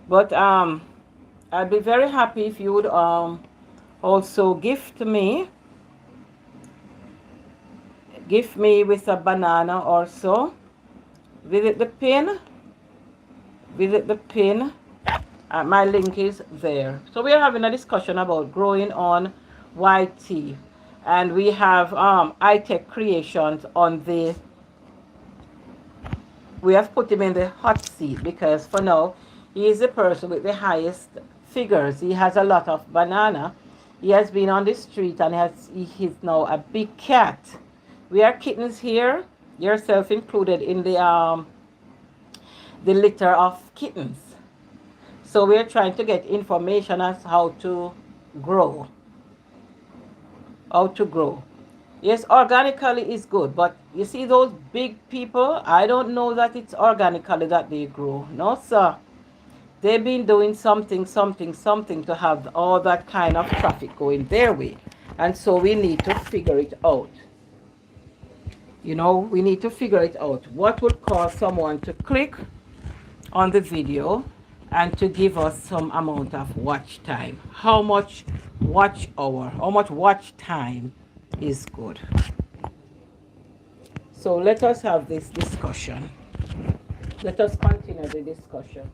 [SPEAKER 1] But I'd be very happy if you would also gift me with a banana or so. Visit the pin, My link is there. So we are having a discussion about growing on YT, and we have iTech Creations on the. We have put him in the hot seat because for now he is the person with the highest figures. He has a lot of banana. He has been on the street and he's now a big cat. We are kittens here, yourself included in the litter of kittens. So we're trying to get information as how to grow. How to grow. Yes, organically is good, but you see those big people, I don't know that it's organically that they grow. No, sir. They've been doing something, something, something to have all that kind of traffic going their way. And so we need to figure it out. You know, we need to figure it out. What would cause someone to click on the video and to give us some amount of watch time? How much watch hour, how much watch time is good? So let us have this discussion. Let us continue the discussion.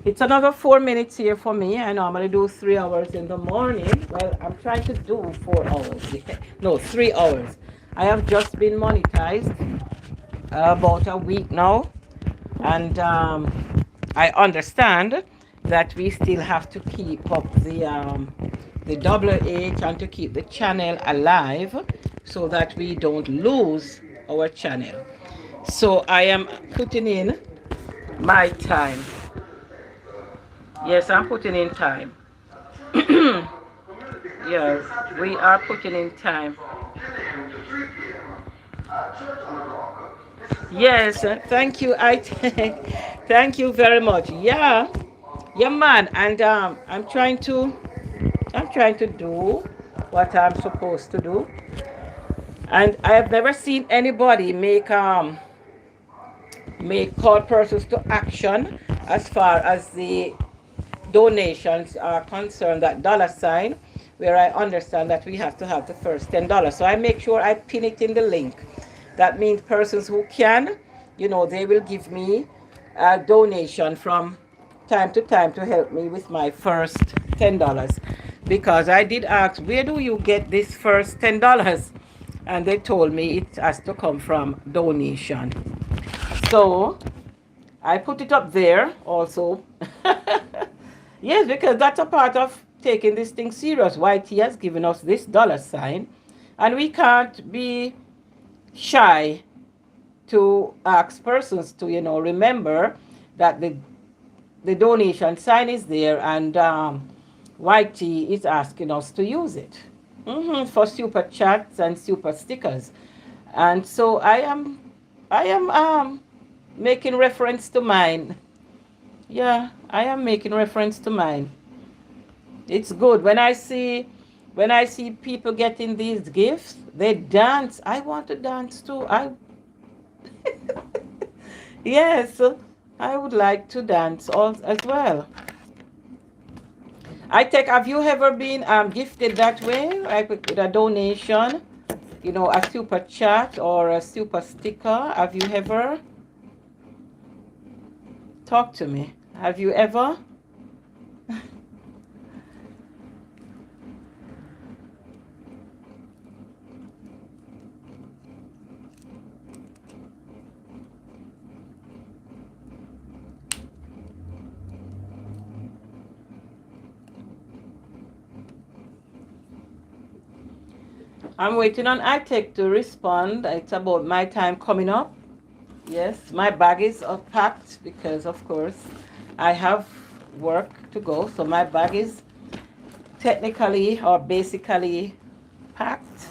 [SPEAKER 1] It's another 4 minutes here for me. I normally do 3 hours in the morning. Well, I'm trying to do 4 hours. No, 3 hours. I have just been monetized about a week now. And I understand that we still have to keep up the WH and to keep the channel alive so that we don't lose our channel. So I am putting in my time. Yes, I'm putting in time. Yes, we are putting in time. Yes, thank you. I thank you very much. Yeah, yeah, man. And I'm trying to do what I'm supposed to do. And I have never seen anybody make call persons to action as far as the donations are concerned, that dollar sign, where I understand that we have to have the first $10. So I make sure I pin it in the link. That means persons who can, they will give me a donation from time to time to help me with my first $10. Because I did ask, where do you get this first $10? And they told me it has to come from donation. So I put it up there also. Yes, because that's a part of taking this thing serious. YT has given us this dollar sign, and we can't be shy to ask persons to, remember that the donation sign is there, and YT is asking us to use it for super chats and super stickers. And so I am making reference to mine. Yeah, I am making reference to mine. It's good when I see people getting these gifts, they dance. I want to dance too. Yes, I would like to dance as well. Have you ever been gifted that way, like with a donation, a super chat or a super sticker? Have you ever? Talk to me. Have you ever? I'm waiting on iTech to respond. It's about my time coming up. Yes, my bag is packed because, of course, I have work to go. So my bag is technically or basically packed.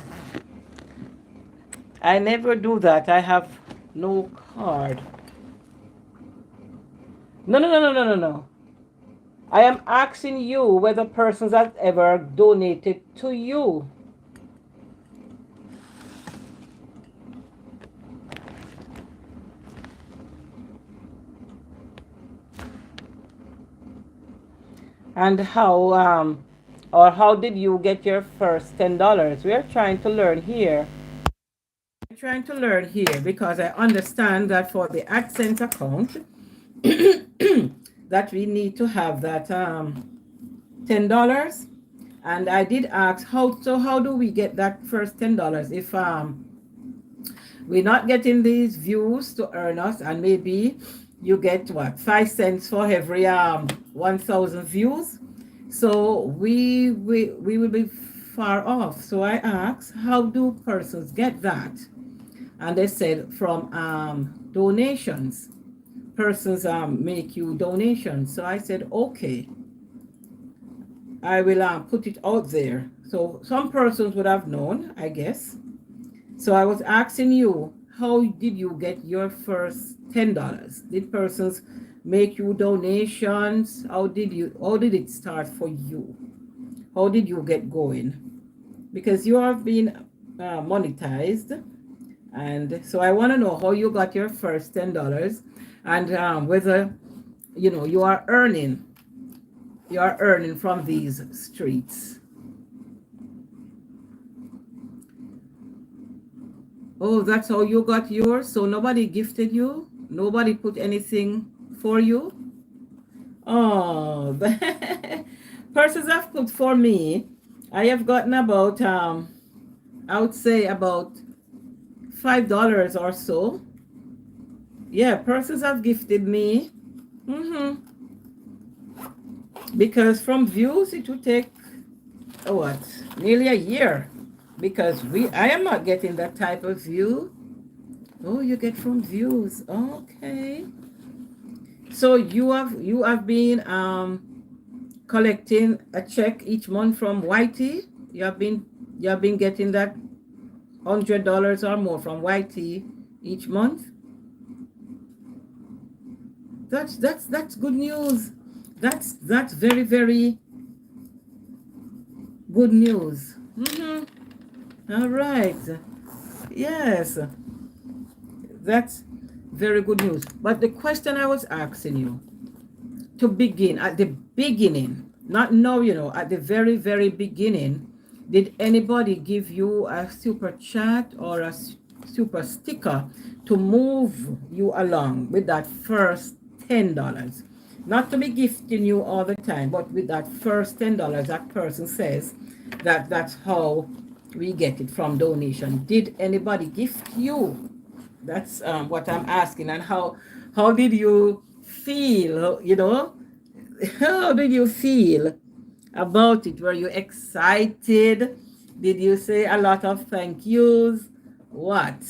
[SPEAKER 1] I never do that. I have no card. No, no, no, no, no, no, no. I am asking you whether persons have ever donated to you. And how did you get your first $10? We are trying to learn here. We're trying to learn here because I understand that for the AdSense account, that we need to have that $10. And I did ask how do we get that first $10 if we're not getting these views to earn us, and maybe you get what, 5 cents for every 1,000 views. So we will be far off. So I asked, how do persons get that? And they said from donations. Persons make you donations. So I said, okay, I will put it out there. So some persons would have known, I guess. So I was asking you, how did you get your first $10? Did persons make you donations? How did it start for you? How did you get going? Because you have been monetized, and so I want to know how you got your first $10, and whether you are earning from these streets. Oh, that's how you got yours? So nobody gifted you? Nobody put anything for you? Oh, persons have put for me. I have gotten about, I would say about $5 or so. Yeah, persons have gifted me. Because from views, it would take, what, nearly a year. Because I am not getting that type of view. Oh, you get from views. Okay. So you have been collecting a check each month from YT. You have been getting that $100 or more from YT each month. That's good news. That's very, very good news. All right. Yes, that's very good news. But the question I was asking you, to begin at the beginning, not now, at the very, very beginning, did anybody give you a super chat or a super sticker to move you along with that first $10? Not to be gifting you all the time, but with that first $10, that person says that's how we get it, from donation. Did anybody gift you? That's what I'm asking. And how did you feel? How did you feel about it? Were you excited? Did you say a lot of thank yous? What?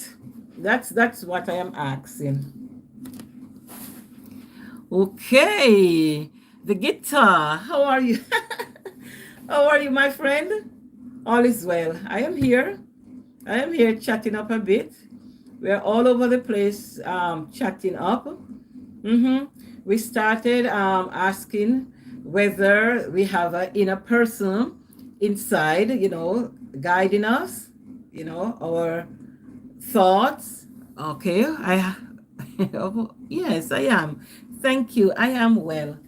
[SPEAKER 1] That's what I am asking. Okay, the guitar. How are you? How are you, my friend? All is well. I am here chatting up a bit. We're all over the place chatting up. We started asking whether we have an inner person inside, guiding us, our thoughts. Okay, yes, I am. Thank you. I am well.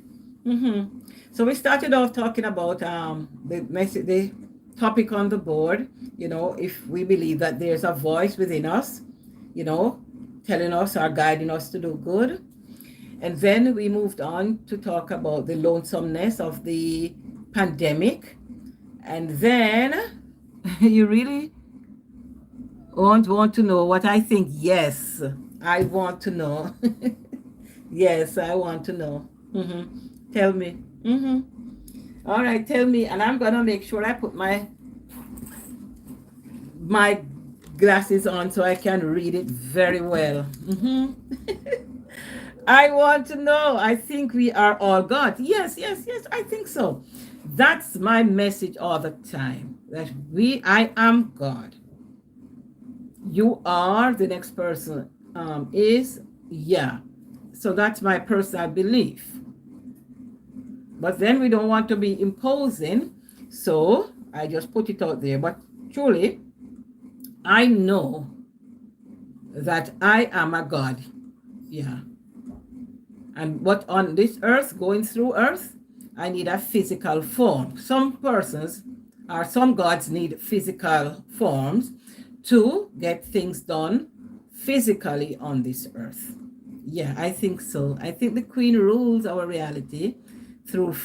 [SPEAKER 1] So we started off talking about the topic on the board. If we believe that there's a voice within us, telling us or guiding us to do good. And then we moved on to talk about the lonesomeness of the pandemic. And then you really want to know what I think? Yes, I want to know. Yes, I want to know. Tell me. All right, tell me. And I'm going to make sure I put my glasses on so I can read it very well. I want to know. I think we are all God. Yes, I think so. That's my message all the time. That I am God. You are, the next person is, yeah. So that's my personal belief. But then we don't want to be imposing. So I just put it out there. But truly, I know that I am a God. Yeah. And what on this earth, going through earth, I need a physical form. Some persons or some gods need physical forms to get things done physically on this earth. Yeah, I think so. I think the queen rules our reality through.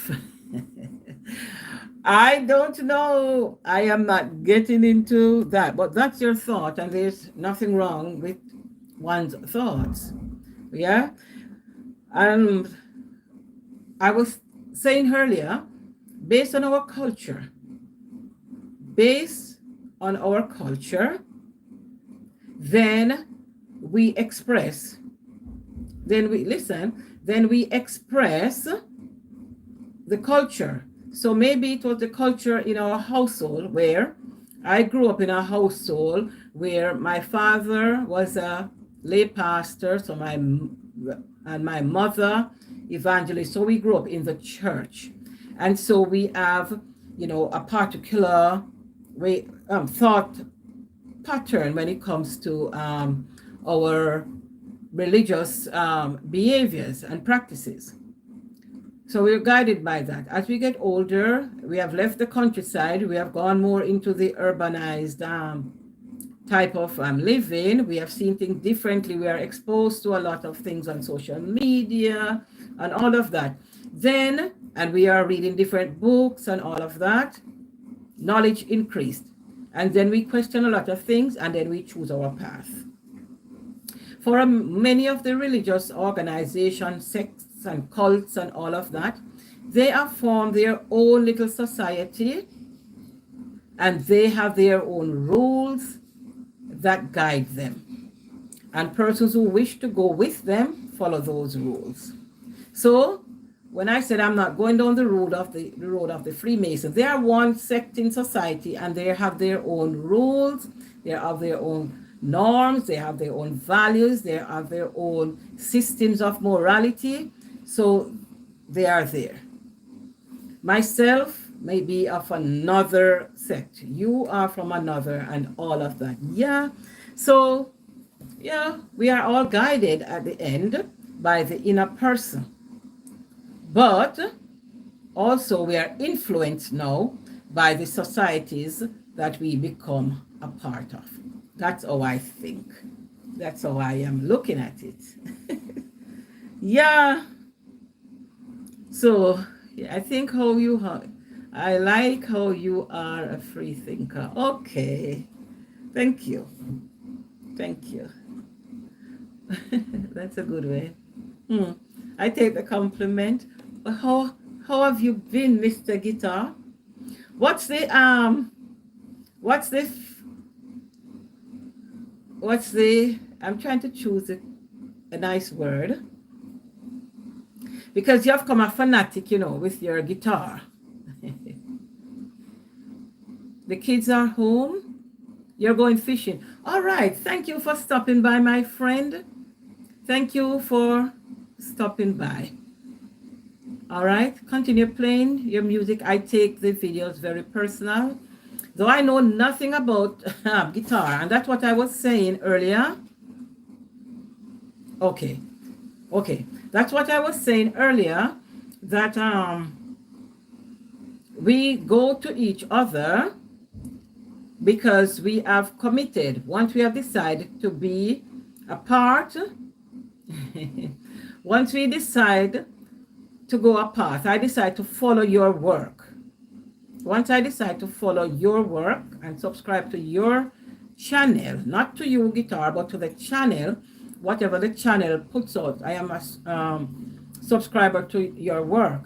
[SPEAKER 1] I don't know. I am not getting into that, but that's your thought, and there's nothing wrong with one's thoughts. Yeah. And I was saying earlier, based on our culture, based on our culture, then we express, then we listen, then we express the culture. So maybe it was the culture in our household where I grew up in a household where my father was a lay pastor, so my mother evangelist. So we grew up in the church, and so we have a particular way thought pattern when it comes to our religious behaviors and practices. So we're guided by that. As we get older, we have left the countryside. We have gone more into the urbanized type of living. We have seen things differently. We are exposed to a lot of things on social media and all of that. Then, and we are reading different books and all of that, knowledge increased. And then we question a lot of things, and then we choose our path. For many of the religious organizations, sects and cults and all of that, they have formed their own little society, and they have their own rules that guide them. And persons who wish to go with them follow those rules. So when I said I'm not going down the road of the Freemasons, they are one sect in society, and they have their own rules, they have their own norms, they have their own values, they have their own systems of morality. So they are there. Myself may be of another sect. You are from another, and all of that. Yeah. So, yeah, we are all guided at the end by the inner person. But also we are influenced now by the societies that we become a part of. That's how I think. That's how I am looking at it. Yeah. So I think I like how you are a free thinker. Okay. Thank you. Thank you. That's a good way. I take the compliment. How have you been, Mr. Guitar? What's the I'm trying to choose a nice word, because you have come a fanatic, with your guitar. The kids are home. You're going fishing. All right. Thank you for stopping by, my friend. Thank you for stopping by. All right. Continue playing your music. I take the videos very personal, though I know nothing about guitar. And that's what I was saying earlier. Okay. That's what I was saying earlier, that we go to each other because we have committed. Once we have decided to be apart, once we decide to go apart, I decide to follow your work. Once I decide to follow your work and subscribe to your channel, not to you, guitar, but to the channel, whatever the channel puts out, I am a subscriber to your work.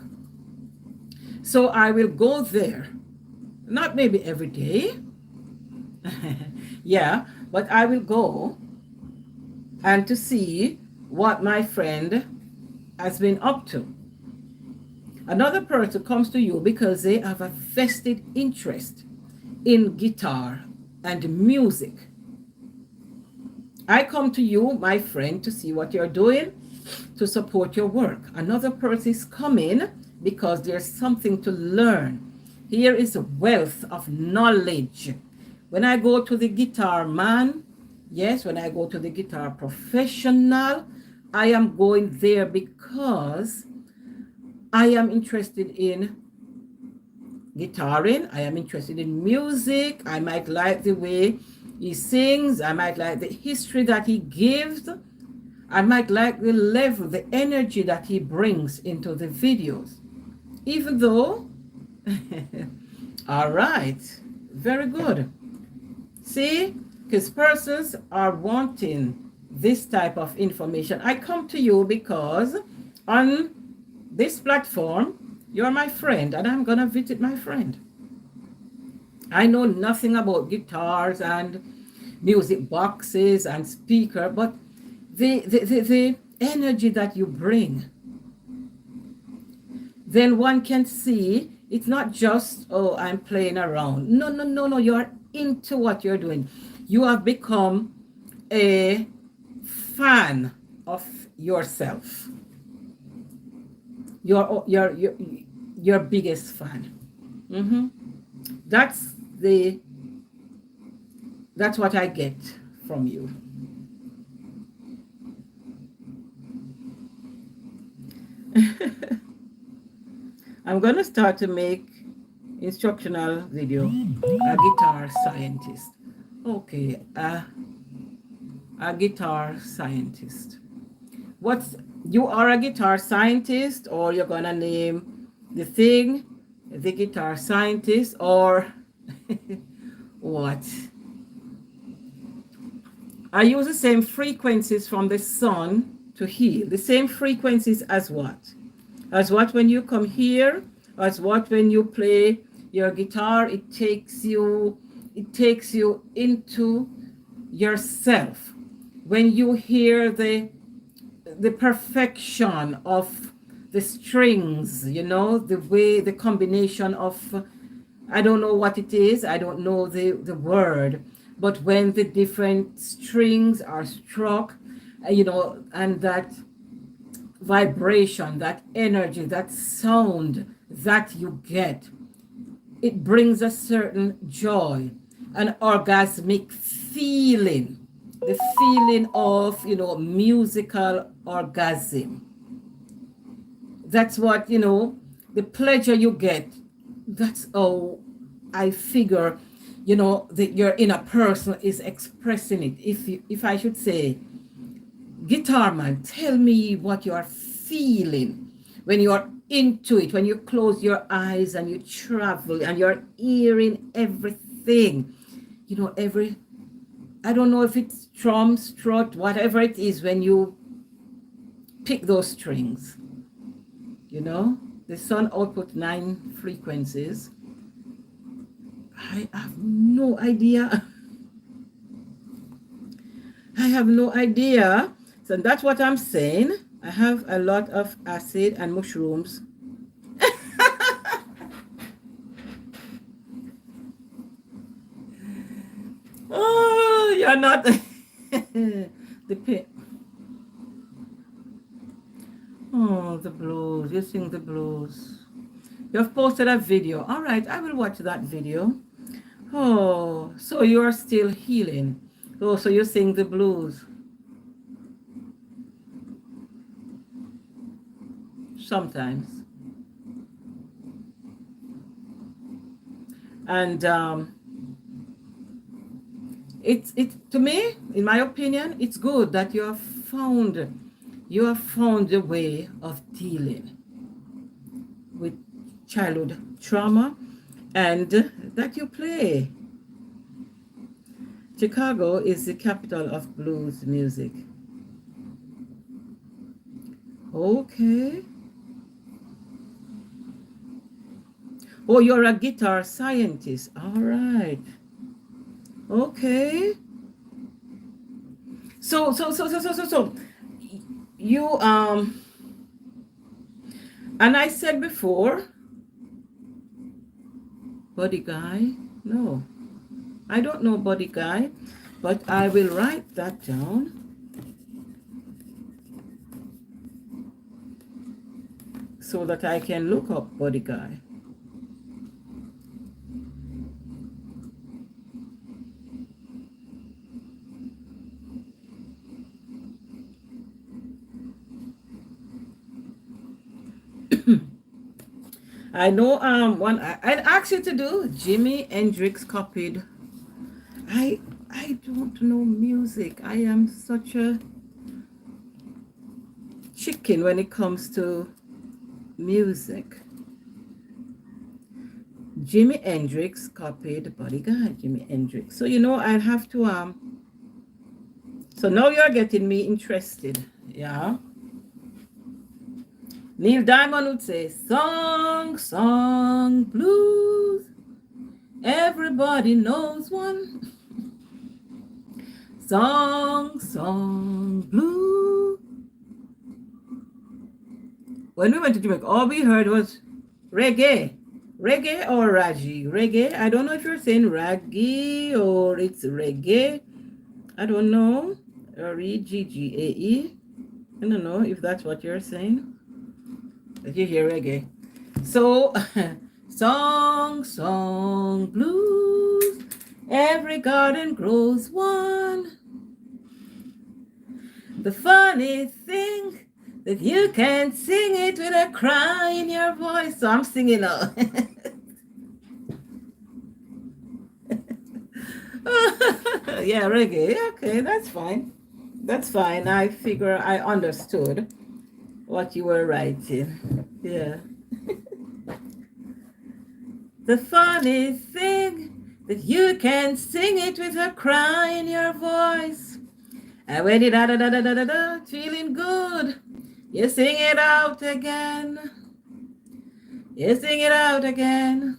[SPEAKER 1] So I will go there, not maybe every day, yeah, but I will go and to see what my friend has been up to. Another person comes to you because they have a vested interest in guitar and music. I come to you, my friend, to see what you're doing, to support your work. Another person is coming because there's something to learn. Here is a wealth of knowledge. When I go to the guitar man, yes, when I go to the guitar professional, I am going there because I am interested in guitaring. I am interested in music. I might like the way he sings. I might like the history that he gives. I might like the level, the energy that he brings into the videos. Even though, all right, very good. See, because persons are wanting this type of information. I come to you because on this platform, you're my friend, and I'm going to visit my friend. I know nothing about guitars and music boxes and speaker, but the energy that you bring, then one can see it's not just, oh, I'm playing around. No, no, no, no. You're into what you're doing. You have become a fan of yourself. Your biggest fan. Mm-hmm. That's the that's what I get from you. I'm going to start to make instructional video. A guitar scientist. Okay, a guitar scientist. What's you are a guitar scientist, or you're gonna name the thing the guitar scientist, or what? I use the same frequencies from the sun to heal. The same frequencies as what? As what when you come here, as what when you play your guitar, it takes you into yourself. When you hear the perfection of the strings, the way, the combination of, I don't know what it is, I don't know the word, but when the different strings are struck, and that vibration, that energy, that sound that you get, it brings a certain joy, an orgasmic feeling, the feeling of, musical orgasm. That's what, the pleasure you get. That's how I figure, that your inner person is expressing it. If I should say, guitar man, tell me what you are feeling when you are into it, when you close your eyes and you travel and you're hearing everything, I don't know if it's strum, strut, whatever it is, when you pick those strings, the sun output 9 frequencies. I have no idea. I have no idea. So that's what I'm saying. I have a lot of acid and mushrooms. Oh, you're not the pit. Oh, the blues. You sing the blues. You've posted a video. All right, I will watch that video. Oh, so you're still healing. Oh, so you sing the blues. Sometimes. And it's to me, in my opinion, it's good that you have found a way of dealing with childhood trauma, and that you play. Chicago is the capital of blues music. Okay. Oh, you're a guitar scientist. All right. Okay. So you and I said before, Buddy Guy. No, I don't know Buddy Guy, but I will write that down. So that I can look up Buddy Guy. I know one I'd ask you to do. Jimi Hendrix copied. I don't know music. I am such a chicken when it comes to music. Jimi Hendrix copied Bodyguard, Jimi Hendrix. So you know I'll have to so now you're getting me interested. Yeah. Neil Diamond would say, song, song, blues. Everybody knows one. Song, song, blues. When we went to Jamaica, all we heard was reggae. Reggae or Raji? Reggae. I don't know if you're saying raggy or it's reggae. I don't know. R-E-G-G-A-E. I don't know if that's what you're saying. But you hear reggae. So, song, song, blues. Every garden grows one. The funny thing that you can sing it with a cry in your voice. So I'm singing now. Yeah, reggae. Okay, that's fine. That's fine. I figure I understood what you were writing. Yeah. The funny thing that you can sing it with a cry in your voice. And when it da feeling good, you sing it out again. You sing it out again.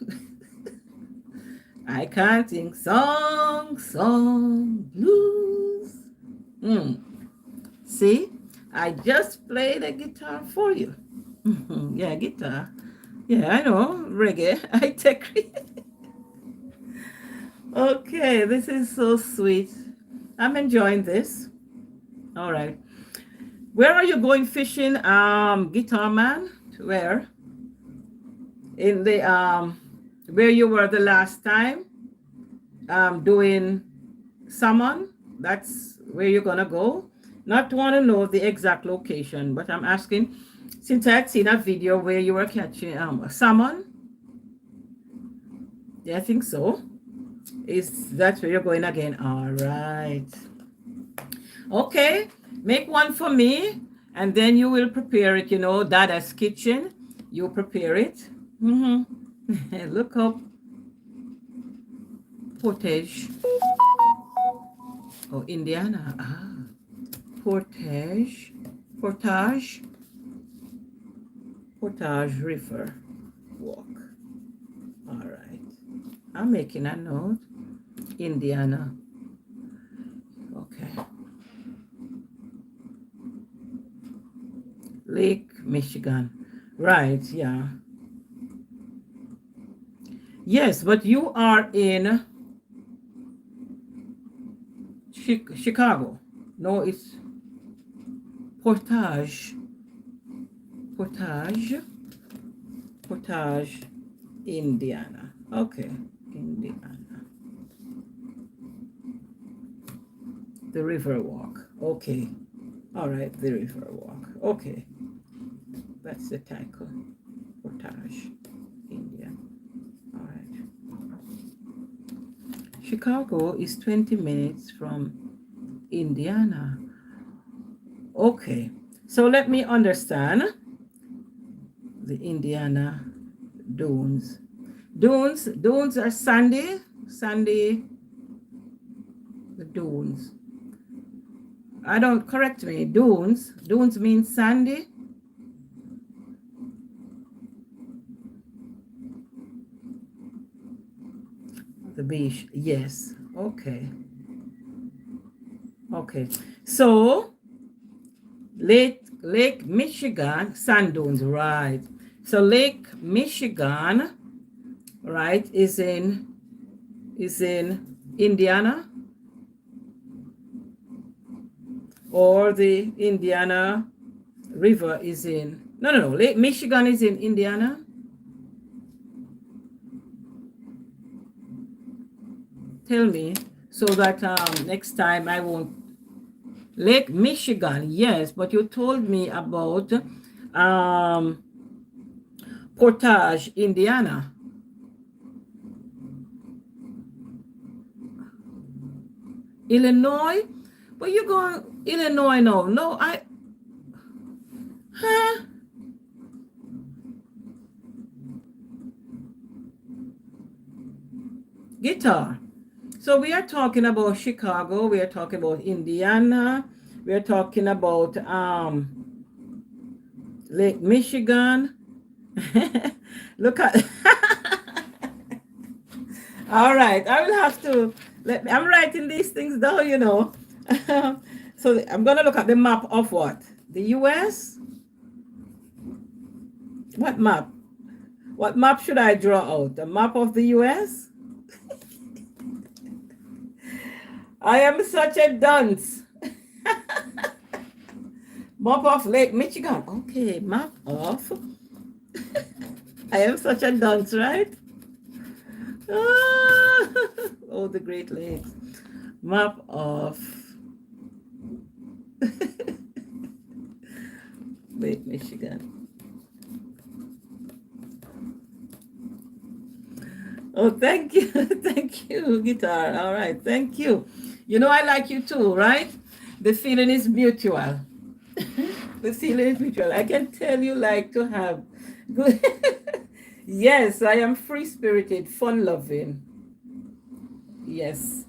[SPEAKER 1] I can't sing song, song, blues. See, I just played the guitar for you. Yeah, guitar. Yeah, I know, reggae. I take. Okay, this is so sweet. I'm enjoying this. All right. Where are you going fishing, guitar man? Where? In the where you were the last time? Doing salmon? That's where you're gonna go? Not want to know the exact location, but I'm asking, since I had seen a video where you were catching salmon. Yeah, I think so. Is that where you're going again? All right. Okay, make one for me, and then you will prepare it. You know, Dada's kitchen. You prepare it. Look up Portage. Oh, Indiana. Portage. Portage. Portage River Walk. All right. I'm making a note. Indiana. Okay. Lake Michigan. Right, yeah. Yes, but you are in Chicago. No, it's Portage. Portage. Portage, Indiana. Okay, Indiana. The River Walk. Okay. All right, the River Walk. Okay. That's the title. Portage, India. All right. Chicago is 20 minutes from Indiana. Okay. So let me understand. The Indiana dunes. Dunes are sandy. The dunes. I don't, correct me. Dunes means sandy. The beach, yes. Okay. So Lake Michigan, sand dunes, right? So Lake Michigan, right, is in Indiana, or the Indiana River is in no. Lake Michigan is in Indiana. Tell me so that next time I won't. Lake Michigan, yes, but you told me about Portage, Indiana. Illinois? But you going Illinois now? No, Huh? Guitar. So we are talking about Chicago. We are talking about Indiana. We are talking about Lake Michigan. Look at. All right, I will have to let me. I'm writing these things down, you know. So I'm gonna look at the map of what? The U.S. What map? What map should I draw out? A map of the U.S. I am such a dunce. Map of Lake Michigan. Okay, map of. I am such a dunce, right? Ah, oh, the Great Lakes. Map of Lake Michigan. Oh, thank you. Thank you, guitar. All right, thank you. You know, I like you too, right? The feeling is mutual. The feeling is mutual. I can tell you like to have good. Yes, I am free spirited, fun loving. Yes,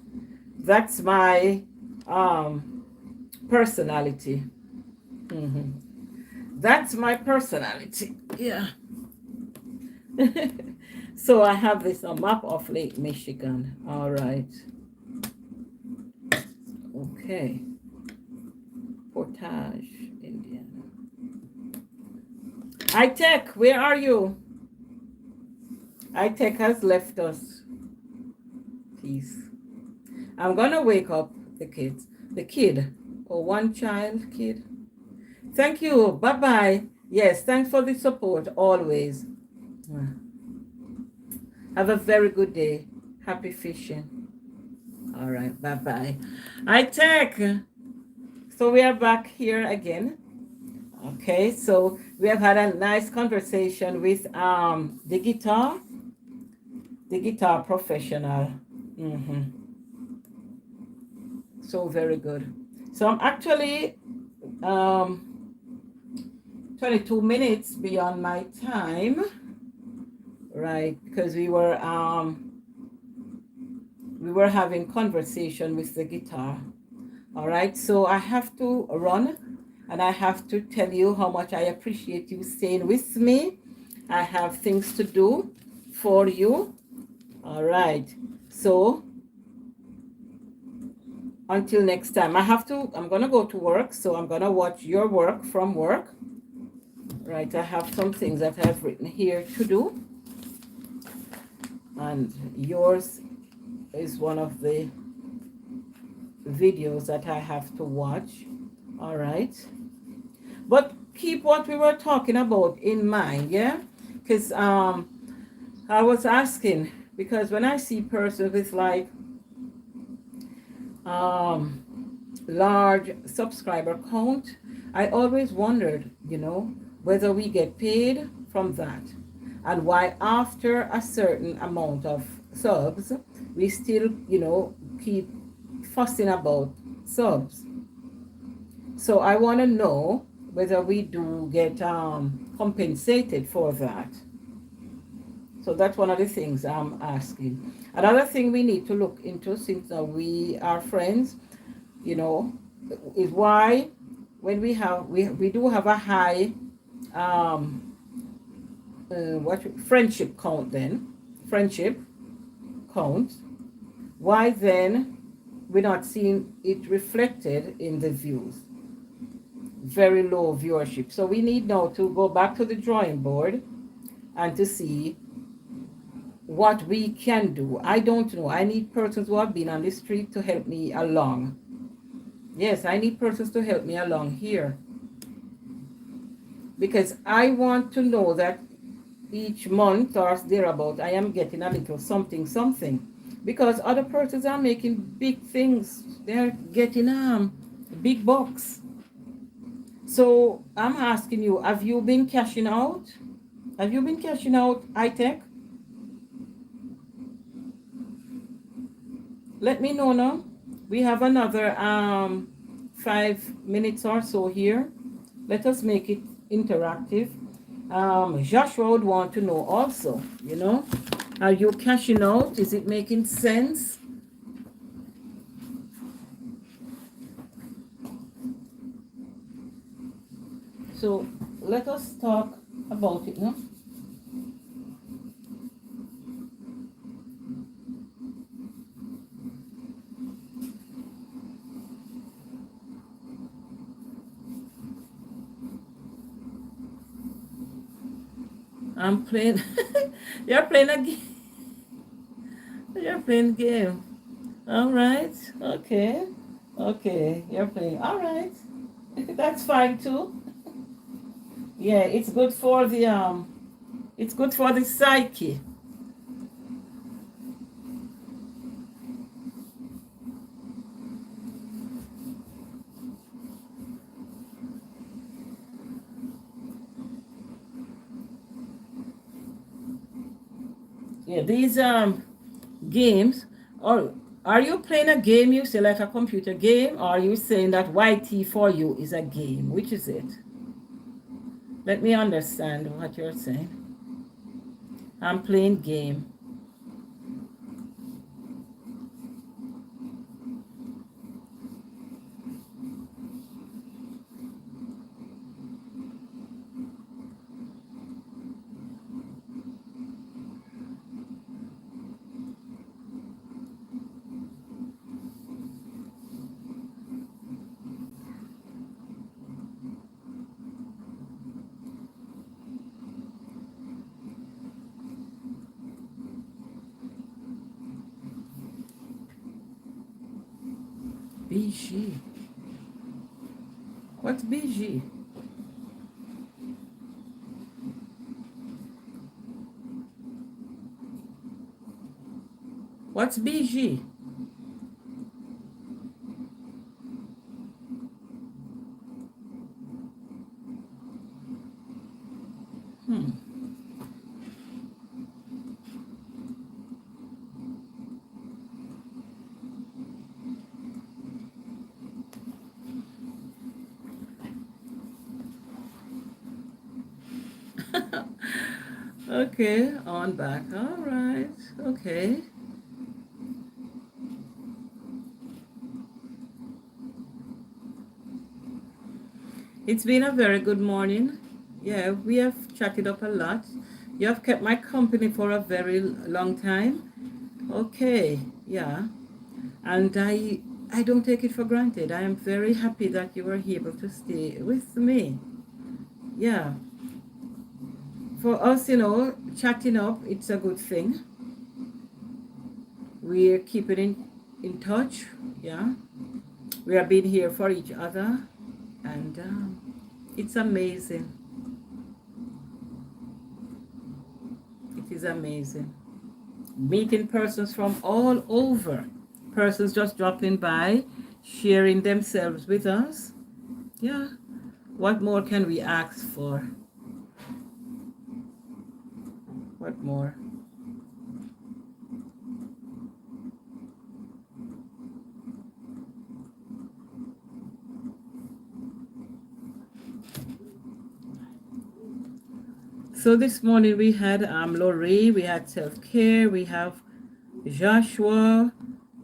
[SPEAKER 1] that's my um personality. Mhm. That's my personality. Yeah. So I have this a map of Lake Michigan. All right. Okay. Portage, Indiana. iTech, where are you? iTech has left us. Peace. I'm gonna wake up the kids. The kid. Or one child kid. Thank you. Bye bye. Yes, thanks for the support always. Have a very good day. Happy fishing. All right. Bye bye. iTech. So we are back here again. Okay. So we have had a nice conversation with the guitar professional. Mm-hmm. So very good. So I'm actually 22 minutes beyond my time, right? Because we were having conversation with the guitar. All right, so I have to run, and I have to tell you how much I appreciate you staying with me. I have things to do for you. All right, so until next time, I'm gonna go to work, so I'm gonna watch your work from work. Right, I have some things that I've written here to do, and yours is one of the videos that I have to watch. All right, but keep what we were talking about in mind, yeah, because I was asking, because when I see persons with like um large subscriber count, I always wondered, you know, whether we get paid from that, and why after a certain amount of subs we still, you know, keep fussing about subs. So I want to know whether we do get compensated for that. So that's one of the things I'm asking. Another thing we need to look into, since we are friends, you know, is why when we do have a high what friendship count, then friendship count, why then we're not seeing it reflected in the views? Very low viewership. So we need now to go back to the drawing board and to see what we can do. I don't know. I need persons who have been on the street to help me along. Yes, I need persons to help me along here, because I want to know that each month or thereabout I am getting a little something something, because other persons are making big things. They're getting big bucks. So I'm asking you, have you been cashing out? Have you been cashing out, iTech? Let me know now. We have another 5 minutes or so here. Let us make it interactive. Joshua would want to know also, you know, are you cashing out? Is it making sense? So let us talk about it now. I'm playing. You're playing a game. You're playing game. All right. Okay. Okay. You're playing. All right. That's fine too. Yeah, it's good for the it's good for the psyche. Yeah, these games, or are you playing a game you say like a computer game, or are you saying that YT for you is a game? Which is it? Let me understand what you're saying. I'm playing game. BG. What's BG? What's BG? Hmm. Okay, on back. All right. Okay. It's been a very good morning. Yeah, we have chatted up a lot. You have kept my company for a very long time. Okay, yeah. And I don't take it for granted. I am very happy that you were able to stay with me. Yeah. For us, you know, chatting up, it's a good thing. We're keeping in touch. Yeah. We are being here for each other. And it's amazing. It is amazing. Meeting persons from all over. Persons just dropping by, sharing themselves with us. Yeah. What more can we ask for? What more? So this morning we had Lori, we had self-care, we have Joshua,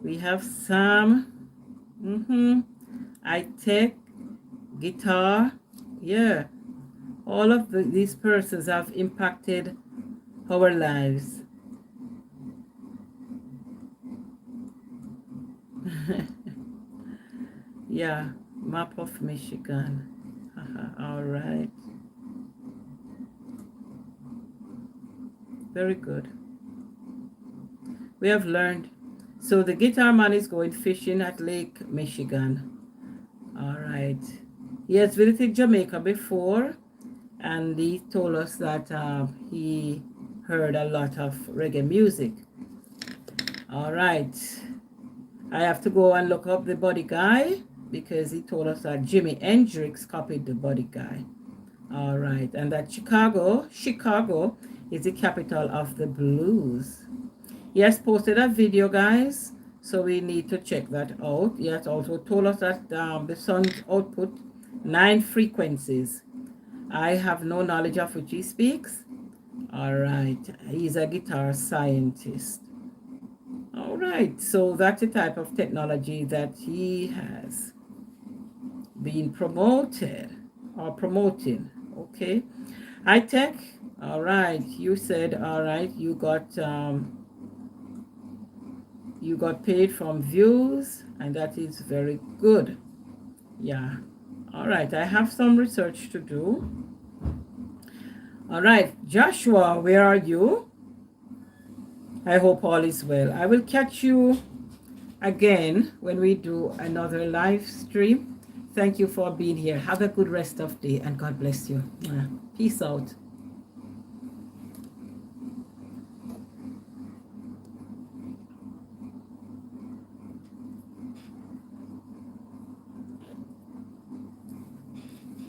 [SPEAKER 1] we have Sam, I tech, guitar. Yeah, all of these persons have impacted our lives. Yeah, map of Michigan. All right. Very good. We have learned. So the guitar man is going fishing at Lake Michigan. All right. He has visited Jamaica before, and he told us that he heard a lot of reggae music. All right. I have to go and look up the Buddy Guy because he told us that Jimi Hendrix copied the Buddy Guy. All right. And that Chicago is the capital of the blues. He has posted a video, guys, so we need to check that out. He has also told us that the sun's output 9 frequencies. I have no knowledge of which he speaks. All right. He's a guitar scientist. All right. So that's the type of technology that he has been promoted or promoting. Okay. High tech. All right. You said, all right, you got paid from views, and that is very good. Yeah. All right. I have some research to do. All right. Joshua, where are you? I hope all is well. I will catch you again when we do another live stream. Thank you for being here. Have a good rest of the day and God bless you. Peace out.